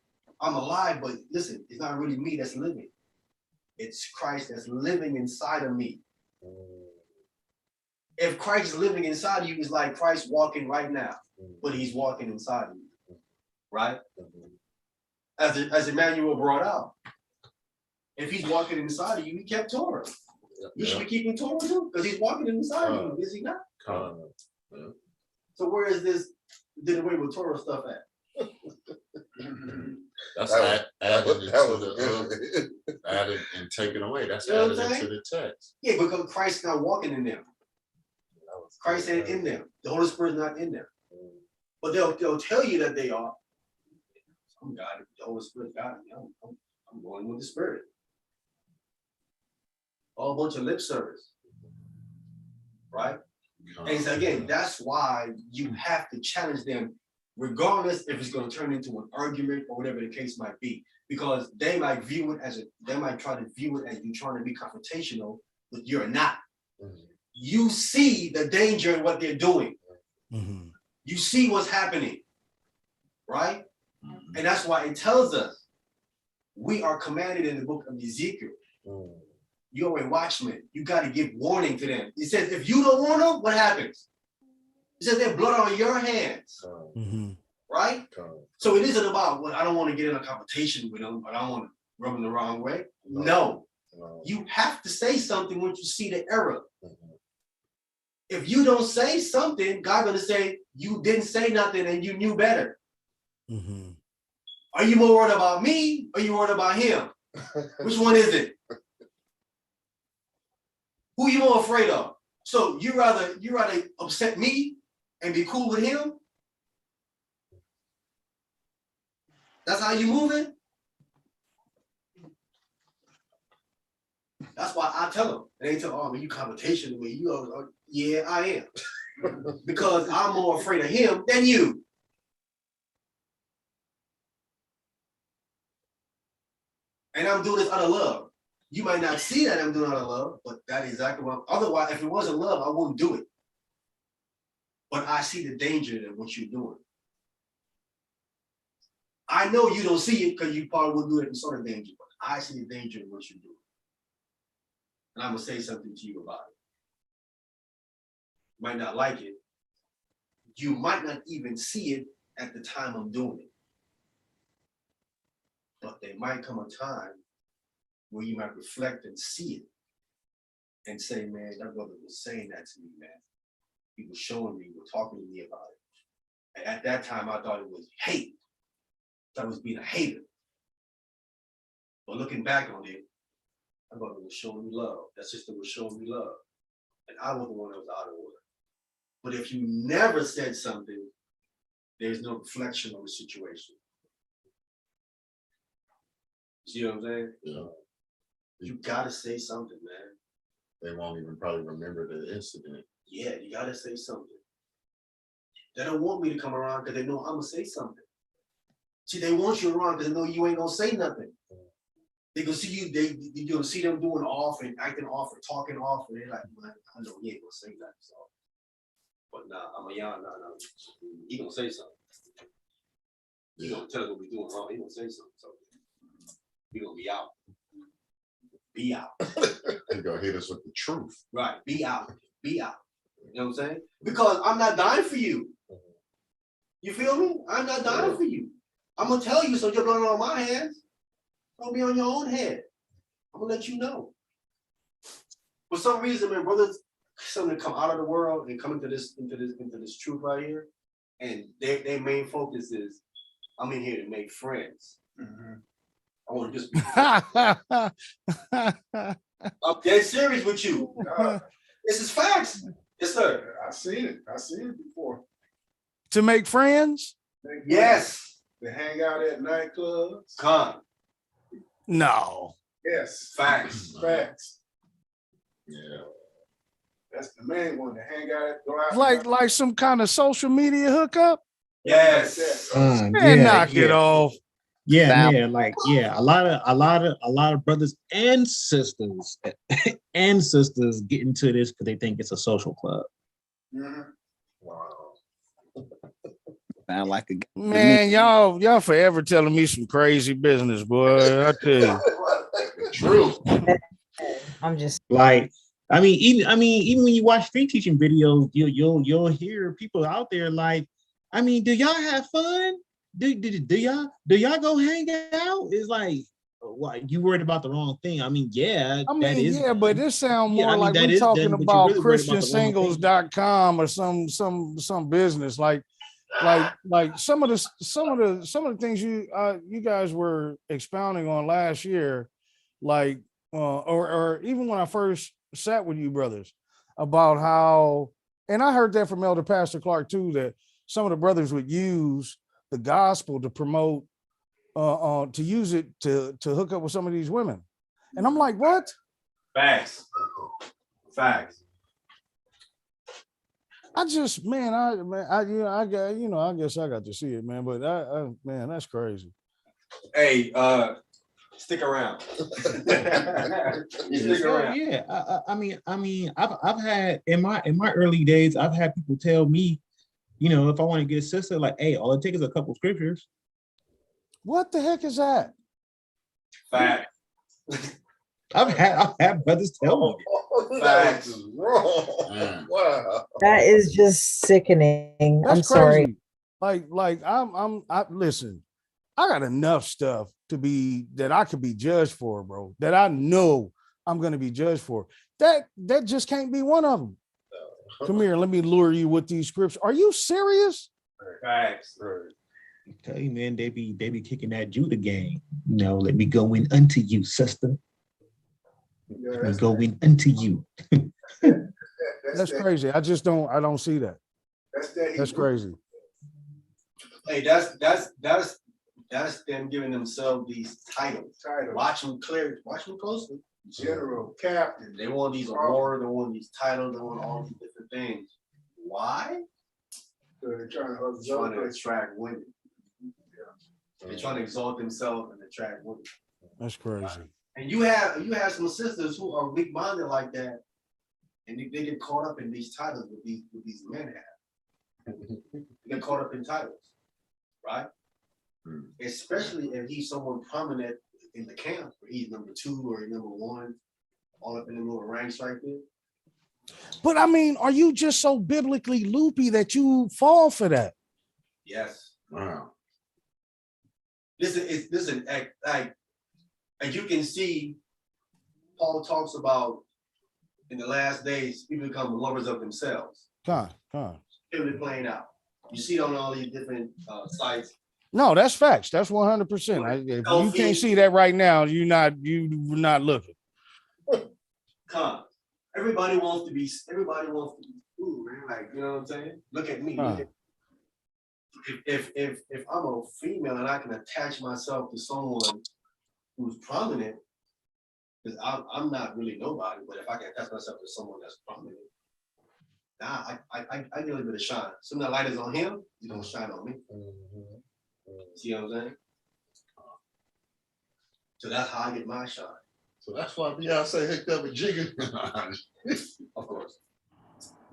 I'm alive, but listen, it's not really me that's living. It's Christ that's living inside of me. If Christ is living inside of you, it's like Christ walking right now, but he's walking inside of you, right? As Emmanuel brought out, if he's walking inside of you, he kept Torah. You should be keeping Torah too, because he's walking inside of you, is he not? So where is this did away with Torah stuff at? That's added and taken away. That's added into the text. Yeah, because Christ's not walking in them. Christ ain't in them. The Holy Spirit's not in them. But they'll tell you that they are. I'm God. The Holy Spirit got me. I'm going with the Spirit. All a bunch of lip service. Right? And so again, that's why you have to challenge them, regardless if it's going to turn into an argument or whatever the case might be, because they might view it as they might try to view it as you trying to be confrontational, but you're not. You see the danger in what they're doing. You see what's happening, right? And that's why it tells us we are commanded in the book of Ezekiel. You're a watchman. You got to give warning to them. It says, if you don't warn them, what happens? It says there's blood on your hands, right? So it isn't about, well, I don't want to get in a competition with them, but I don't want to rub them the wrong way. No. You have to say something once you see the error. If you don't say something, God's going to say, you didn't say nothing and you knew better. Are you more worried about me or are you worried about him? Which one is it? Who are you more afraid of? So you rather upset me and be cool with him, That's how you moving? That's why I tell them. They tell, oh, man, you confrontation with me. You go, yeah, I am. Because I'm more afraid of him than you. And I'm doing this out of love. You might not see that I'm doing it out of love, but that is exactly what. Otherwise, if it wasn't love, I wouldn't do it. But I see the danger in what you're doing. I know you don't see it because you probably wouldn't do it in sort of danger, but I see the danger in what you're doing. And I'm gonna say something to you about it. You might not like it. You might not even see it at the time I'm doing it. But there might come a time where you might reflect and see it and say, man, that brother was saying that to me, man. He was showing me, he was talking to me about it. And at that time, I thought it was hate. I thought it was being a hater. But looking back on it, my brother was showing me love. That sister was showing me love. And I was the one that was out of order. But if you never said something, there's no reflection on the situation. See what I'm saying? Yeah. You gotta say something, man. They won't even probably remember the incident. Yeah, you gotta say something. They don't want me to come around because they know I'm gonna say something. See, they want you around because they know you ain't gonna say nothing. They gonna see you, you're gonna see them doing off and acting off or talking off, and they're like, man, I know he ain't gonna say that. So, but nah, I'm a young, nah, he gonna say something. He gonna tell us what we doing wrong. He gonna say something. So he gonna be out. Be out. He gonna hit us with the truth. Right. Be out. Be out. You know what I'm saying? Because I'm not dying for you. You feel me? I'm not dying for you. I'm gonna tell you so you're blowing on my hands. Don't be on your own head. I'm gonna let you know. For some reason, my brothers, some come out of the world and come into this truth right here, and their main focus is, I'm in here to make friends. I want to just be I'm dead serious with you. This is facts. Yes, sir. I seen it. I seen it before. To make friends? Yes. They hang out at nightclubs. Come. No. Yes. Facts. Facts. Yeah. That's the main one. To hang out at, go out. Like some kind of social media hookup? Yes. Man, Yeah, knock it off. Yeah, yeah, like a lot of brothers and sisters get into this because they think it's a social club. Wow. Sound like a Man, y'all forever telling me some crazy business, boy. I tell you. True. I'm just Like, even when you watch street teaching videos, you'll hear people out there like, do y'all have fun? Do y'all go hang out? It's like, what, you worried about the wrong thing? Yeah, that is. Yeah, but this sound more like that we're is talking done, but you're about really worried about the wrong thing. ChristianSingles.com or some business like some of the things you guys were expounding on last year, like or even when I first sat with you brothers about how, and I heard that from Elder Pastor Clark too, that some of the brothers would use the gospel to promote, to use it to hook up with some of these women. And I'm like, what? Facts. Facts. I guess I got to see it, man. But man, that's crazy. Hey, stick around. You stick around. Yeah, I've had in my early days, I've had people tell me, if I want to get a sister, like, hey, all it takes is a couple scriptures. What the heck is that? Fact. I've had brothers tell me. Facts. Is wrong. Wow. that is just sickening. That's I'm sorry. crazy. Like I listen, I got enough stuff that I could be judged for, bro. That I know I'm gonna be judged for. That just can't be one of them. Come here, let me lure you with these scriptures. Are you serious? Facts. I tell you, man, they be kicking that Judah game. Let me go in unto you, sister. Let me go in unto you. That's crazy. I don't see that. That's crazy. Hey, that's That's them giving themselves these titles. Watch them closely. General, captain. They want these awards, they want these titles, they want all these different things. Why? They're trying to attract women. They're trying to exalt themselves and attract women. That's crazy. And you have some sisters who are weak-minded like that, and they get caught up in these titles with these men have. They get caught up in titles, right? Especially if he's someone prominent in the camp, where he's number 2 or number 1, all up in the little ranks right there. But I mean, are you just so biblically loopy that you fall for that? Yes. Wow. This is like, as you can see, Paul talks about in the last days, people become lovers of themselves. Come on. Really playing out. You see it on all these different sites. No, that's facts. That's 100%. If you can't see that right now, you're not looking. Everybody wants to be ooh, man, like, you know what I'm saying? Look at me. Look at, if I'm a female and I can attach myself to someone who's prominent, because I'm not really nobody, but if I can attach myself to someone that's prominent, I get a little bit of shine. Some of the light is on him, he's gonna shine on me. See what I'm saying? So that's how I get my shine. So that's why Beyonce hooked up with Jigga. Of course.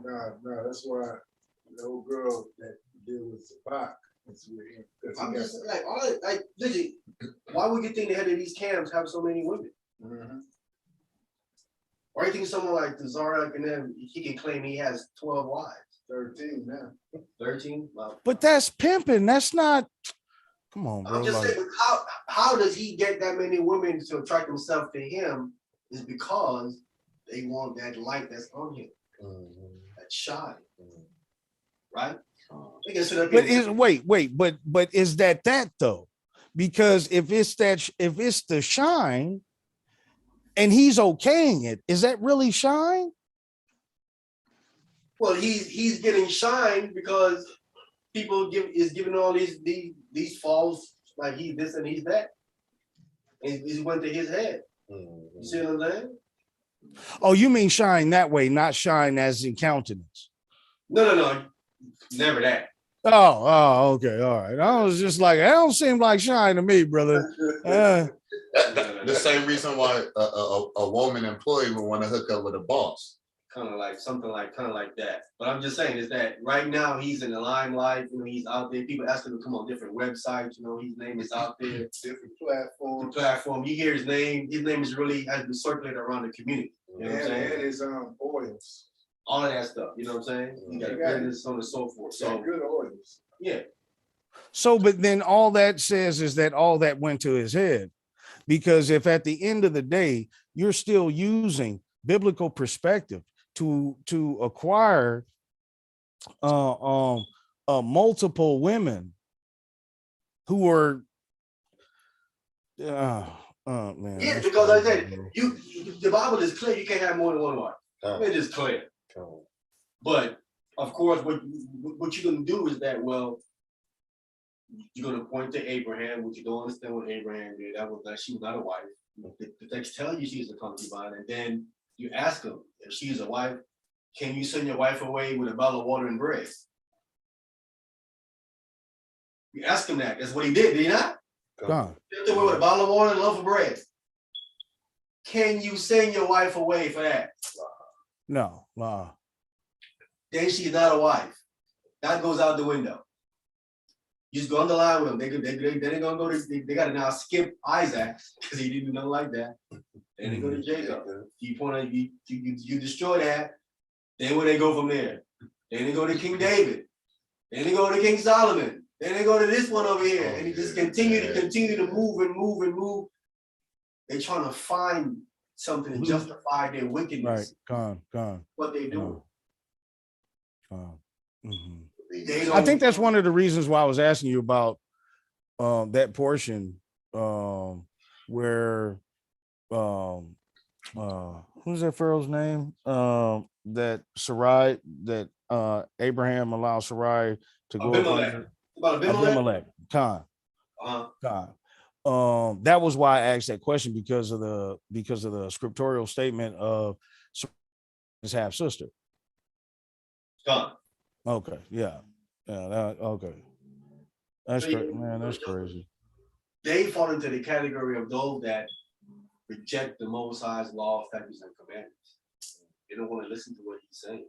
No, that's why the old girl that did with Zabak is with him. I'm just like, literally, why would you think the head of these camps have so many women? Why do you think someone like the Zara and them, he can claim he has 12 wives? 13 now. 13? Wow. But that's pimping. That's not. Come on, bro. I'm just saying, how does he get that many women to attract themselves to him? Is because they want that light that's on him, that shine, right? But is that though? Because if it's the shine, and he's okaying it, is that really shine? Well, he's getting shine because people is giving all these false, like he's this and he's that. And it went to his head. You see what I'm saying? Oh, you mean shine that way, not shine as in countenance. No. Never that. Oh, okay, all right. I was just like, that don't seem like shine to me, brother. The same reason why a woman employee would want to hook up with a boss. Kind of like that. But I'm just saying is that right now he's in the limelight, he's out there. People ask him to come on different websites, his name is out there. Different platforms. You hear his name is really has been circulated around the community. You know what I'm saying? And his oils. All of that stuff, you know what I'm saying? You got business, so on and so forth. So good oils. Yeah. So, but then all that says is that all that went to his head. Because if at the end of the day, you're still using biblical perspective to acquire multiple women who are man. Yeah, because I said the Bible is clear, you can't have more than one wife. It is clear. But of course, what you're gonna do is that, well, you're gonna point to Abraham, which you don't understand what Abraham did. She was not a wife. The text tells you she's a concubine, and then you ask him if she's a wife, can you send your wife away with a bottle of water and bread? You ask him that. That's what he did he not? God. Sent away with a bottle of water and a loaf of bread. Can you send your wife away for that? No. Then she's not a wife. That goes out the window. You just go on the line with them. They're gonna go to. They gotta now skip Isaac because he didn't know like that. Then they go to Jacob. You destroy that. Then where they go from there? Then they go to King David. Then they go to King Solomon. Then they go to this one over here, and he just continue to move and move and move. They're trying to find something to justify their wickedness. Right, gone. What they do. I think that's one of the reasons why I was asking you about that portion where who's that Pharaoh's name? That Sarai, that Abraham allowed Sarai to go Abimelech. Abimelech. God. That was why I asked that question, because of the scriptural statement of his half sister. God. Okay, yeah. Okay. That's crazy, man. That's crazy. They fall into the category of those that reject the Most High's law, statutes, and commandments. They don't want to listen to what he's saying.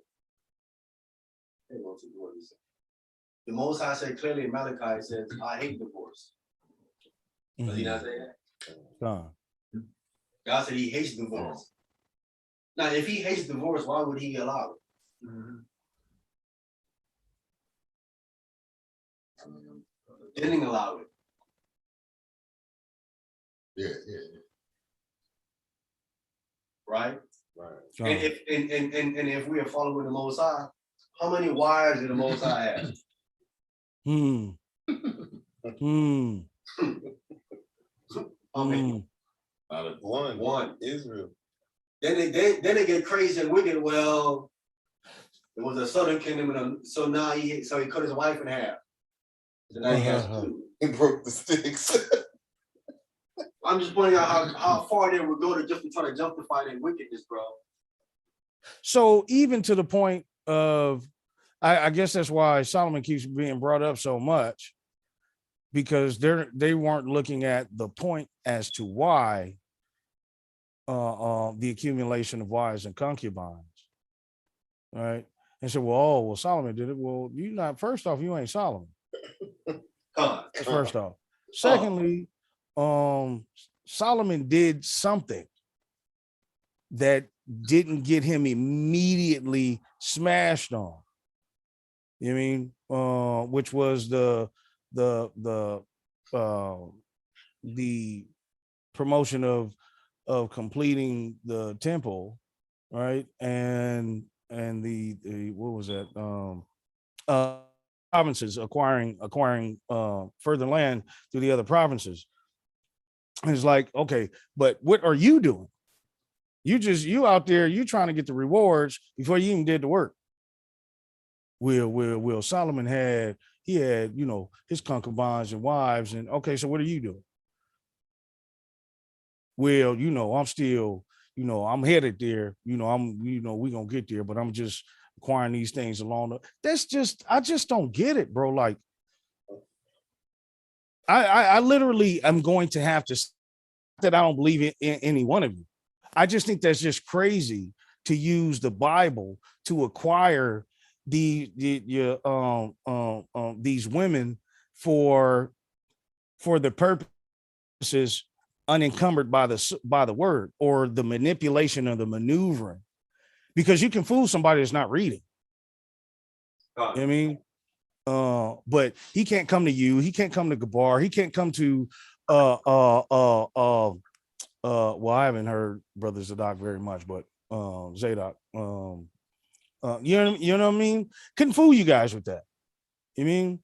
They don't want to do what he's saying. The Most High said clearly in Malachi, says, I hate divorce. Does he not say that? God said he hates divorce. Now, if he hates divorce, why would he allow it? Didn't allow it. Yeah. Right? Right. And if we are following the Most High, how many wives did the Most High have? How many? Out of one. Israel. Then they get crazy and wicked. Well, it was a southern kingdom, and so now he cut his wife in half. So now he has two. He broke the sticks. I'm just pointing out how far they would go to just to try to justify their wickedness, bro. So even to the point of, I guess that's why Solomon keeps being brought up so much, because they weren't looking at the point as to why the accumulation of wives and concubines, right? And so, well, Solomon did it. Well, you not. First off, you ain't Solomon. That's first off. Secondly, Solomon did something that didn't get him immediately smashed on. You know what I mean? Which was the promotion of completing the temple, right? And the what was that? Provinces acquiring further land through the other provinces. And it's like, okay, but what are you doing? You out there, you trying to get the rewards before you even did the work. Will Solomon had his concubines and wives, and okay, so what are you doing? Well, I'm still, I'm headed there, we gonna get there, but I'm just acquiring these things along I just don't get it, bro. Like, I literally am going to have to say that I don't believe in any one of you. I just think that's just crazy to use the Bible to acquire these women for the purposes unencumbered by the word, or the manipulation of the maneuvering, because you can fool somebody that's not reading. You know what I mean? But he can't come to you. He can't come to Gabar. He can't come to well, I haven't heard Brother Zadok very much, but Zadok, you know what I mean? Couldn't fool you guys with that. You mean?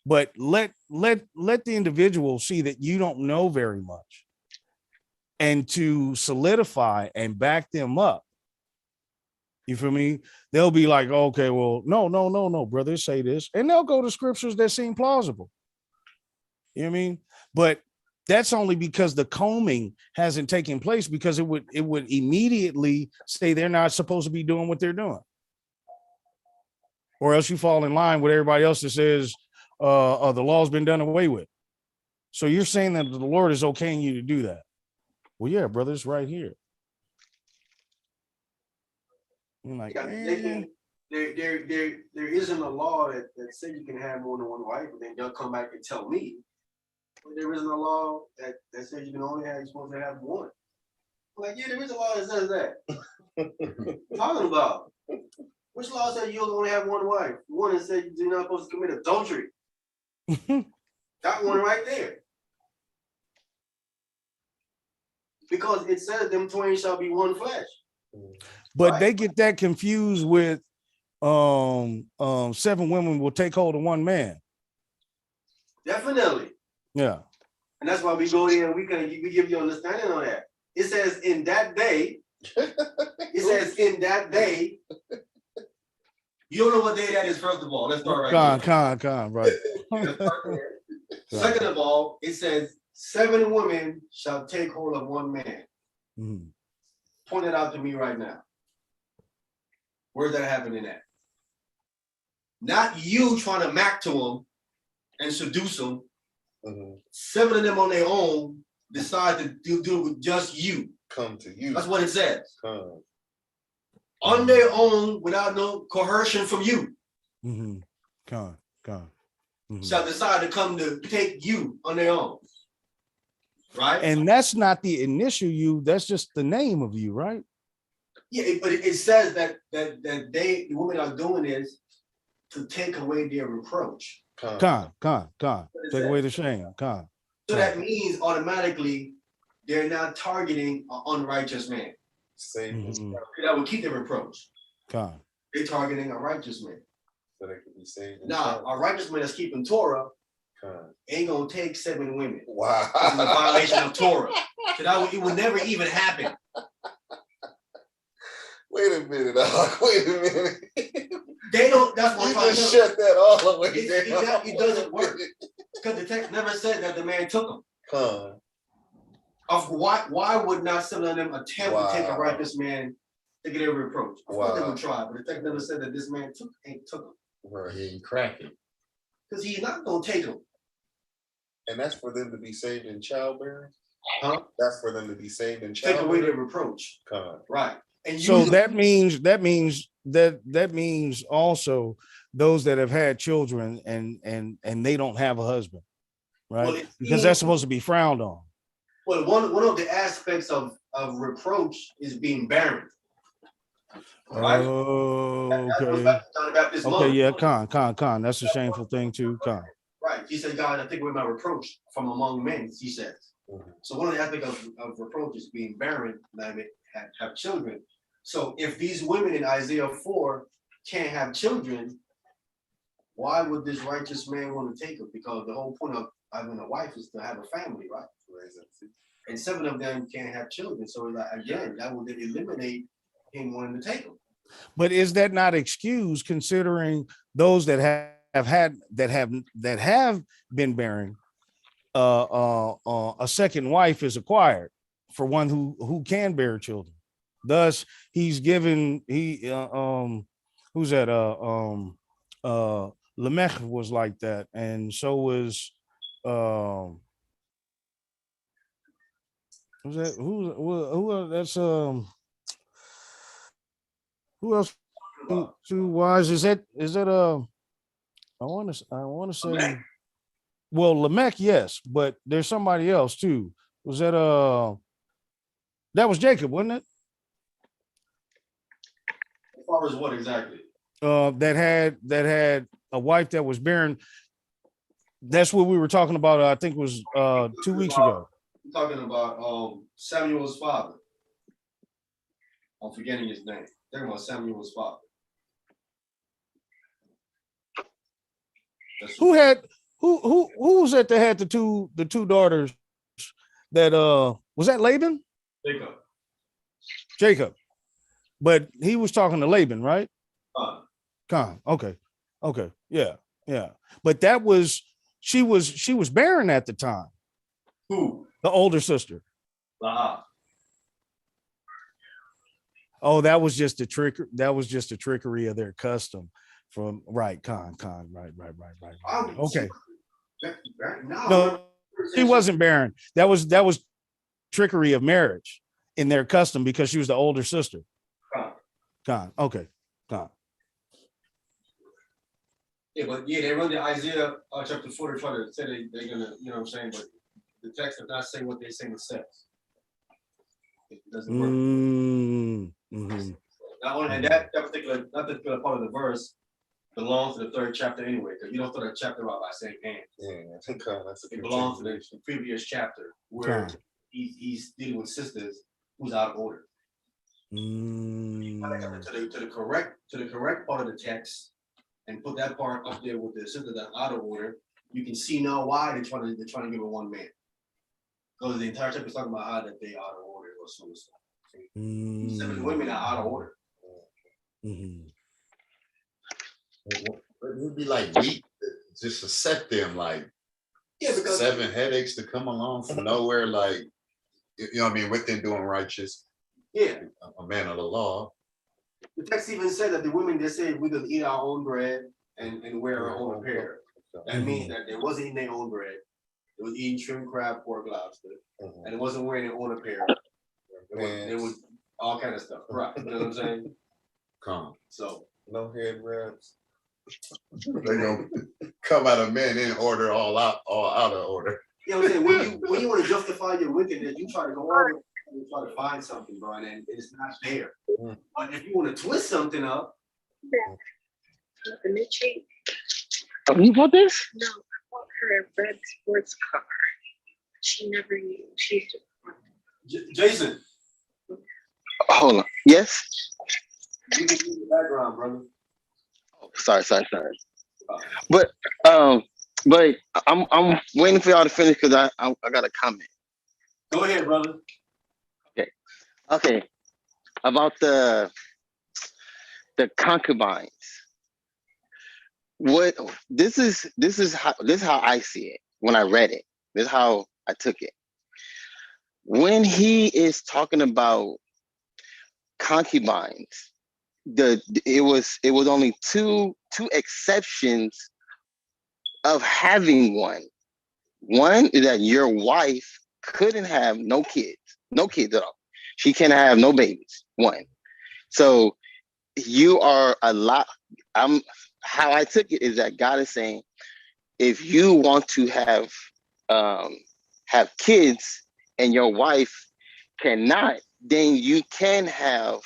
But let the individual see that you don't know very much, and to solidify and back them up. You feel me? They'll be like, okay, well, no, brother, say this, and they'll go to scriptures that seem plausible. You know what I mean? But that's only because the combing hasn't taken place, because it would immediately say they're not supposed to be doing what they're doing, or else you fall in line with everybody else that says the law's been done away with. So you're saying that the Lord is okaying you to do that? Well, yeah, brother, it's right here. I'm like, there isn't a law that says you can have more than one wife, and then they'll come back and tell me. But there isn't a law that says you're supposed to have one. I'm like, yeah, there is a law that says that. Talking about which law says you only have one wife? One that says you're not supposed to commit adultery. That one right there. Because it says them twain shall be one flesh. But right? They get that confused with 7 women will take hold of one man. Definitely. Yeah. And that's why we go there and we give you understanding on that. It says in that day. It says in that day. You don't know what day that is, first of all. Let's start right there. Con, right. Second of all, it says 7 women shall take hold of one man. Mhm. Point it out to me right now. Where's that happening at? Not you trying to mac to them and seduce them. 7 of them on their own decide to do with just you. Come to you. That's what it says. Come. On their own, without no coercion from you, Con. shall decide to come to take you on their own. Right? And that's not the initial you, that's just the name of you, right? Yeah, but it says that the women are doing this to take away their reproach. Con. Take away the shame. Con. So that means automatically they're not targeting an unrighteous man. That will keep their reproach. Con. They're targeting a righteous man. So they can be saved. Now, a righteous man that's keeping Torah ain't gonna take 7 women. Wow. This is a violation of Torah. So it would never even happen. Wait a minute, wait a minute. They don't. That's what you I'm just trying to shut that all the way down. It doesn't work because the text never said that the man took them. Of why would not some of them attempt to take a righteous man to get a reproach? Of course they would try, but the text never said that this man took him. Right, he ain't cracking. Because he's not gonna take him. And that's for them to be saved in childbearing? Huh? That's for them to be saved in Take childbearing? away their reproach. Right. And so that means also those that have had children and they don't have a husband, right? Well, because that's supposed to be frowned on. Well, one of the aspects of reproach is being barren. Right? Oh, okay. Okay, yeah, con. That's a shameful thing too, con. Right. He said, God, I take away my reproach from among men, he says. So one of the aspects of reproach is being barren, have children. So if these women in Isaiah 4 can't have children, why would this righteous man want to take them? Because the whole point of having a wife is to have a family, right? And 7 of them can't have children. So again, that would eliminate him wanting to take them. But is that not excused considering those that have been bearing a second wife is acquired for one who can bear children. Thus, he's given who's that? Lamech was like that, and so was who's that? Who that's who else? Two wives? Is that I want to say. Well, Lamech, yes, but there's somebody else too. Was that that was Jacob, wasn't it? As far as what exactly? That had a wife that was barren. That's what we were talking about. I think it was 2 weeks ago. I'm talking about Samuel's father. I'm forgetting his name. Talking about Samuel's father. Who was that had the two daughters that was that Laban? Jacob. But he was talking to Laban, right? Con. Okay. Yeah. But that was she was barren at the time. Who? The older sister. Oh, that was just a trick. That was just a trickery of their custom from right. Right. Okay. No, she wasn't barren. That was trickery of marriage in their custom because she was the older sister. Okay. Yeah, but they run the Isaiah chapter 4 to try to say they're gonna, you know what I'm saying, but the text does not say what they say it says. It doesn't work. Not only and that particular part of the verse belongs to the 3rd chapter anyway, because you don't start a chapter out by saying and. Yeah, it belongs to the previous chapter where he's dealing with sisters who's out of order. To the correct part of the text and put that part up there with the sisters that are out of order, you can see now why they're trying to give it one man. Because the entire chapter is talking about how that they are out of order or so. 7 women are out of order. It would be like weak just to set them like Yeah, because 7 headaches to come along from nowhere, like, you know what I mean, within doing righteous, yeah, a man of the law. the text even said that the women, they said we could eat our own bread and wear our own apparel. That means that they wasn't eating their own bread. It was eating shrimp, crab, pork, lobster, and it wasn't wearing their own apparel. It was all kind of stuff. Right. You know what I'm saying? Come. So No head wraps. They gonna come out of men in order, all out of order. you know what I'm saying? When you want to justify your wickedness, you try to go over and try to find something, bro, and it's not there. But if you want to twist something up, You bought this? No, I bought her a red sports car. She never used. She used to. Jason. Hold on. Yes. You can use the background, brother. Oh, sorry. But I'm waiting for y'all to finish because I got a comment. Go ahead, brother. Okay. About the concubines. What this is how I see it when I read it. This is how I took it. When he is talking about concubines, it was only two exceptions of having one. One is that your wife couldn't have no kids at all. She can't have no babies. One. So you are a lot. How I took it is that God is saying, if you want to have kids and your wife cannot, then you can have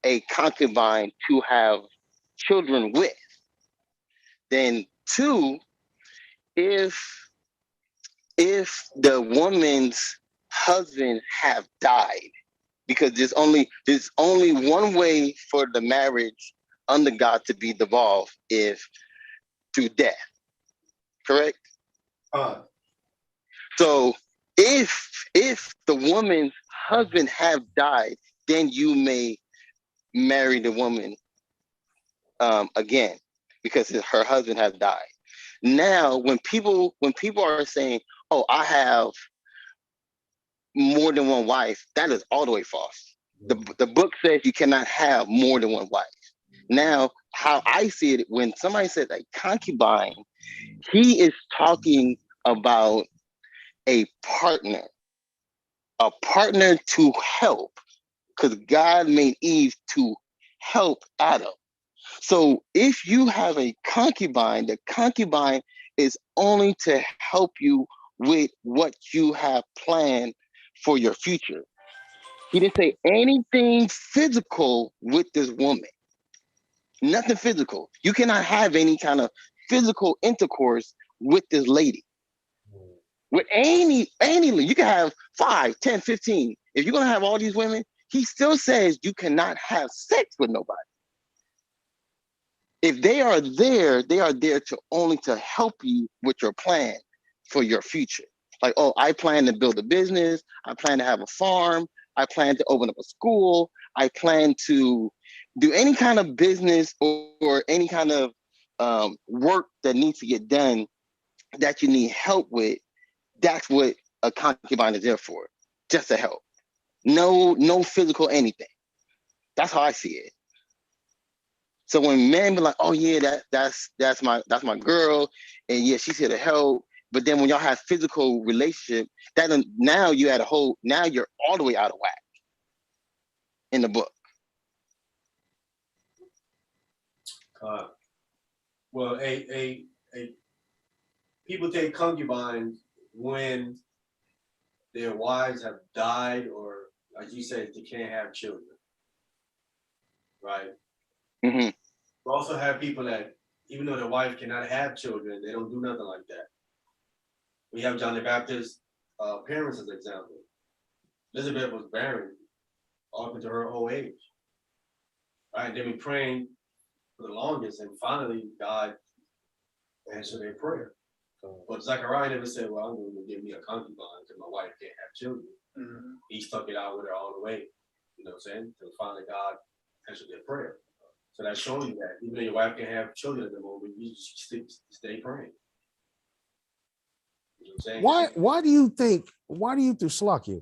a concubine to have children with. Then two, if the woman's husband have died, because there's only one way for the marriage under God to be devolved, if through death. Correct? So if the woman's husband have died, then you may marry the woman again, because her husband has died. Now, when people are saying, "Oh, I have more than one wife," that is all the way false. The book says you cannot have more than one wife. Now, how I see it, when somebody says a concubine, he is talking about a partner to help, because God made Eve to help Adam. So if you have a concubine, the concubine is only to help you with what you have planned for your future. He didn't say anything physical with this woman. Nothing physical. You cannot have any kind of physical intercourse with this lady. With any, you can have 5, 10, 15. If you're going to have all these women, he still says you cannot have sex with nobody. If they are there to only to help you with your plan for your future. Like, oh, I plan to build a business. I plan to have a farm. I plan to open up a school. I plan to do any kind of business or any kind of work that needs to get done that you need help with. That's what a concubine is there for, just to help. No physical anything. That's how I see it. So when men be like, "Oh yeah, that's my girl, and yeah, she's here to help," but then when y'all have physical relationship, now you're all the way out of whack in the book. Well, people take concubines when their wives have died, or as you said, they can't have children, right? Mm-hmm. We also have people that, even though their wife cannot have children, they don't do nothing like that. We have John the Baptist's parents as an example. Elizabeth was barren up into her old age, right? They've been praying for the longest, and finally God answered their prayer. But Zechariah never said, "Well, I'm going to give me a concubine because my wife can't have children." Mm-hmm. He stuck it out with her all the way, you know what I'm saying? Until finally God answered their prayer. So that's showing you that even though your wife can't have children at the moment, you just stay praying. You know what I'm saying? Why do you think Slakia?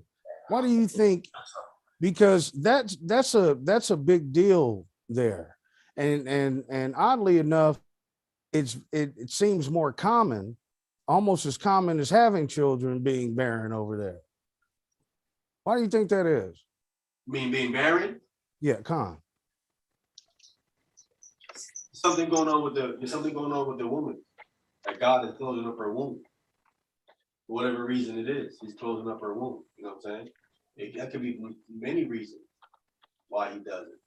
Why do you think? Because that's a big deal there. And oddly enough, it seems more common, almost as common as having children being barren over there. Why do you think that is? You mean being married? Yeah, Khan. Something going on with the woman. That God is closing up her womb. For whatever reason it is, he's closing up her womb. You know what I'm saying? That could be many reasons why he does it.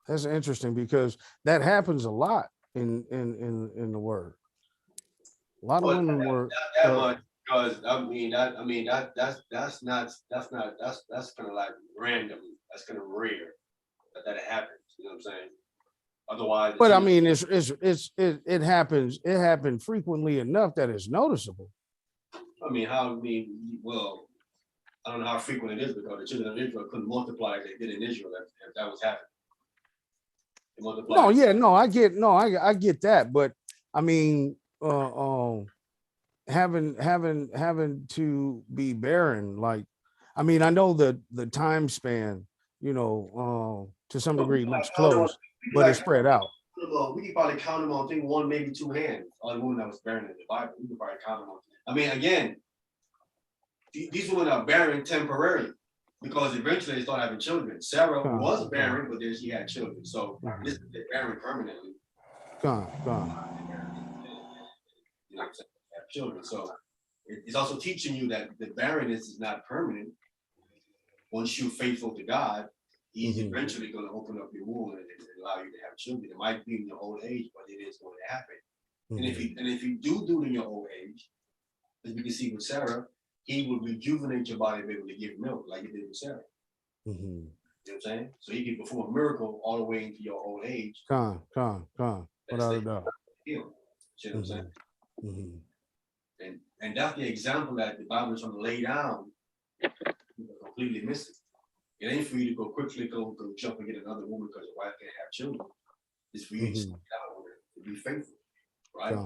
That's interesting because that happens a lot in the word. A lot of women were not that much, because that's kind of like random. That's kind of rare that happens. You know what I'm saying? Otherwise, but I mean, it happens. It happened frequently enough that it's noticeable. Well, I don't know how frequent it is because the children of Israel couldn't multiply like they did in Israel if that was happening. I get that, but I mean, having to be barren, like, I mean, I know the time span, to some degree looks close, but it's spread out. We can probably count them on, I think, one, maybe two hands. All the women that was barren in the Bible, we can probably count them on. I mean, again, these women are barren temporarily because eventually they start having children. Sarah was barren, but then she had children. So this is barren permanently. Gone. You know what I'm saying? Have children. So it's also teaching you that the barrenness is not permanent. Once you're faithful to God, He's eventually going to open up your womb and allow you to have children. It might be in your old age, but it is going to happen. And if you do it in your old age, as we can see with Sarah, He will rejuvenate your body and be able to give milk like He did with Sarah. You know what I'm saying? So He can perform a miracle all the way into your old age. Gone. Without a doubt. You know what I'm saying? And that's the example that the Bible is trying to lay down. Completely missing. It ain't for you to go quickly go jump and get another woman because your wife can't have children. It's for you to stick out with her, to be faithful, right?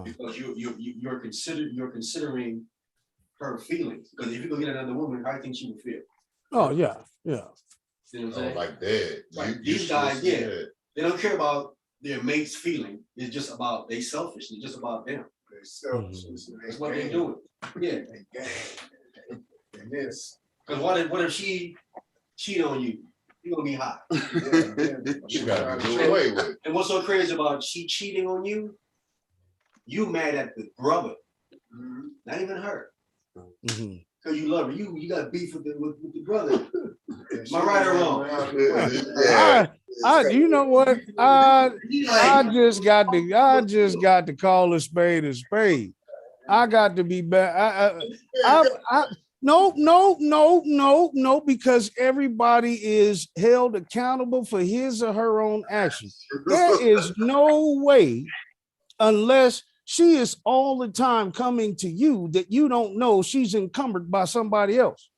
Because you're considering her feelings. Because if you go get another woman, how do you think she would feel? Oh yeah. You know what I'm saying? Like that. Like these guys, they don't care about their mate's feeling. It's just about they selfish. It's just about them. They're selfish. That's what they're doing. Yeah. And this. Because what if she cheat on you? You're gonna be hot. You gotta do away with it. And what's so crazy about she cheating on you? You mad at the brother, not even her. Because you love her. You got beef with the brother. Am I right or wrong? You know what? I just got to call a spade. I got to be back. No, because everybody is held accountable for his or her own actions. There is no way, unless she is all the time coming to you, that you don't know she's encumbered by somebody else.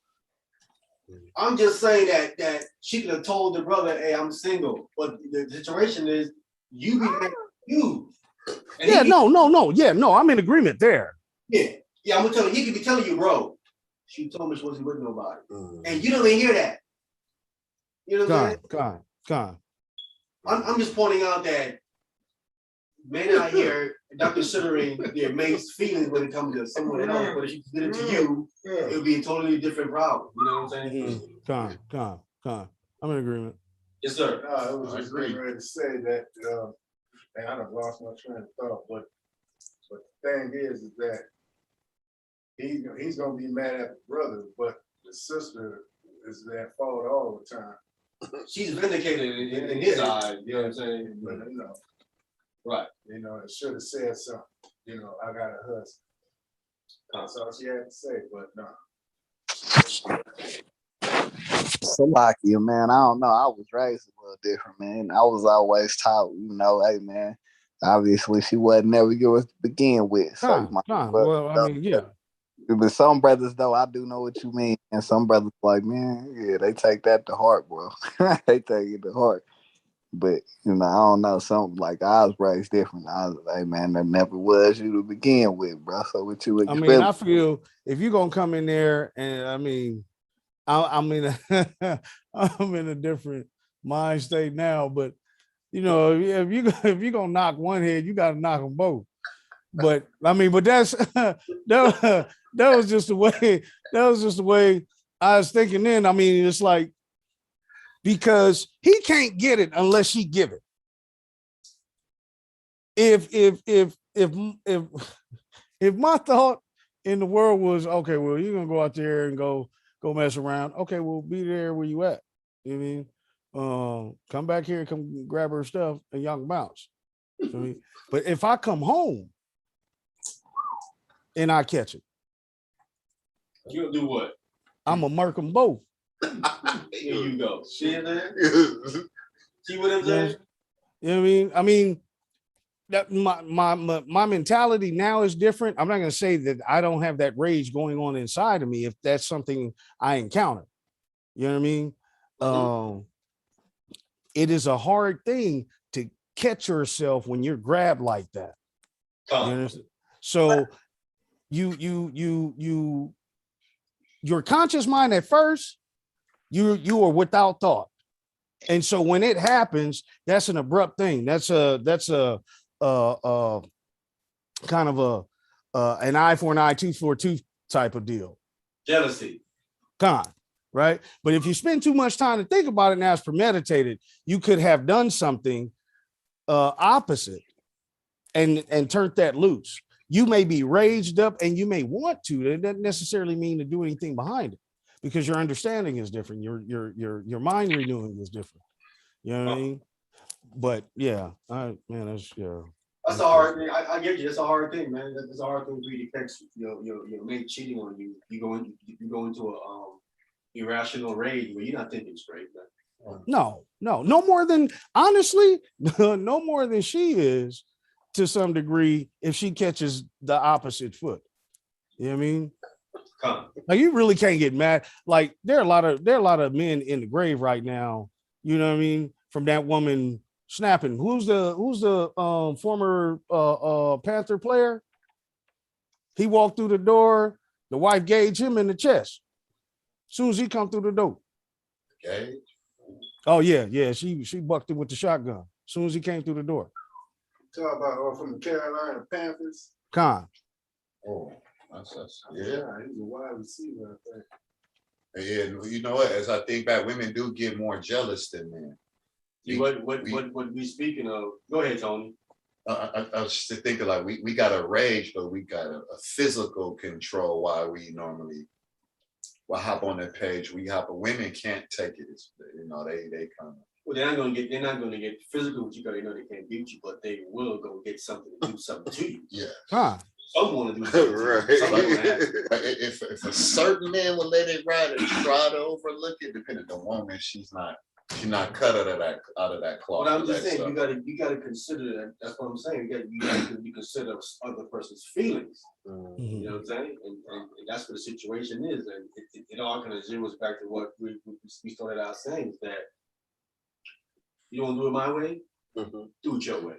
I'm just saying that she could have told the brother, "Hey, I'm single," but the situation is you be mad at you. I'm in agreement there. Yeah, I'm gonna tell you, he could be telling you, bro. She told me she wasn't with nobody. And you don't even hear that. You know what I'm saying? I'm just pointing out that men out here not considering their mate's feelings when it comes to someone else, but if she did it to you, it would be a totally different problem. You know what I'm saying? I'm in agreement. Yes, sir. No, it was just ready to say that, and I done lost my train of thought, but the thing is that he's gonna be mad at the brother, but the sister is at fault all the time. She's vindicated in his eyes, you know what I'm saying? But right. It should have said something. I got a husband. That's all she had to say, but no. Salakia, man. I don't know. I was raised a little different, man. I was always taught, hey, man. Obviously, she wasn't never yours to begin with. So But some brothers, though, I do know what you mean. And some brothers like, man, yeah, they take that to heart, bro. They take it to heart. But you know, I don't know, something like I was raised different. I was like, man, that never was you to begin with, bro. So what you I mean, I expect? feel if you're gonna come in there, and I mean, I'm in a I'm in a different mind state now, but you know, if you're gonna knock one head, you gotta knock them both. But I mean, but that's that was just the way I was thinking then. I mean, it's like, because he can't get it unless she give it. If my thought in the world was, okay, well, you're gonna go out there and go mess around. Okay, well, be there where you at. You know what I mean? Come back here, come grab her stuff, and y'all can bounce. You know what I mean? But if I come home and I catch it, You gonna do what? I'm gonna mark them both. Here you go. See what I'm saying? See what I'm saying? You know what I mean? I mean, that my mentality now is different. I'm not gonna say that I don't have that rage going on inside of me if that's something I encounter. You know what I mean? It is a hard thing to catch yourself when you're grabbed like that. You understand? So your conscious mind at first, you are without thought. And so when it happens, that's an abrupt thing. That's a kind of an eye for an eye, tooth for a tooth type of deal. Jealousy. Right? But if you spend too much time to think about it, now it's premeditated, you could have done something opposite and turned that loose. You may be raged up and you may want to. It doesn't necessarily mean to do anything behind it, because your understanding is different. Your mind renewing is different. You know what I mean? But yeah, that's That's a hard thing. I get you. That's a hard thing, man. That's a hard thing for you to catch your mate cheating on you. You go into a irrational rage where you're not thinking straight, man. No more than, honestly, no more than she is to some degree if she catches the opposite foot. You know what I mean? Like, you really can't get mad. Like, there are a lot of men in the grave right now, you know what I mean, from that woman snapping. Who's the former Panther player? He walked through the door, the wife gauged him in the chest. As soon as he come through the door. Okay. Oh yeah, she bucked him with the shotgun as soon as he came through the door. Talk about from the Carolina Panthers. Oh, that's yeah. He's a wide receiver, I think. Yeah, you know what? As I think back, women do get more jealous than men. What we speaking of? Go ahead, Tony. I was just thinking, like, we got a rage, but we got a physical control while we normally hop on that page. Women can't take it. You know, they come. Well, they're not gonna get physical with you because they know they can't beat you, but they will go get something to do something to you. Yeah. Someone to do something. Right. If a certain man will let it ride and try to overlook it, depending on the woman, she's not cut out of that cloth. But I'm just saying, you gotta consider that. That's what I'm saying. You got to be consider other person's feelings. Mm-hmm. You know what I'm saying? And that's what the situation is. And it all kind of zeroes back to what we started out saying, is that you don't do it my way, do it your way.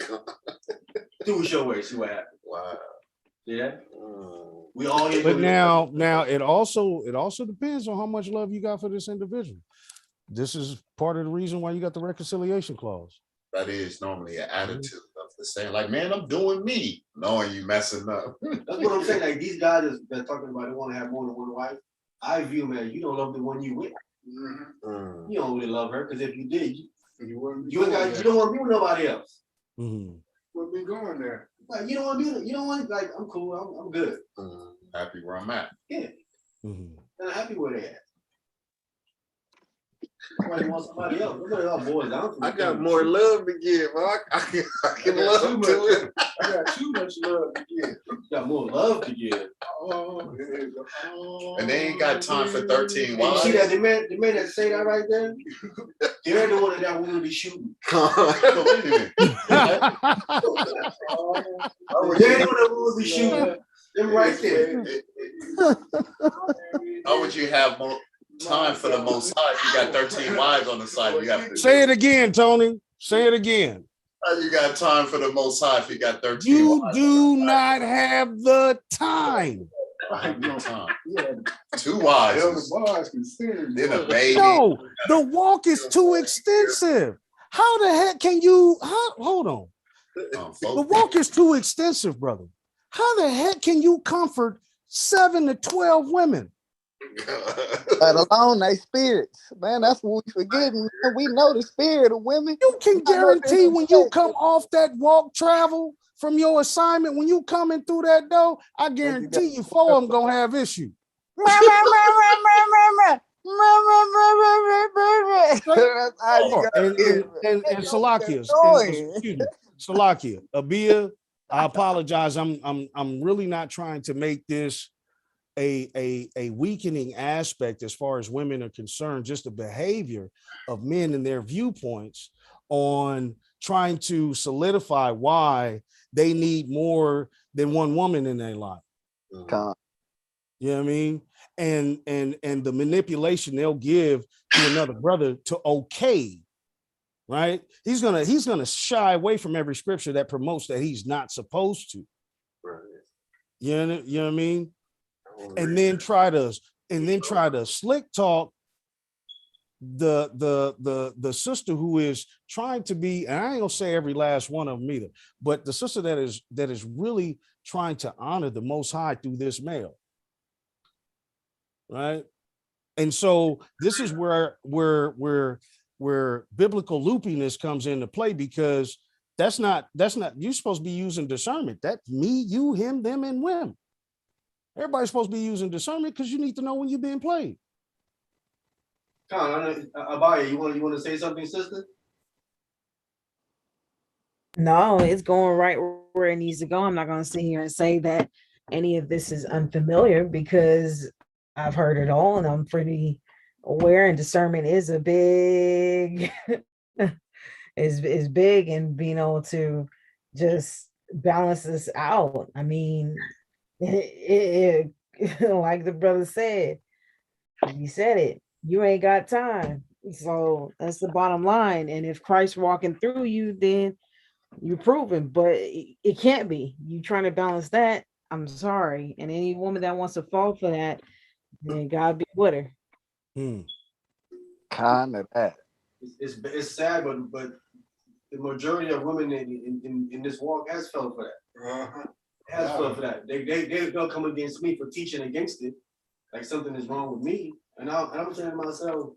Do it your way, see what happens. Wow. Yeah. We all. But now it also depends on how much love you got for this individual. This is part of the reason why you got the reconciliation clause. That is normally an attitude of the saying, like, man, I'm doing me, knowing you messing up. That's what I'm saying. Like, these guys that talking about they want to have more than one wife. I view them as, you don't love the one you with. You don't really love her, because if you did, you don't want to be with nobody else. We'll be going there. Like, you don't want like, I'm cool, I'm good. Happy where I'm at. Yeah. And happy where they at. Somebody wants somebody else. Look at all boys down. I got more love to give. I can love to it. I got too much love to give. You got more love to give. And they ain't got time for 13 You wives. see that the man that say that right there? They're the one that will be shooting. They're the one that will be shooting. Them right there. How would you have more time for the Most High if you got 13 wives on the side? You have to say it again, Tony. Say it again. How you got time for the Most High if you got 13 You wives? do not have the time. Time. Yeah, 2 wives Elder is Boss can sin. then a baby. No, the walk is too extensive. How the heck can you? Hold on. The walk is too extensive, brother. How the heck can you comfort 7 to 12 women? Let alone they spirits. Man, that's what we forgetting. Man. We know the spirit of women. You can I know guarantee when you disrespect. come off that walk travel from your assignment, when you coming through that door, I But you got- guarantee you 4 of them gonna have issue. That's how you Oh, gotta get. and Man, Salakia, annoying. excuse me, Salakia, Abia, I apologize. I'm really not trying to make this a weakening aspect as far as women are concerned, just the behavior of men and their viewpoints on trying to solidify why they need more than one woman in their life. Con. You know what I mean? And the manipulation they'll give to another brother to okay, right? He's gonna shy away from every scripture that promotes that he's not supposed to. Right. You know what I mean? And then try to slick talk the sister who is trying to be, and I ain't gonna say every last one of them either, but the sister that is really trying to honor the Most High through this male, right? And so this is where biblical loopiness comes into play, because that's not you're supposed to be using discernment. That's me, you, him, them, and them. Everybody's supposed to be using discernment because you need to know when you're being played. Abaya, you want to say something, sister? No, it's going right where it needs to go. I'm not going to sit here and say that any of this is unfamiliar, because I've heard it all and I'm pretty aware, and discernment is a big is big in being able to just balance this out. I mean, like the brother said, he said it, you ain't got time. So that's the bottom line. And if Christ's walking through you, then you're proven, but it can't be. You trying to balance that. I'm sorry. And any woman that wants to fall for that, then God be with her. Kind of that. It's sad, but the majority of women in this walk has fell for that. Has fell for that. They'll come against me for teaching against it, like something is wrong with me. And I'm saying to myself,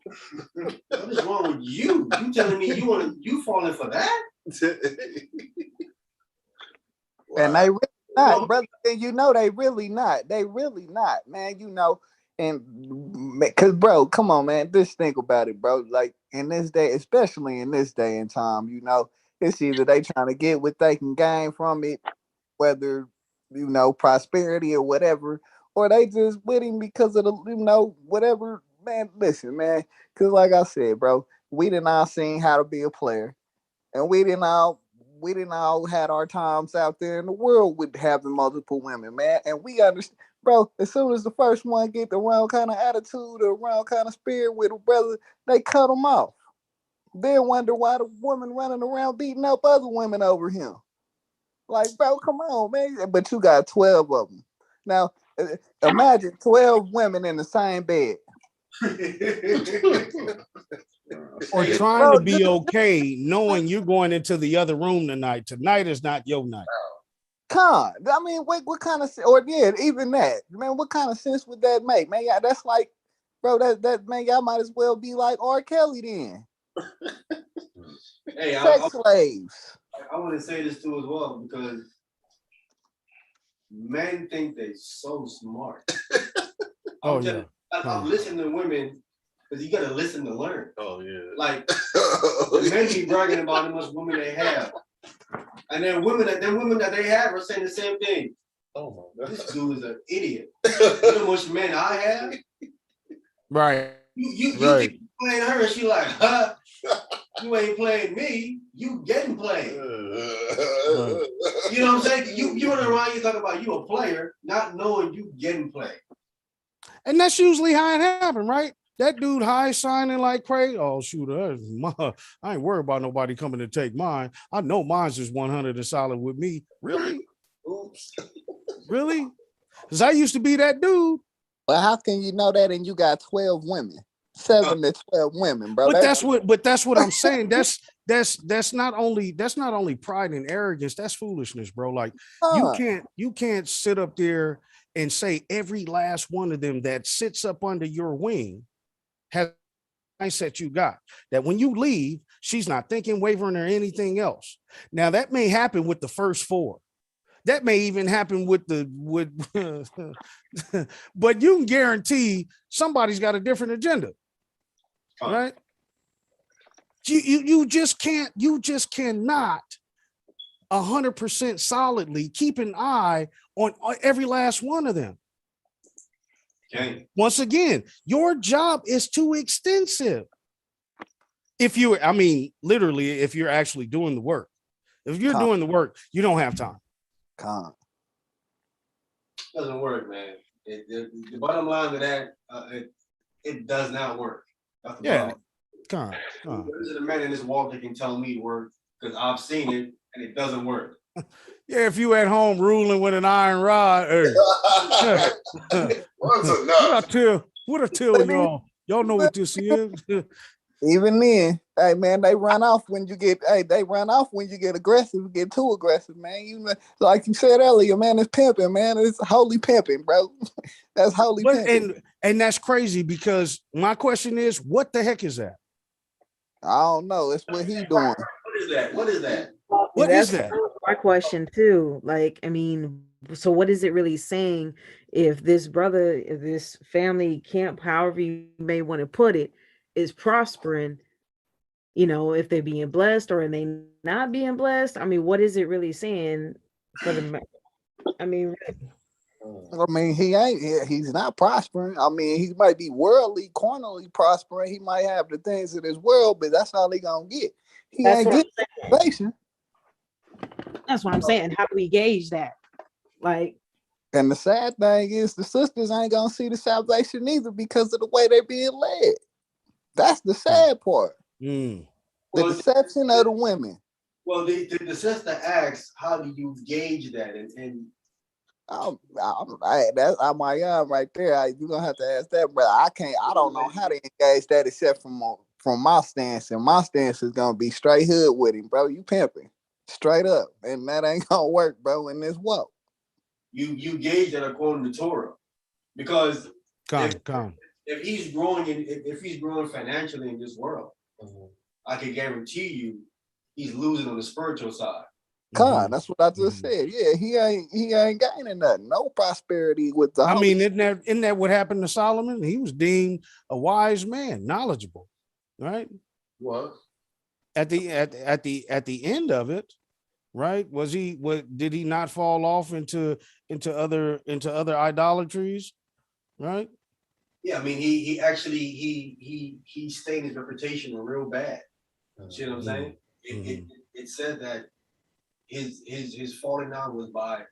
what is wrong with you? You telling me you falling for that? And they really not, brother. And you know they really not. They really not, man. You know, and because, bro, come on, man. Just think about it, bro. Like in this day, especially in this day and time, you know, it's either they trying to get what they can gain from it, whether you know prosperity or whatever, or they just with him because of the whatever. Man, listen, man. Because like I said, bro, we done all seen how to be a player, and we didn't all had our times out there in the world with having multiple women, man. And we understand, bro, as soon as the first one get the wrong kind of attitude or wrong kind of spirit with a brother, they cut them off. Then wonder why the woman running around beating up other women over him. Like, bro, come on, man. But you got 12 of them. Now, imagine 12 women in the same bed. Or trying to be okay, knowing you're going into the other room tonight. Tonight is not your night. I mean, what kind of, or yeah, even that, man, what kind of sense would that make, man? Yeah, that's like, bro, that man, y'all might as well be like R. Kelly then. Hey, sex slaves. I want to say this too as well, because men think they're so smart. I'm listening to women, because you got to listen to learn. Oh yeah. Like men be bragging about how much women they have, and then women that they have are saying the same thing. Oh my God. This dude is an idiot. You know how much men I have? Right. You right. keep playing her, and she like, huh? You ain't playing me. You getting played. Right. You know what I'm saying? You run around, you talk about you a player, not knowing you getting played. And that's usually how it happened, right? That dude high signing like crazy. Oh, shoot, I ain't worried about nobody coming to take mine. I know mine's is 100 and solid with me. Really? Oops. Really? Because I used to be that dude. But how can you know that and you got 12 women? 7 to 12 women, bro. But that's what I'm saying. That's not only pride and arrogance, that's foolishness, bro. Like you can't sit up there and say every last one of them that sits up under your wing has the mindset you got. That when you leave, she's not thinking, wavering, or anything else. Now that may happen with the first 4. That may even happen with but you can guarantee somebody's got a different agenda. Right? You just cannot 100% solidly keep an eye on every last one of them. Okay. Once again, your job is too extensive. If you're actually doing the work. If you're doing the work, you don't have time. Doesn't work, man. The bottom line to that, it does not work. That's the bottom line. There isn't a man in this walk that can tell me it works because I've seen it and it doesn't work. Yeah, if you at home ruling with an iron rod, what I tell y'all? Y'all know what this is. Even then, hey man, they run off when you get aggressive, get too aggressive, man. You know, like you said earlier, man, it's pimping, man. It's holy pimping, bro. That's holy pimping. And that's crazy because my question is, what the heck is that? I don't know. It's what he doing. What is that? What is that? My question too. Like, I mean, so what is it really saying if this family camp, however you may want to put it, is prospering, if they're being blessed or are they not being blessed? I mean, what is it really saying for the, he's not prospering. I mean, he might be worldly, carnally prospering. He might have the things of this world, but that's all he gonna get. He ain't getting salvation. That's what I'm saying. How do we gauge that? Like, and the sad thing is the sisters ain't gonna see the salvation either because of the way they're being led. That's the sad part. The deception of the women. Well, the sister asks, how do you gauge that? That's my young right there. You're gonna have to ask that, brother. I don't know how to engage that except from my stance. And my stance is gonna be straight hood with him, bro. You pimping. Straight up. And that ain't gonna work, bro, in this walk. You gauge that according to Torah. Because if he's growing financially in this world, I can guarantee you he's losing on the spiritual side. That's what I just said. Yeah, he ain't gaining nothing. No prosperity with the isn't that what happened to Solomon? He was deemed a wise man, knowledgeable, right? What? At the end of it, right? Did he not fall off into other idolatries, right? Yeah, I mean, he actually he stained his reputation real bad. See what I'm saying? It said that his falling down was by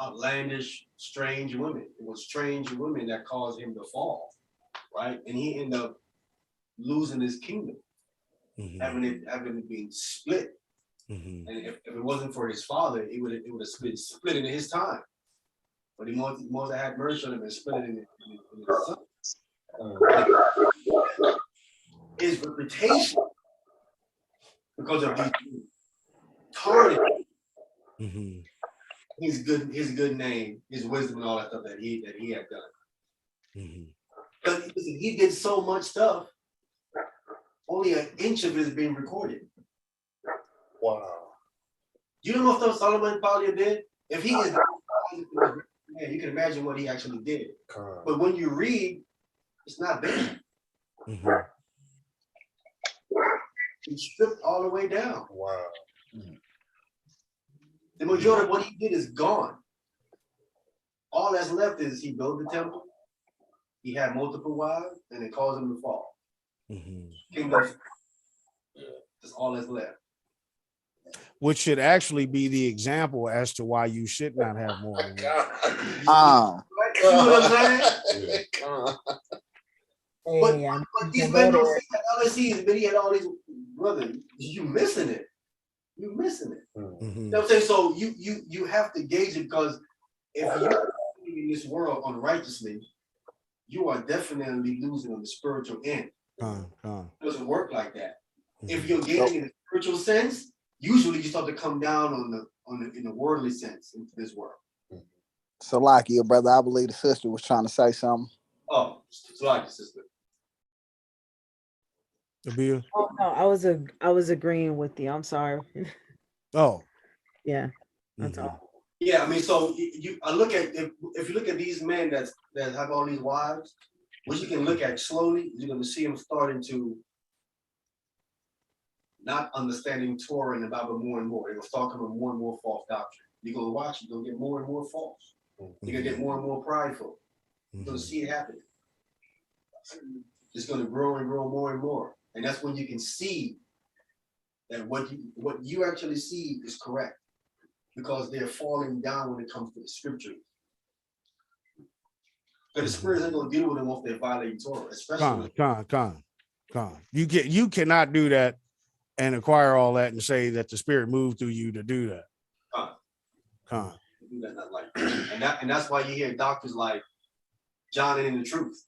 outlandish, strange women. It was strange women that caused him to fall, right? And he ended up losing his kingdom, having it being split. And if it wasn't for his father, it would have been split in his time. But he more had mercy on him and split it in his son. His reputation, because of his targeting, his good name, his wisdom, and all that stuff that he had done. Because he did so much stuff, only an inch of it is being recorded. Wow. You don't know if Solomon probably did. If he is, man, you can imagine what he actually did. But when you read, it's not there. He stripped all the way down. Wow. The majority of what he did is gone. All that's left is he built the temple. He had multiple wives, and it caused him to fall. Kingdom. That's all that's left. Which should actually be the example as to why you should not have more. You know what I'm saying? But, Hey, I but need these to men go don't there. see that LSE, but he had all these, brother, you missing it. You missing it. You know what I'm saying? So you have to gauge it, because if you're living in this world unrighteously, you are definitely losing on the spiritual end. It doesn't work like that. If you're gaining in the spiritual sense, usually you start to come down in the worldly sense into this world. So, like your brother, I believe the sister was trying to say something. Oh, it's like sister. Abia? Oh no, I was agreeing with you. I'm sorry. Oh. Yeah, that's all. Yeah, I mean, so I look at if you look at these men that have all these wives, what you can look at slowly, you're going to see them starting to not understanding Torah and the Bible more and more. They're going to start coming more and more false doctrine. You're going to watch, you're going to get more and more false. You're going to get more and more prideful. You're going to see it happening. It's going to grow and grow more and more. And that's when you can see that what you actually see is correct, because they're falling down when it comes to the scripture. Because the spirit ain't going to deal with them if they're violating Torah, especially. You cannot do that and acquire all that and say that the spirit moved through you to do that. Do that, not like that. And that's why you hear doctors like John and in the truth.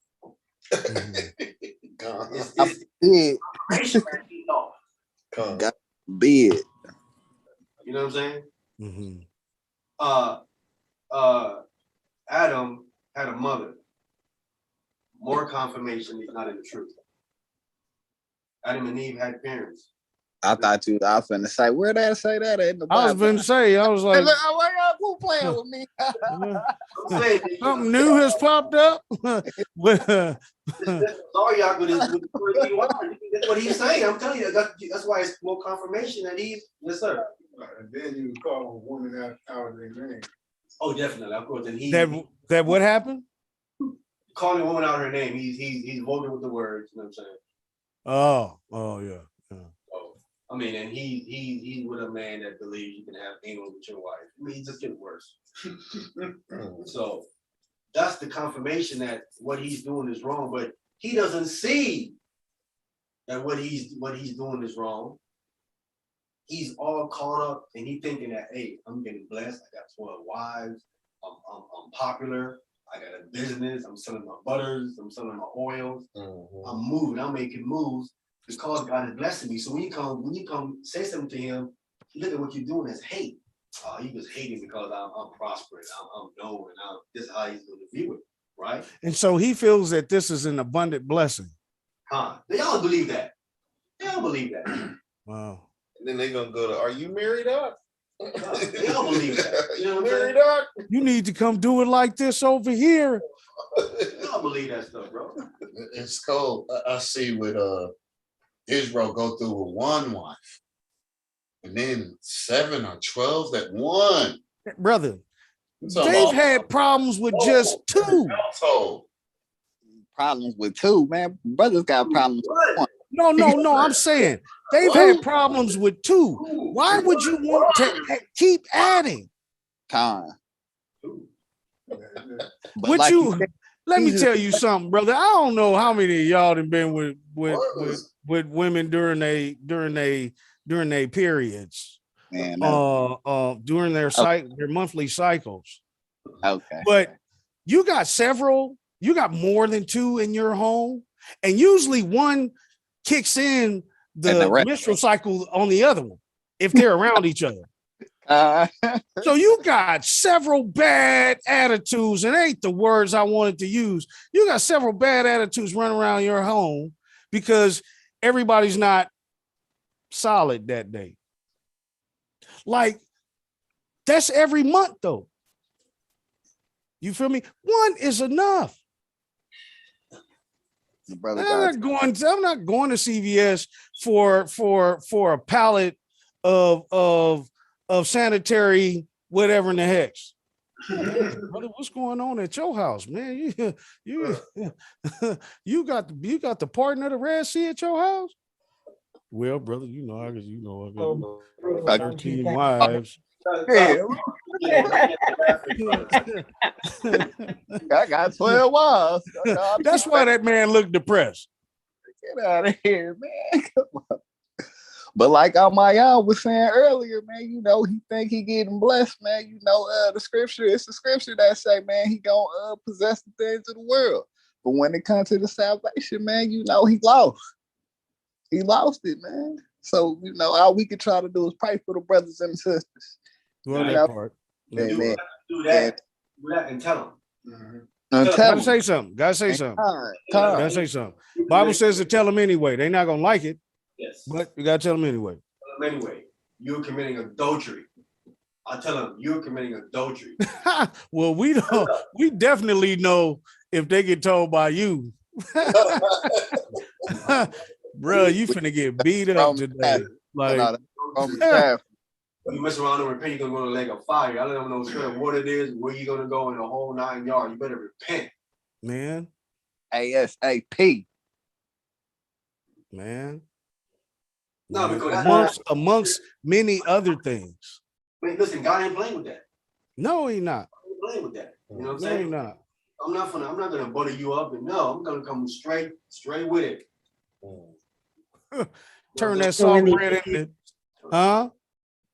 It's Big. God, big. you know what I'm saying? Adam had a mother. More confirmation he's not in the truth. Adam and Eve had parents. I thought I was finna say, where did I say that in the Bible? I was going to say, I was like, who playing with me? Something new has popped up. Sorry, y'all, but that's what he's saying. I'm telling you, that's why it's more confirmation that he's, yes, sir. And then you call a woman out of their name. Oh, definitely, of course. And that what happened? Calling a woman out her name. He's vulgar with the words. You know what I'm saying? Oh yeah. Oh, I mean, and he's with a man that believes you can have anal with your wife. I mean, he's just getting worse. So that's the confirmation that what he's doing is wrong, but he doesn't see that what he's doing is wrong. He's all caught up and he thinking that, hey, I'm getting blessed. I got 12 wives. I'm popular. I got a business. I'm selling my butters. I'm selling my oils. I'm moving. I'm making moves because God is blessing me. So when you come say something to him, look at what you're doing as hate. He was hating because I'm prospering. I'm known, and this is how he's going to view it, right? And so he feels that this is an abundant blessing. They all believe that. They all believe that. Wow. And then they're gonna go to, are you married up? They all believe that. You know what I'm married saying? up? You need to come do it like this over here. They all believe that stuff, bro. It's cold. I see with Israel go through with one wife, and then 7 or 12 that one. Brother, they've had problems with just 2. Problems with 2, man. Brothers got problems with 1. No. I'm saying they've had problems with 2. Why would you want to keep adding? Let me tell you something, brother. I don't know how many of y'all have been with women during their periods, man, during their monthly cycles. Okay, but you got more than 2 in your home, and usually one kicks in the menstrual cycle on the other one if they're around each other. So you got several bad attitudes, and ain't the words I wanted to use. You got several bad attitudes running around your home because everybody's not solid that day. Like, that's every month though. You feel me? 1 is enough. I'm not going to CVS for a pallet of sanitary whatever in the heck. Brother, what's going on at your house, man? You got the partner of the Red Sea at your house? Well, brother, I got 13 wives. I got 12 wives. That's why that man looked depressed. Get out of here, man. Come on. But like Amaya was saying earlier, man, you know, he think he getting blessed, man. You know, it's the scripture that say, man, he gonna possess the things of the world. But when it comes to the salvation, man, you know, he lost. He lost it, man. So, you know, all we can try to do is pray for the brothers and sisters. Well, You that know? part. Amen. Do that and tell them. Gotta say something. Gotta say something. Gotta say something. Bible says to tell them anyway. They're not gonna like it. Yes. But you gotta tell them anyway. Tell them anyway. You're committing adultery. I tell them you're committing adultery. Well, we don't. We definitely know if they get told by you, bro. You finna get beat up today. Like, you mess around and repent, you're gonna go to the lake of fire. I don't know what it is, where you're gonna go in the whole 9 yards. You better repent, man. ASAP, man. No, because amongst many other things. Wait, listen, God ain't playing with that. No, he not. He ain't playing with that. You know what I'm No, saying? he not. I'm not gonna butter you up, and no, I'm gonna come straight with it. Turn that salt bread in it. Huh?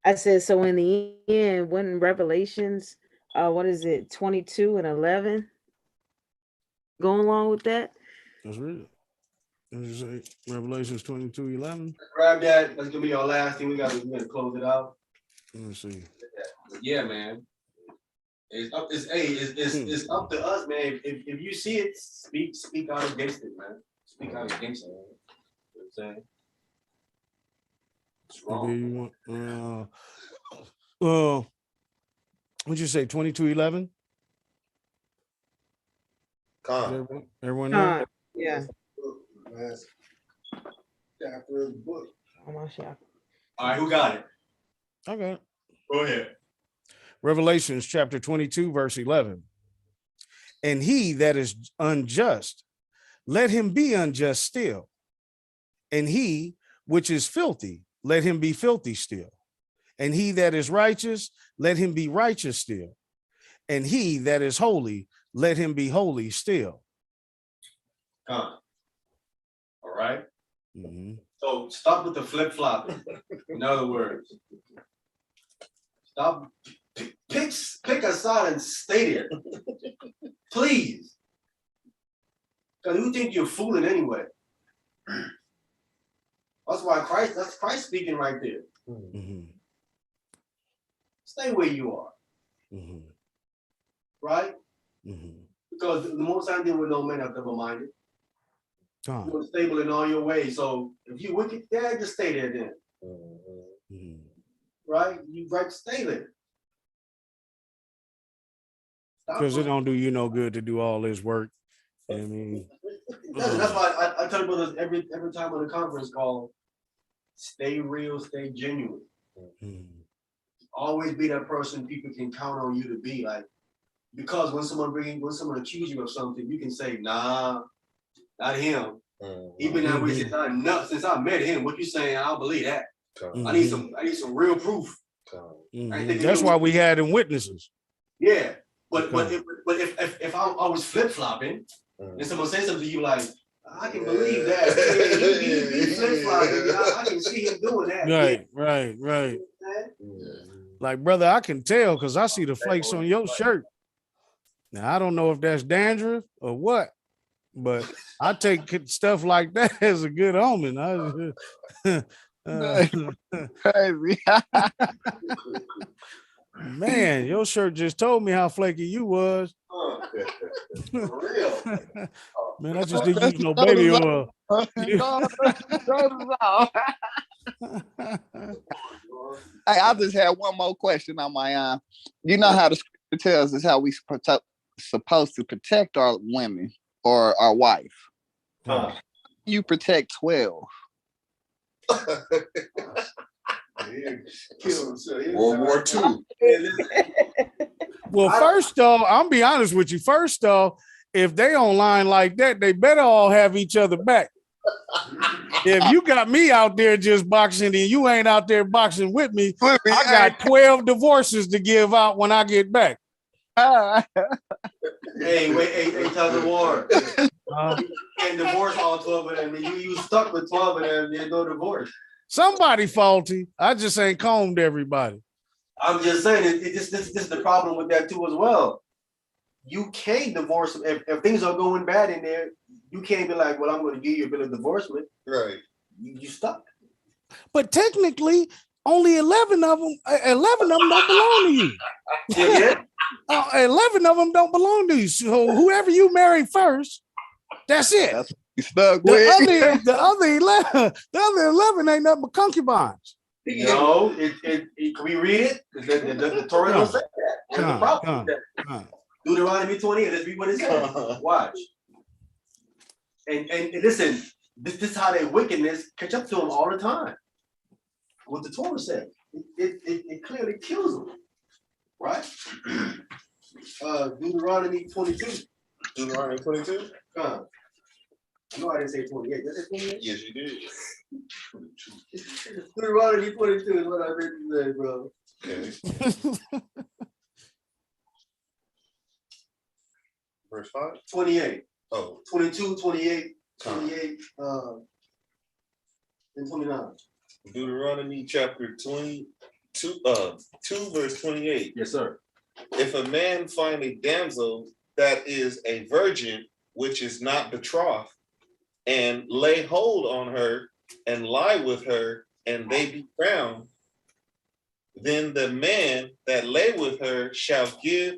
I said, so in the end, when Revelations, what is it, 22 and 11? Going along with that? That's real. Revelations 22:11. Grab that. That's gonna be our last thing. We gotta close it out. Let me see. Yeah, man. It's up up to us, man. If you see it, speak out against it, man. Speak out against it. You know what I'm saying? It's wrong. What'd you say? 22:11. Everyone know? Yeah. Last chapter of the book. All right, who got it? I got it. Go ahead. Revelations chapter 22, verse 11. And he that is unjust, let him be unjust still. And he which is filthy, let him be filthy still. And he that is righteous, let him be righteous still. And he that is holy, let him be holy still. All right. Mm-hmm. So stop with the flip-flopping. In other words, stop. Pick a side and stay there. Please. Because you think you're fooling anyway. That's Christ speaking right there. Mm-hmm. Stay where you are. Mm-hmm. Right? Mm-hmm. Because the most I deal with no man are double-minded. You're stable in all your ways. So if you wicked, yeah, just stay there then. Mm-hmm. Right? You right, stay there. Because it don't do you no good to do all this work. I mean, that's why I tell brothers every time on the conference call, stay real, stay genuine. mm-hmm. Always be that person people can count on you to be. Like, because when someone accuse you of something, you can say, nah, not him. He been that way since I met him. What you saying? I don't believe that. I need some real proof. That's why we had them witnesses. Yeah, but if I'm always flip flopping and someone says something to you like, I can believe that. He flip flopping. I can see him doing that. Right. Like, brother, I can tell because I see the flakes on your shirt. Now I don't know if that's dandruff or what, but I take stuff like that as a good omen. Crazy. Man, your shirt just told me how flaky you was. For real. Man, I just didn't use no baby oil. Hey, I just had one more question on my own. You know how the scripture tells us how we supposed to protect our women or our wife. You protect 12. World War II. Well, first off, I'll be honest with you. First off, if they online like that, they better all have each other back. If you got me out there just boxing and you ain't out there boxing with me, I got 12 divorces to give out when I get back. Hey, tell the war. You can't divorce all 12 of them. You stuck with 12 of them. There's no divorce. Somebody faulty. I just ain't combed everybody. I'm just saying, this is the problem with that too as well. You can't divorce them. If things are going bad in there, you can't be like, well, I'm going to give you a bill of divorcement. Right. You stuck. But technically, only 11 of them don't belong to you. Yeah. 11 of them don't belong to you. So whoever you marry first, that's it. That's what you stuck The with. other 11 ain't nothing but concubines. No, can we read it? The Torah don't say that. There's a problem with that. Deuteronomy 28. Let's read what it says. Watch. And listen, this is how their wickedness catch up to them all the time. What the Torah said, it clearly kills them, right? Deuteronomy 22. Deuteronomy 22? No, I didn't say 28. Did I say 28? Yes, you did. Deuteronomy 22 is what I read today, bro. Okay. Verse 5? 28. Oh. 22, 28, 28, and 29. Deuteronomy chapter 22, 2 verse 28. Yes, sir. If a man find a damsel that is a virgin, which is not betrothed, and lay hold on her and lie with her, and they be found, then the man that lay with her shall give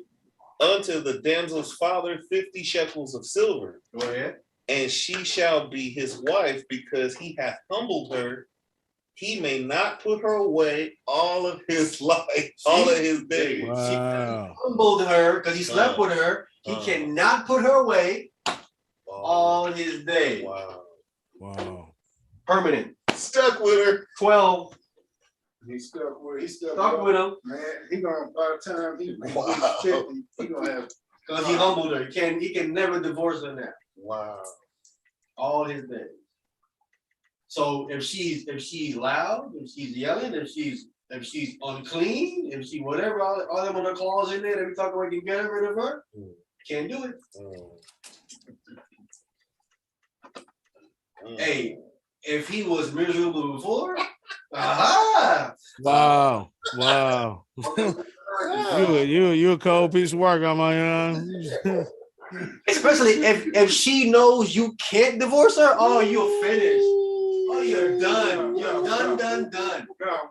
unto the damsel's father 50 shekels of silver. Go ahead. And she shall be his wife, because he hath humbled her. He may not put her away all of his life, all of his days. Wow. He humbled her because he slept with her. He cannot put her away all his days. Wow. Permanent. Stuck with her. 12. He's stuck with him. Man, he gonna by the time he 50, he gonna have because he humbled her. He can never divorce her now. Wow. All his days. So if she's loud, if she's yelling, if she's unclean, if she whatever, all them other clause in there that we talk about can get rid of her, can't do it. Hey, if he was miserable before, Wow. You a cold piece of work on my young. Especially if she knows you can't divorce her, oh, you're finished. Oh, you're done. You're done.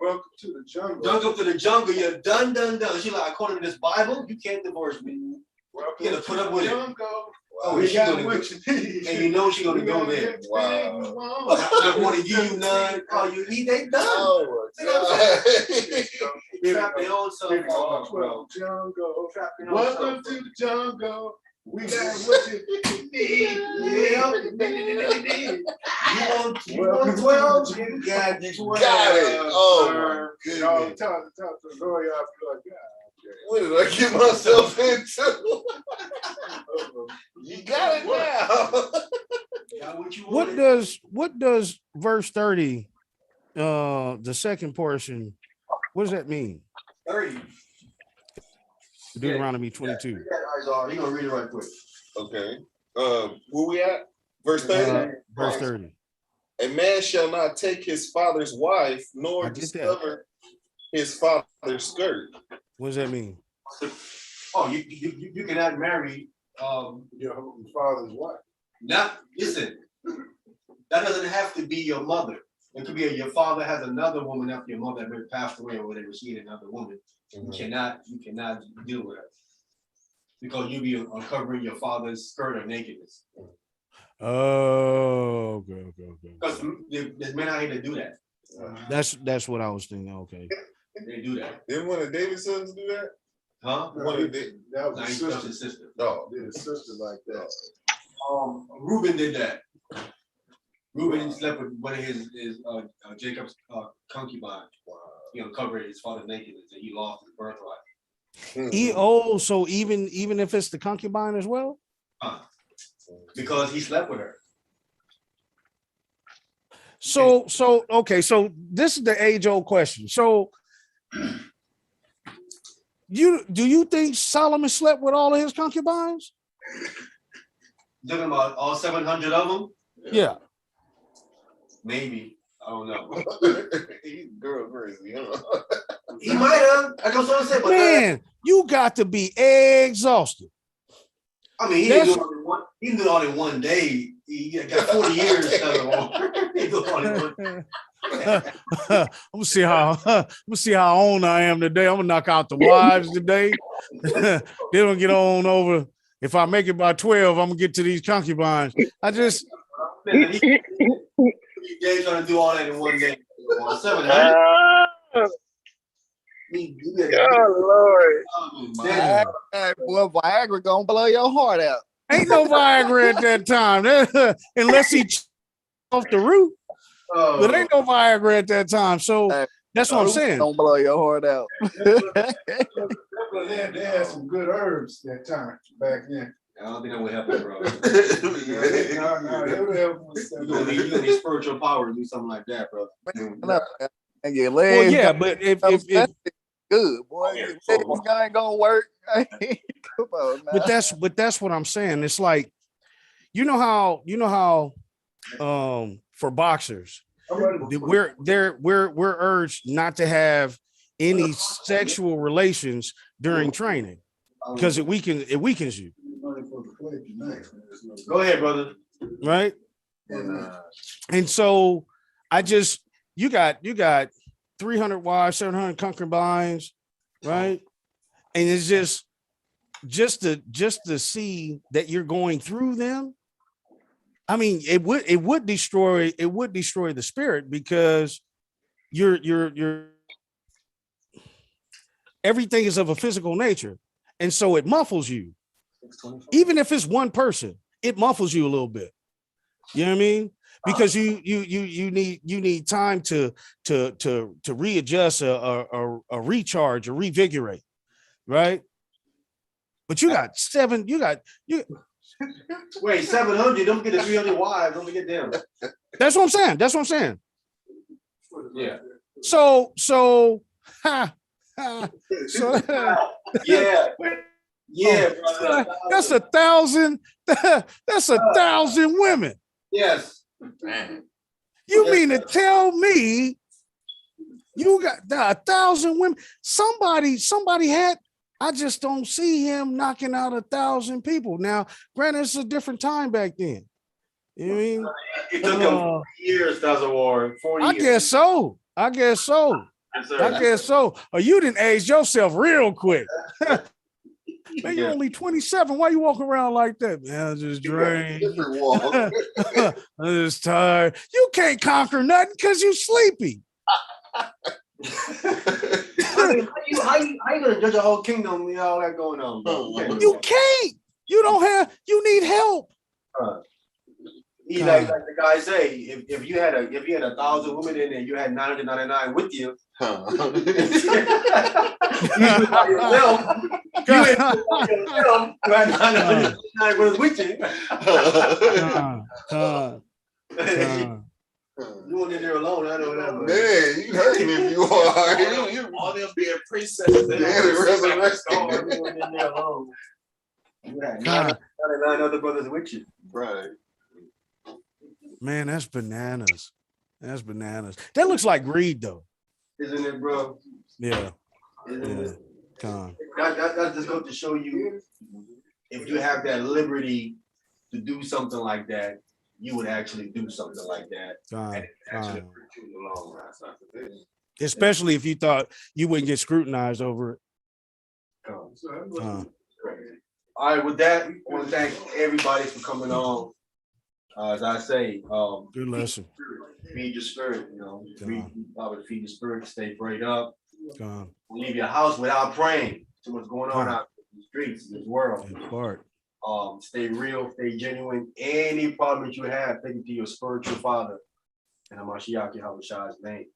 Welcome to the jungle. Welcome to the jungle. You're done. She's like, according to this Bible, you can't divorce me. Welcome you gotta put up with it. Oh, she's gonna go, and you know she's gonna go there. Wow. I want to give you none. Oh, they done. Oh, They trap their own self. Jungle. Welcome to the jungle. We got what you need. You want 12? You got 12. Got it. Oh, my goodness. Talk to the lawyer. I feel like, God. What did I get myself into? You got it now. What does verse 30, the second portion, what does that mean? 30. Deuteronomy 22. You're gonna read it right quick. Okay. Where we at? Verse 30? Verse 30. A man shall not take his father's wife, nor discover his father's skirt. What does that mean? Oh, you cannot marry your father's wife. Listen, that doesn't have to be your mother. It could be your father has another woman after your mother had passed away or whatever. She had another woman. You cannot deal with her because you'll be uncovering your father's skirt of nakedness. Oh, okay. Because there's men out here that do that. That's what I was thinking. Okay. They do that. Didn't one of David's sons do that? Huh? That was his sister. Oh, did a sister like that. Reuben did that. Reuben slept with one of his Jacob's concubines. Wow. He uncovered his father's nakedness and he lost his birthright. So even if it's the concubine as well? Because he slept with her. So okay, so this is the age-old question. So do you think Solomon slept with all of his concubines? Talking about all 700 of them? Yeah. Maybe. I don't know. He's girl crazy, huh? He might have. I can so say, but Man, you got to be exhausted. I mean, he didn't do it all in one. He didn't do it all in one day. He got 40 years. He did it all in one day. I'm gonna see how on I am today. I'm gonna knock out the wives today. They don't get on over. If I make it by 12, I'm gonna get to these concubines. I just He trying to do all that in one day. 700. Oh Lord. Boy, Viagra gonna blow your heart out. ain't no Viagra at that time. Unless he off the root. But ain't no Viagra at that time. So that's what I'm saying. Don't blow your heart out. They had some good herbs that time back then. I don't think that would happen, bro. No, it would help with You need spiritual power to do something like that, bro. And your legs. Well, yeah, but if good, boy, your legs ain't gonna work. Come on, now. but that's what I'm saying. It's like, you know how for boxers, we're urged not to have any sexual relations during training because it weakens you. Go ahead, brother. Right. And so you got 300 wives, 700 concubines, right? And it's just to see that you're going through them. I mean, it would destroy the spirit because you're everything is of a physical nature, and so it muffles you. Even if it's one person, it muffles you a little bit. You know what I mean? Because you need time to readjust, a recharge, or revigorate, right? But you got Wait, 700. Don't get the 300 wives. Don't forget them. That's what I'm saying. Yeah. So Yeah. Yeah, brother. That's 1,000. That's 1,000 women. Yes. You mean to tell me you got 1,000 women? Somebody had. I just don't see him knocking out 1,000 people. Now, granted, it's a different time back then. You know what I mean? It took him 4 years, that's a war. 40 years. I guess so. Yes, sir. Or you didn't age yourself real quick. Man, you're only 27. Why you walking around like that? Man, I'm just drained. I'm just tired. You can't conquer nothing because you sleepy. I mean, how you gonna judge a whole kingdom with all that going on, bro? You can't. You need help. Like the guy say, if you had 1,000 women in there, you had 999 with you. You by yourself. You had 999 was with you. You went in there alone. I know that. Man, you hurting if you are. You all them being princesses. Yeah, the resurrection. You went in there alone. You had 999 other brothers with you. Right. Man, that's bananas. That looks like greed, though. Isn't it, bro? Yeah. Isn't it? That just goes to show you, if you have that liberty to do something like that, you would actually do something like that. And it actually hurt you in the long run. Especially if you thought you wouldn't get scrutinized over it. All right, with that, I want to thank everybody for coming on. As I say, good lesson. Feed your spirit, feed your spirit, stay prayed up. God. Leave your house without praying to what's going on out in the streets, in this world. Stay real, stay genuine. Any problem that you have, take it to your spiritual father. And Hamashiach Yahushua name.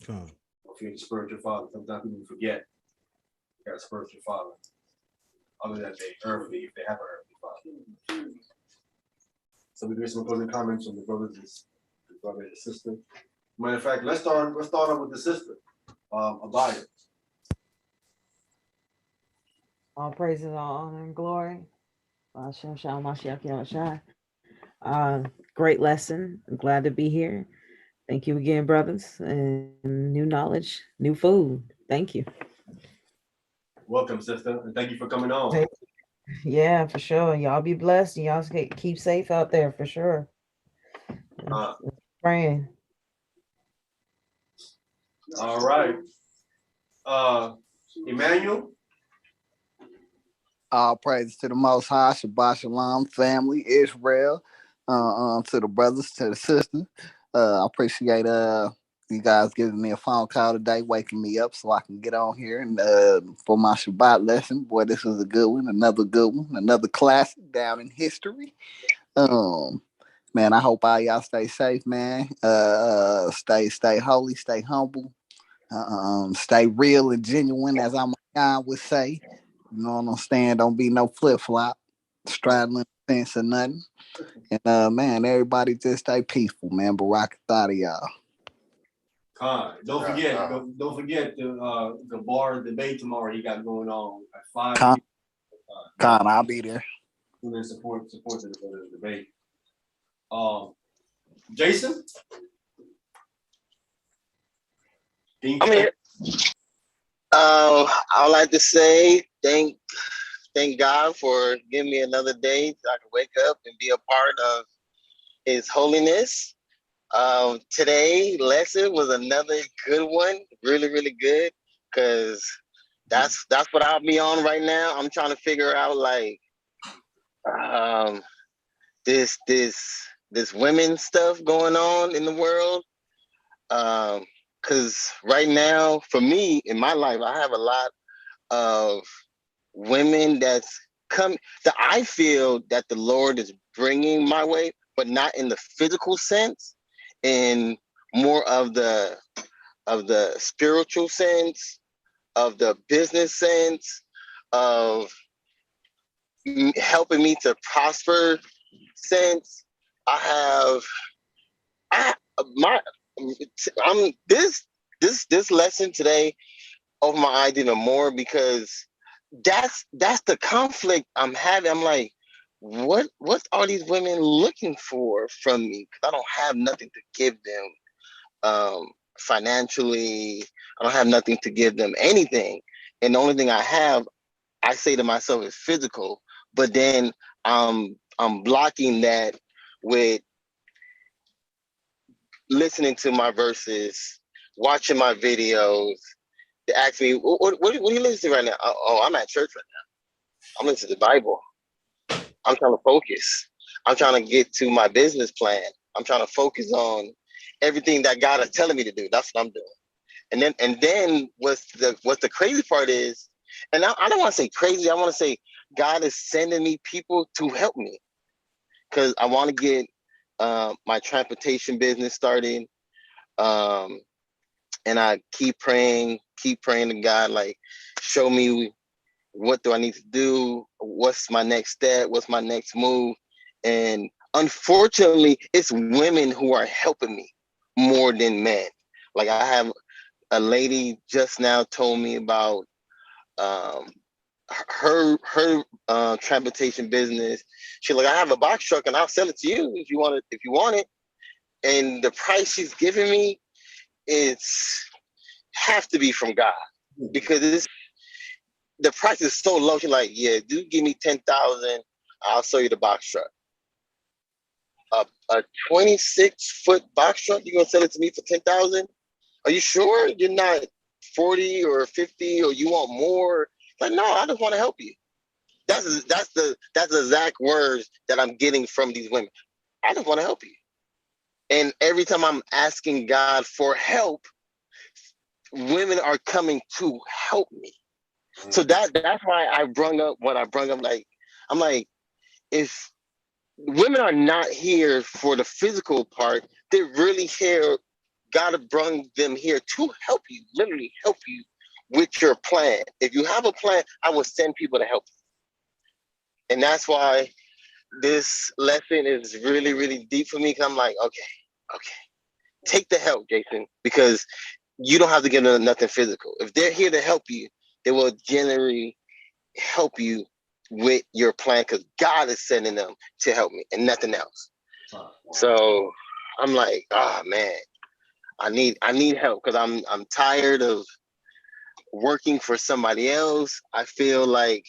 Don't forget the spiritual father. Sometimes people forget you got a spiritual father. Other than they earthly, if they have an earthly father. So we do some closing comments from the brothers and brother and sister. Matter of fact, let's start off with the sister, Abaya. All praises, all honor and glory. Great lesson. I'm glad to be here. Thank you again, brothers. And new knowledge, new food. Thank you. Welcome, sister, and thank you for coming on. Yeah, for sure. Y'all be blessed. Y'all keep safe out there for sure. Praying. All right. Emmanuel. All praise to the Most High, Shabbat Shalom, family, Israel, to the brothers, to the sisters. I appreciate you guys giving me a phone call today, waking me up so I can get on here and for my Shabbat lesson. Boy, this was a good one, another classic down in history. Man, I hope all y'all stay safe, man. Stay holy, stay humble, stay real and genuine, as I would say. You know what I'm saying? Don't be no flip-flop, straddling the fence or nothing. And man, everybody just stay peaceful, man. Barak thought of y'all. Don't forget the bar debate tomorrow he got going on at 5 Con, I'll be there. Support the debate. Jason? I'm here. I would like to say thank God for giving me another day so I can wake up and be a part of His holiness. Today lesson was another good one, really, really good, because that's what I'll be on right now. I'm trying to figure out like this women stuff going on in the world. Because right now, for me in my life, I have a lot of women that I feel that the Lord is bringing my way, but not in the physical sense, in more of the spiritual sense, of the business sense, of helping me to prosper sense. This lesson today opened my eyes even more, because that's the conflict I'm having. I'm like, what are these women looking for from me? Because I don't have nothing to give them financially. I don't have nothing to give them anything. And the only thing I have, I say to myself, is physical. But then I'm blocking that with listening to my verses, watching my videos. They ask me, what are you listening to right now? Oh, I'm at church right now. I'm listening to the Bible. I'm trying to focus. I'm trying to get to my business plan. I'm trying to focus on everything that God is telling me to do. That's what I'm doing. And then what's the crazy part is, and I don't want to say crazy. I want to say God is sending me people to help me, because I want to get my transportation business started. And I keep praying to God, like, show me what do I need to do? What's my next step? What's my next move? And unfortunately, it's women who are helping me more than men. Like, I have a lady just now told me about her transportation business. She's like, I have a box truck and I'll sell it to you if you want it. And the price she's giving me, it's have to be from God, because the price is so low. She's like, yeah, do give me 10,000, I'll sell you the box truck. A 26-foot box truck, you're gonna sell it to me for 10,000? Are you sure you're not 40 or 50, or you want more? Like, no, I just want to help you. That's the exact words that I'm getting from these women. I just want to help you. And every time I'm asking God for help, women are coming to help me. So that's why I brung up what I brung up. Like, I'm like, if women are not here for the physical part, they're really here. God brought them here to help you, literally help you with your plan. If you have a plan, I will send people to help you. And that's why this lesson is really, really deep for me, because I'm like, okay. take the help, Jason, because you don't have to give them nothing physical. If they're here to help you, they will generally help you with your plan because God is sending them to help me and nothing else. So I'm like, oh man, I need help because I'm tired of working for somebody else. I feel like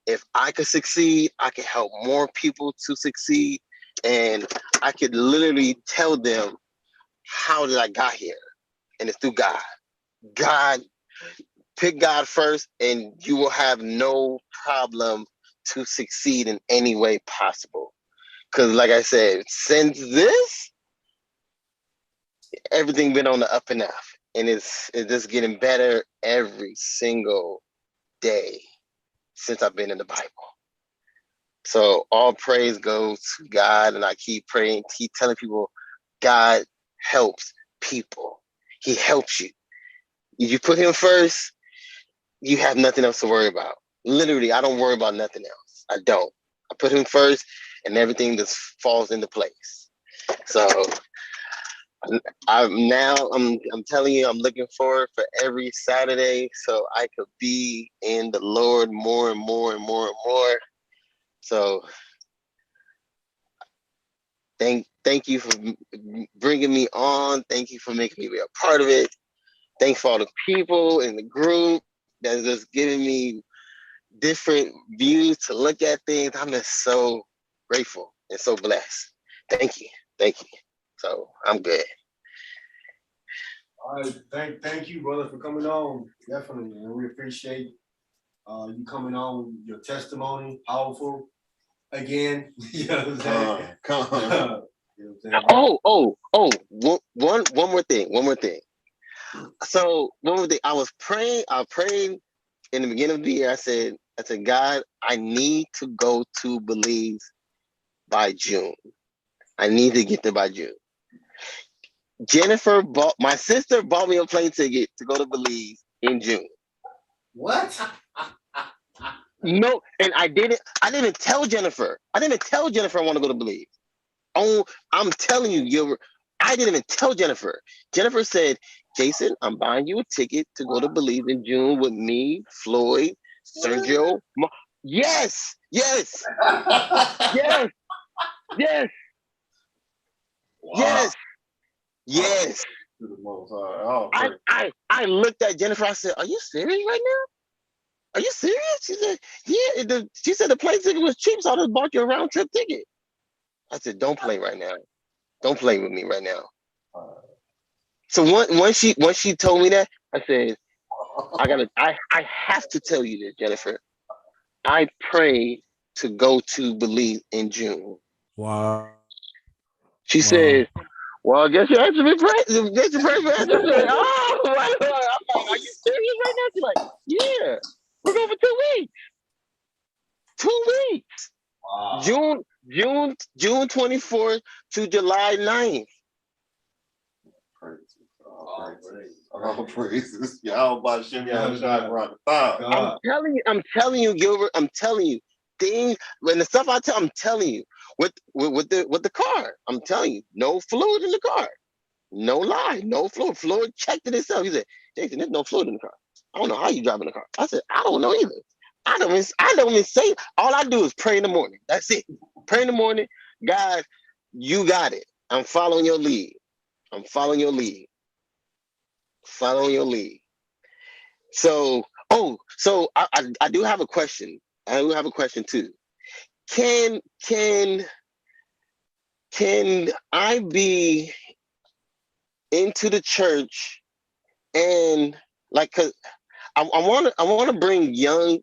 if I could succeed, I could help more people to succeed, and I could literally tell them how did I got here, and it's through God. God, pick God first, and you will have no problem to succeed in any way possible. Because, like I said, since this, everything been on the up and up, and it's just getting better every single day since I've been in the Bible. So all praise goes to God, and I keep praying, keep telling people, God helps people. He helps you. If you put him first, you have nothing else to worry about. Literally, I don't worry about nothing else. I don't. I put him first, and everything just falls into place. So I'm telling you, I'm looking forward for every Saturday so I could be in the Lord more and more and more and more. So thank you for bringing me on. Thank you for making me be a part of it. Thanks for all the people in the group that's just giving me different views to look at things. I'm just so grateful and so blessed. Thank you. So I'm good. All right, thank you, brother, for coming on. Definitely, and we appreciate you coming on. Your testimony, powerful. Again, you know what I'm saying? Come on. You know what I'm saying? One more thing. So one more thing. I prayed in the beginning of the year. I said, God, I need to go to Belize by June. I need to get there by June. My sister bought me a plane ticket to go to Belize in June. What? No, and I didn't tell Jennifer. I want to go to Belize. Oh, I'm telling you, I didn't even tell Jennifer. Jennifer said, Jason, I'm buying you a ticket to go to Belize in June with me, Floyd, Sergio. Yes. I looked at Jennifer. I said, "Are you serious right now? Are you serious?" She said, "Yeah." She said the plane ticket was cheap, so I just bought you a round trip ticket. I said, "Don't play right now. Don't play with me right now." So once she told me that, I said, I have to tell you this, Jennifer. I pray to go to Belize in June. Wow. She said, well, I guess you answered me. Guess you prayed for answer. Oh, I'm like, are you serious right now? She's like, yeah, we're going for 2 weeks. 2 weeks. Wow. June 24th to July 9th. All praises. Y'all about to shimmy out shot around the thigh. I'm telling you, Gilbert. I'm telling you. Things when the stuff I'm telling you with the car. I'm telling you, no fluid in the car. No lie, no fluid. Floyd checked it himself. He said, Jason, there's no fluid in the car. I don't know how you driving the car. I said, I don't know either. I don't even say. All I do is pray in the morning. That's it. Pray in the morning. God, you got it. I'm following your lead. So, I do have a question. I do have a question too. Can I be into the church and like, cause I want to bring young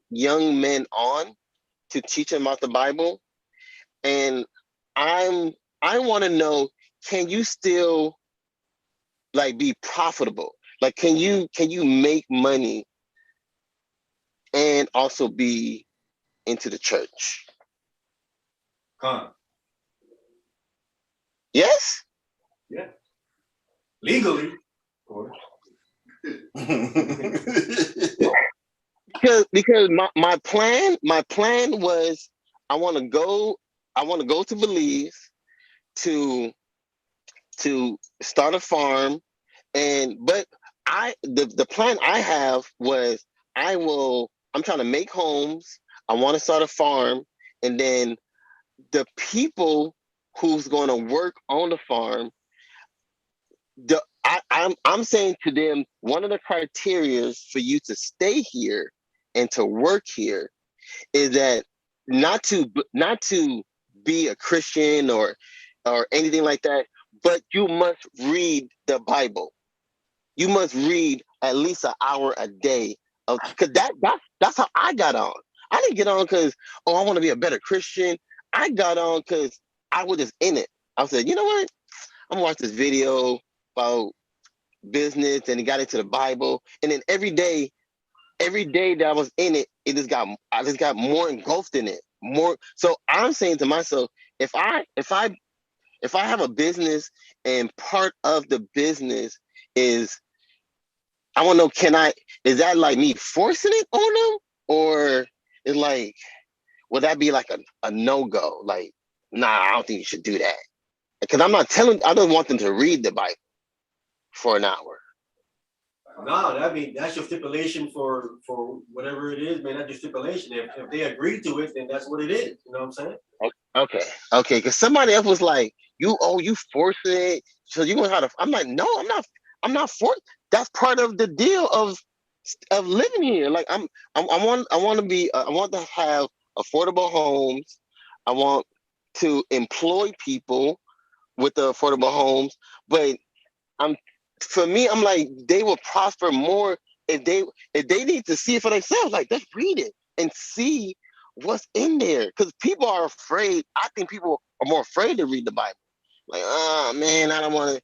men on to teach them about the Bible, and I want to know, can you still like be profitable? Like, can you make money and also be into the church? Yes. Yeah. Legally, of course. because my plan was I want to go to Belize to to start a farm, but the plan I have was I'm trying to make homes. I want to start a farm, and then the people who's going to work on the farm, I'm saying to them, one of the criteria for you to stay here and to work here is that not to be a Christian or anything like that, but you must read the Bible. You must read at least an hour a day, because that's how I got on. I didn't get on because I want to be a better Christian. I got on because I was just in it. I said, you know what? I'm gonna watch this video about business, and it got into the Bible, and then every day that I was in it, I just got more engulfed in it. More. So I'm saying to myself, if I have a business and part of the business is, I want to know, is that like me forcing it on them, or is like, would that be like a no-go? Like, nah, I don't think you should do that. Because I don't want them to read the Bible for an hour. No, that's your stipulation for whatever it is, man. That's your stipulation. If they agree to it, then that's what it is. You know what I'm saying? Okay. Because somebody else was like, you forcing it, so you know how to. I'm like, no, I'm not forced. That's part of the deal of living here. Like I want to have affordable homes. I want to employ people with the affordable homes, but I'm like, they will prosper more if they need to see it for themselves. Like, let's read it and see what's in there, because people are afraid. I think people are more afraid to read the Bible. Like, oh man, I don't want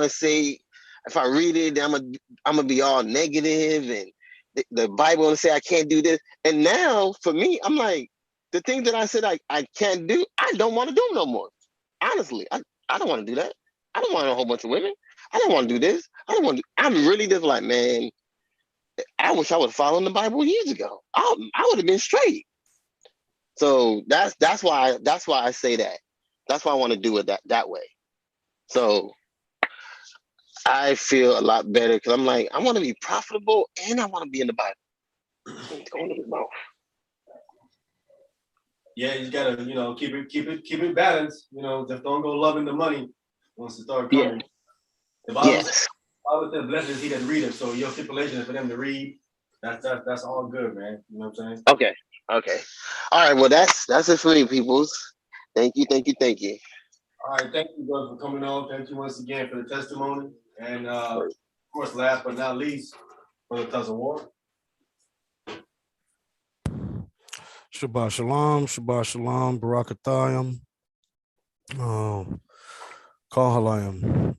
to say, if I read it, I'm gonna be all negative, and the Bible will say I can't do this. And now for me, I'm like, the thing that I said I can't do, I don't want to do no more. Honestly, I don't want to do that. I don't want a whole bunch of women. I don't want to do this. I'm really just like, man, I wish I would have followed the Bible years ago. I would have been straight. So that's why I say that. That's why I want to do it that way. So I feel a lot better, because I'm like, I want to be profitable and I want to be in the Bible. Yeah, you gotta, keep it balanced. Just don't go loving the money once it starts coming. The Bible says, blessed is he that readeth. So your stipulation is for them to read. That's all good, man. You know what I'm saying? Okay. All right. Well, that's it for me, peoples. Thank you. All right, thank you, brother, for coming on. Thank you once again for the testimony. And of course, last but not least, Brother Tazawar. Shabbat shalom, barakatayim, kahalayim,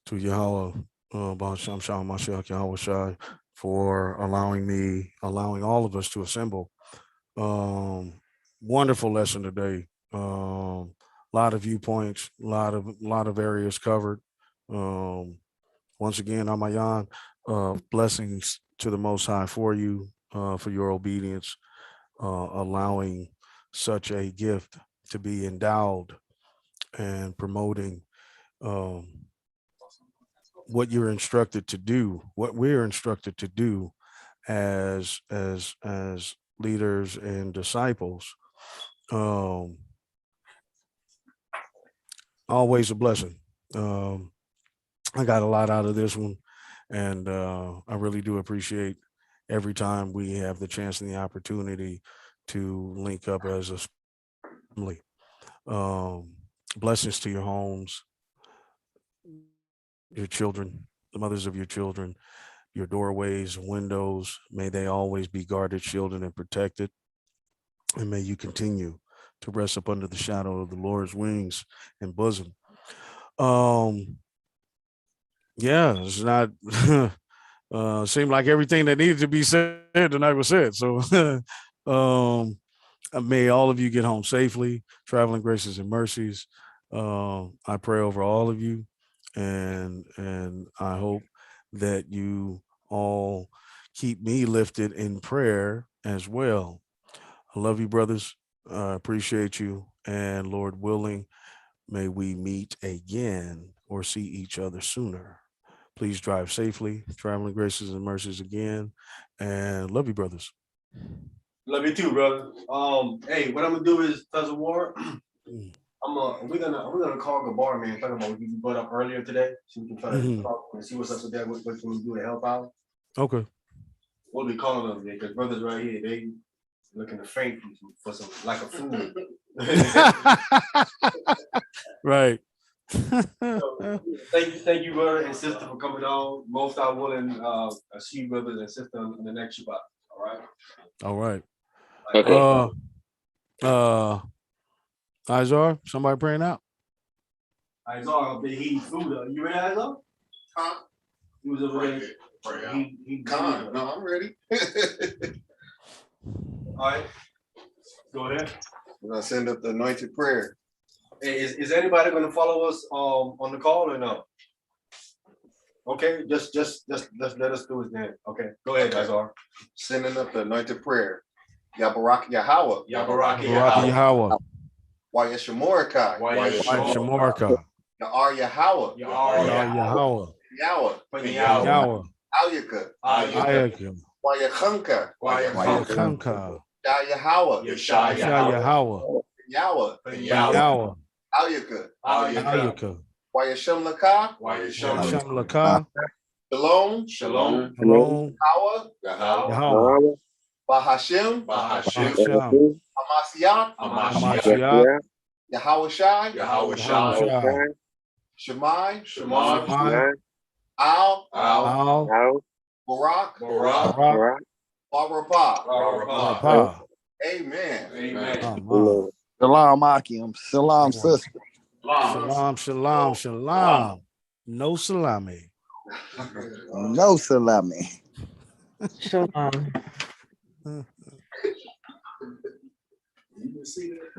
to Yahweh, B'Hashem Shalom Mashiach Yahweh Shai, for allowing all of us to assemble. Wonderful lesson today. Lot of viewpoints, lot of areas covered. Once again, Amayan, blessings to the Most High for you, for your obedience, allowing such a gift to be endowed and promoting what you're instructed to do, what we're instructed to do as leaders and disciples. Always a blessing. I got a lot out of this one, and I really do appreciate every time we have the chance and the opportunity to link up as a family. Blessings to your homes, your children, the mothers of your children, your doorways, windows. May they always be guarded, shielded, and protected. And may you continue to rest up under the shadow of the Lord's wings and bosom. Yeah, it's not seemed like everything that needed to be said tonight was said. So may all of you get home safely, traveling graces and mercies. I pray over all of you, and I hope that you all keep me lifted in prayer as well. I love you, brothers. I appreciate you, and Lord willing, May we meet again or see each other sooner. Please drive safely, traveling graces and mercies again, and love you, brothers. Love you too, brother. Hey, what I'm gonna do is, Tuz of War, we're gonna call the bar man, talk about what you brought up earlier today, so we can try to talk and see what's up with that, what can we do to help out. Okay. What are we calling them? Because brothers right here, they looking to faint for some like a fool. Right. Thank you, brother and sister, for coming on. Most are willing, see you, brothers and sister, on the next Shabbat. All right. All right. Okay. Izar, somebody praying out? Izar, I'll be eating food. You ready, Izar? Huh? He was over there. No, I'm ready. All right. Go ahead. We're gonna send up the anointed prayer. Hey, is anybody gonna follow us on the call or no? Okay, just let us do it then. Okay, go ahead, Izar. Sending up the anointed prayer. Yabarak Yahweh. Yabarak Yahweh. Wayeshamorikai. Wayeshamorikai. Ya'ar Yahweh. Yahweh. Yahweh. Yahweh. Alyaka. Ayaka. Wayachanka. Wayachanka. Yahweh. Yahweh. Yahweh. Yahweh. Alyaka. Ayaka. Wayasham Laka. Wayasham Laka. Shalom. Shalom. Yahweh. Bahashim. Bahasham. Amasiah. Yahweh Shai. Shemai. Al. Barak. Barapah. Amen. Shalom, Akim. Shalom, sister. Shalom. No salami. No salami. Shalom. You can see that.